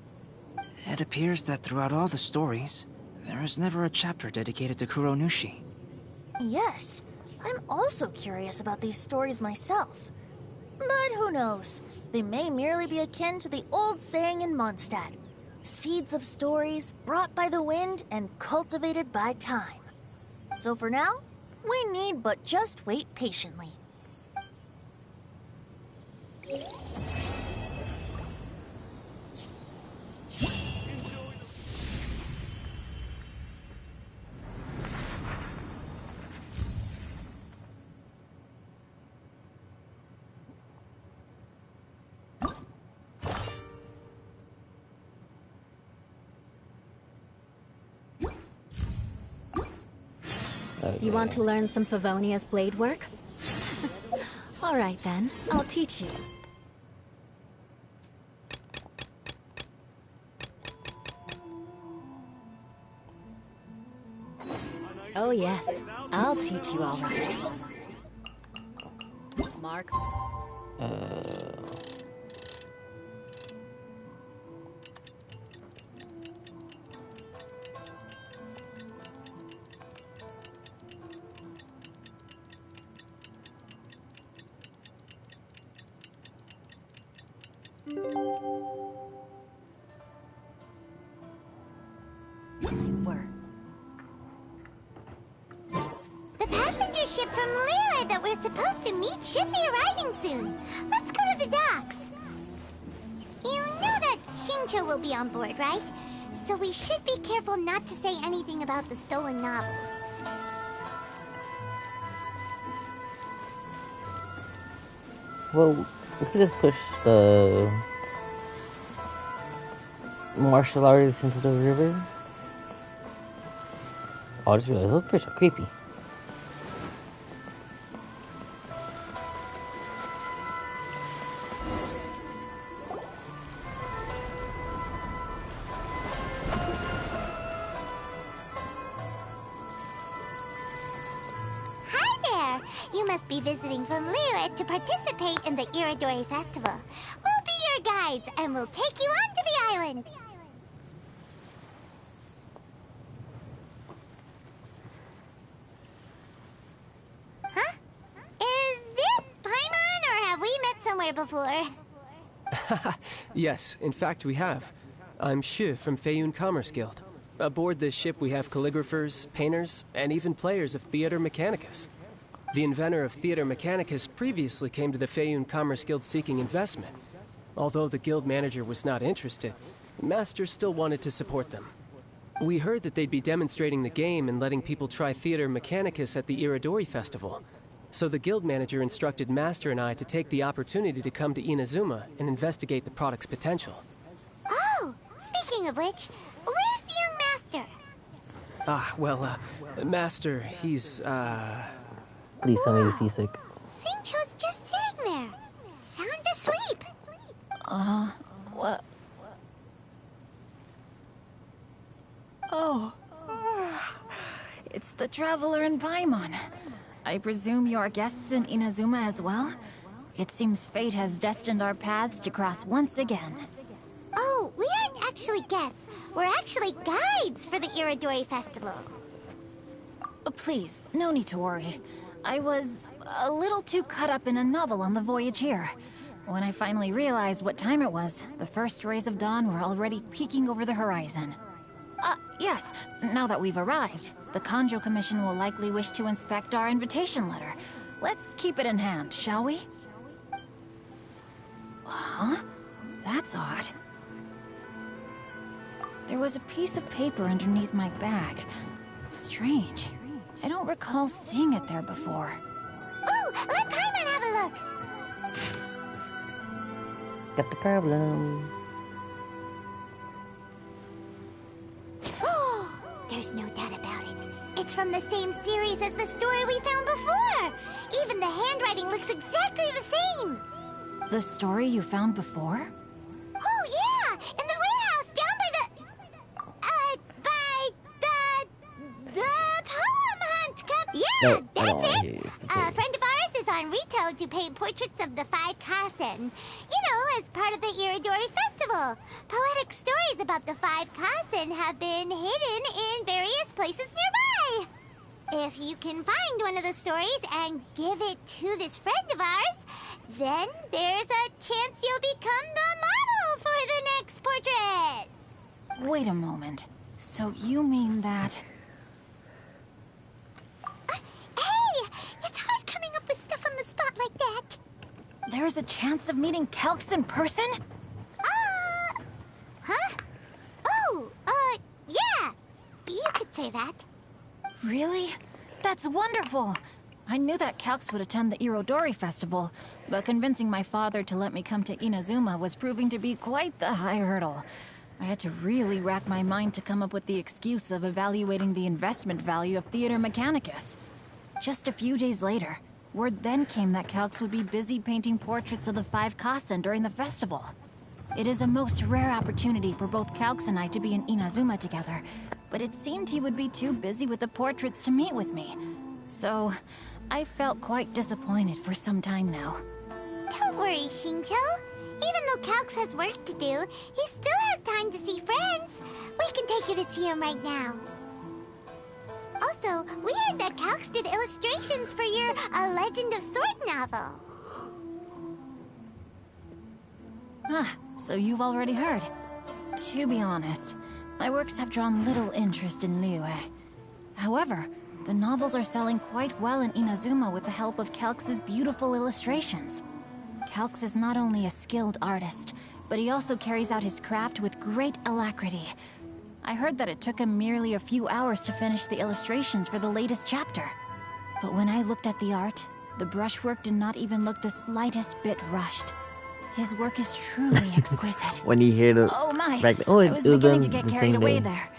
It appears that throughout all the stories, there is never a chapter dedicated to Kuronushi. Yes, I'm also curious about these stories myself. But who knows? They may merely be akin to the old saying in Mondstadt. Seeds of stories brought by the wind and cultivated by time. So for now, we need but just wait patiently. You want to learn some Favonia's blade work? Alright then, I'll teach you. Oh yes, I'll teach you alright. Mark. The passenger ship from Liyue that we're supposed to meet should be arriving soon. Let's go to the docks. You know that Shincho will be on board, right? So we should be careful not to say anything about the stolen novels. Well, we could just push the martial artists into the river. Oh, I just realized those fish are creepy. Hi there! You must be visiting from Liyue to participate in the Iridori Festival. We'll be your guides and we'll take you onto the island. Huh? Is it Paimon or have we met somewhere before? Yes, in fact we have. I'm Shu from Feiyun Commerce Guild. Aboard this ship we have calligraphers, painters, and even players of Theater Mechanicus. The inventor of Theater Mechanicus previously came to the Feiyun Commerce Guild seeking investment. Although the guild manager was not interested, Master still wanted to support them. We heard that they'd be demonstrating the game and letting people try Theater Mechanicus at the Iridori Festival. So the guild manager instructed Master and I to take the opportunity to come to Inazuma and investigate the product's potential. Oh, speaking of which, where's the young master? Master, he's, Please tell me he's seasick. Shincho's just sitting there, sound asleep. What? Oh. It's the Traveler in Paimon. I presume you're guests in Inazuma as well? It seems fate has destined our paths to cross once again. Oh, we aren't actually guests. We're actually guides for the Iridori Festival. Please, no need to worry. I was a little too caught up in a novel on the voyage here. When I finally realized what time it was, the first rays of dawn were already peeking over the horizon. Yes. Now that we've arrived, the Kanjo Commission will likely wish to inspect our invitation letter. Let's keep it in hand, shall we? Huh? That's odd. There was a piece of paper underneath my bag. Strange. I don't recall seeing it there before. Ooh, let Paimon have a look! Got the problem. There's no doubt about it. It's from the same series as the story we found before! Even the handwriting looks exactly the same! The story you found before? Oh, yeah! In the warehouse down by the poem hunt cup! Yeah, No, that's it! A friend of ours is on Rito to paint portraits of the 5 Kasen. You know, as part of the Iridori Festival. Poetic stories about the 5 Kasen have been hidden in various places nearby. If you can find one of the stories and give it to this friend of ours, then there's a chance you'll become the model for the next portrait. Wait a moment. So you mean that... Hey! It's hard coming up with stuff on the spot like that. There's a chance of meeting Calx in person? Huh? Oh, yeah. You could say that. Really? That's wonderful! I knew that Calx would attend the Irodori Festival, but convincing my father to let me come to Inazuma was proving to be quite the high hurdle. I had to really rack my mind to come up with the excuse of evaluating the investment value of Theater Mechanicus. Just a few days later, word then came that Calx would be busy painting portraits of the 5 Kasen during the festival. It is a most rare opportunity for both Calx and I to be in Inazuma together, but it seemed he would be too busy with the portraits to meet with me. So, I felt quite disappointed for some time now. Don't worry, Shincho. Even though Calx has work to do, he still has time to see friends. We can take you to see him right now. Also, we heard that Calx did illustrations for your A Legend of Sword novel. Ah, so you've already heard. To be honest, my works have drawn little interest in Liyue. However, the novels are selling quite well in Inazuma with the help of Calx's beautiful illustrations. Calx is not only a skilled artist, but he also carries out his craft with great alacrity. I heard that it took him merely a few hours to finish the illustrations for the latest chapter. But when I looked at the art, the brushwork did not even look the slightest bit rushed. His work is truly exquisite. When you hear the... Oh my! I was beginning to get carried away there.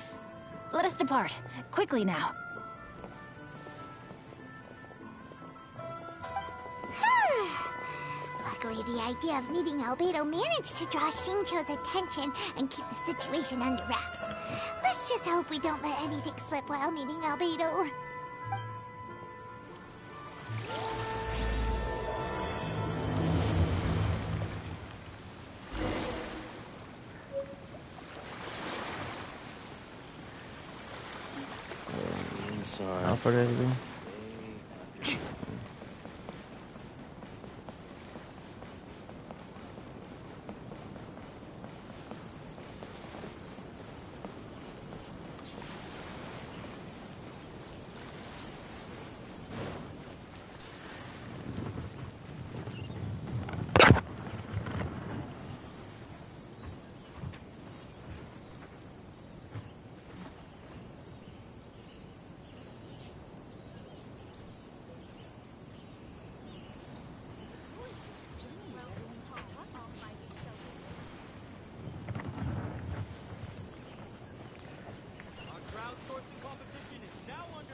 Let us depart. Quickly now. Luckily, the idea of meeting Albedo managed to draw Shincho's attention and keep the situation under wraps. Let's just hope we don't let anything slip while meeting Albedo.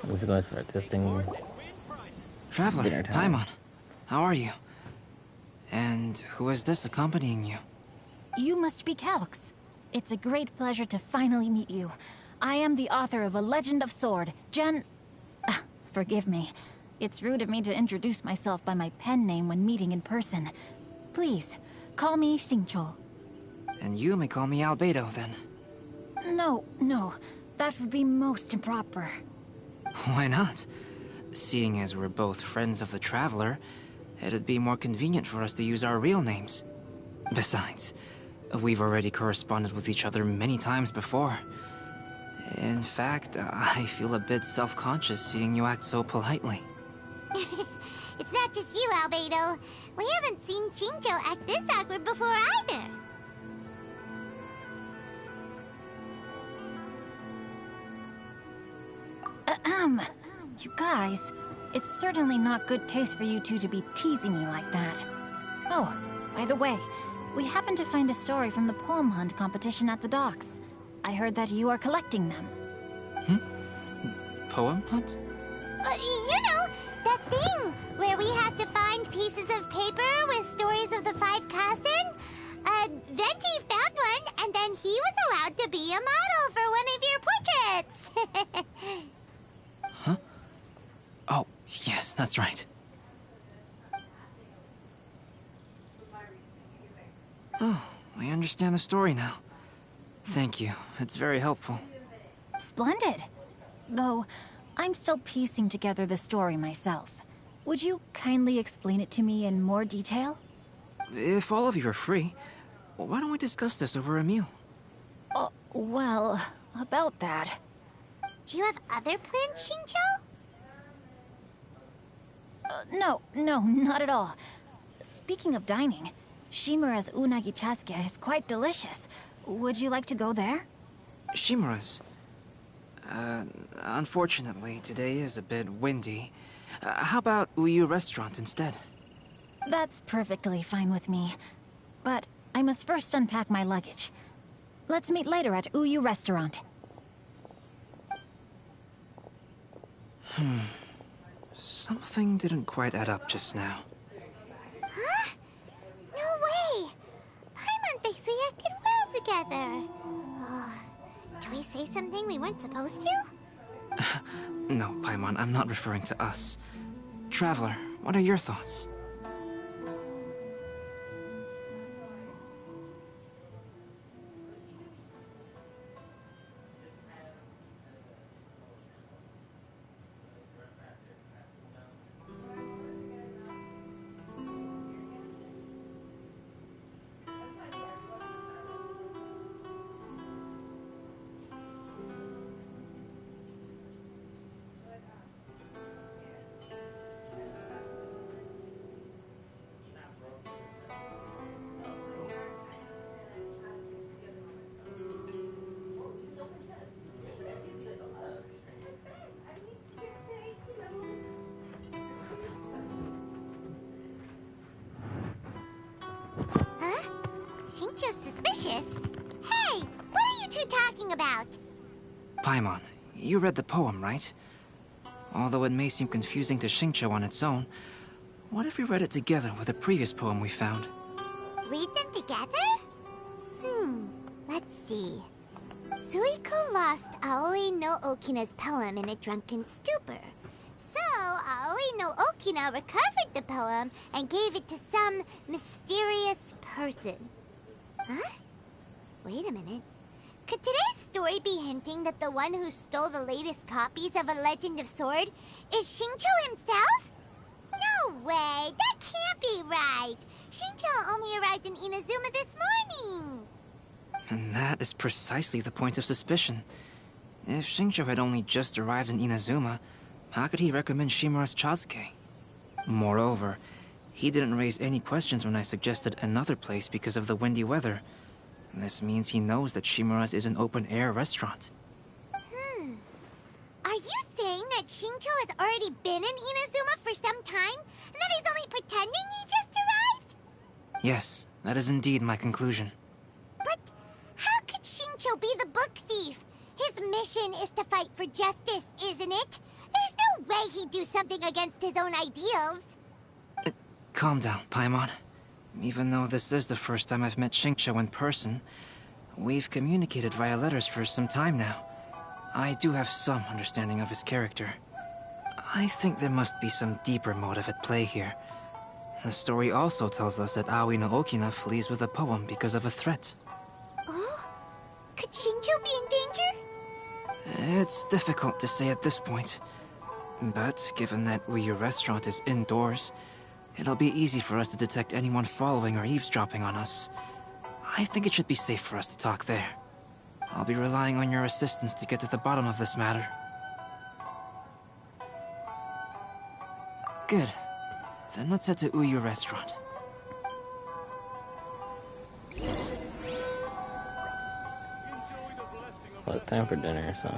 We're gonna start testing. Traveler, dinner time. Paimon, how are you? And who is this accompanying you? You must be Calx. It's a great pleasure to finally meet you. I am the author of A Legend of Sword, forgive me. It's rude of me to introduce myself by my pen name when meeting in person. Please, call me Xingqiu. And you may call me Albedo, then. No, that would be most improper. Why not? Seeing as we're both friends of the Traveler, it'd be more convenient for us to use our real names. Besides, we've already corresponded with each other many times before. In fact, I feel a bit self-conscious seeing you act so politely. It's not just you, Albedo. We haven't seen Shinjo act this awkward before either. You guys, it's certainly not good taste for you two to be teasing me like that. Oh, by the way, we happened to find a story from the poem hunt competition at the docks. I heard that you are collecting them. Poem hunt? You know, that thing where we have to find pieces of paper with stories of the 5 Kasen? Venti found one, and then he was allowed to be a model for one of your portraits. Huh? Oh, yes, that's right. Oh, I understand the story now. Thank you. It's very helpful. Splendid. Though, I'm still piecing together the story myself. Would you kindly explain it to me in more detail? If all of you are free, why don't we discuss this over a meal? Well, about that. Do you have other plans, Shinjo? No, not at all. Speaking of dining, Shimura's unagi chasuke is quite delicious. Would you like to go there? Shimura's? Unfortunately, today is a bit windy. How about Uyu Restaurant instead? That's perfectly fine with me. But I must first unpack my luggage. Let's meet later at Uyu Restaurant. Something didn't quite add up just now. Huh? No way! Paimon thinks we acted well together. Did we say something we weren't supposed to? No, Paimon, I'm not referring to us. Traveler, what are your thoughts? Huh? Shinjo's suspicious. Hey, what are you two talking about? Paimon, you read the poem, right? Although it may seem confusing to Xingqiu on its own, what if we read it together with a previous poem we found? Read them together? Let's see. Suiko lost Aoi no Okina's poem in a drunken stupor. So, Aoi no Okina recovered the poem and gave it to some mysterious person. Huh? Wait a minute. Could today's story be hinting that the one who stole the latest copies of A Legend of Sword is Xingqiu himself? No way! That can't be right! Xingqiu only arrived in Inazuma this morning! And that is precisely the point of suspicion. If Xingqiu had only just arrived in Inazuma, how could he recommend Shimura's chasuke? Moreover, he didn't raise any questions when I suggested another place because of the windy weather. This means he knows that Shimura's is an open-air restaurant. Are you saying that Shinjo has already been in Inazuma for some time, and that he's only pretending he just arrived? Yes, that is indeed my conclusion. But how could Shinjo be the book thief? His mission is to fight for justice, isn't it? There's no way he'd do something against his own ideals. Calm down, Paimon. Even though this is the first time I've met Xingqiu in person, we've communicated via letters for some time now. I do have some understanding of his character. I think there must be some deeper motive at play here. The story also tells us that Aoi no Okina flees with a poem because of a threat. Oh? Could Shinjo be in danger? It's difficult to say at this point. But given that Uyu Restaurant is indoors, it'll be easy for us to detect anyone following or eavesdropping on us. I think it should be safe for us to talk there. I'll be relying on your assistance to get to the bottom of this matter. Good. Then let's head to Uyu Restaurant. Well, it's time for dinner, so...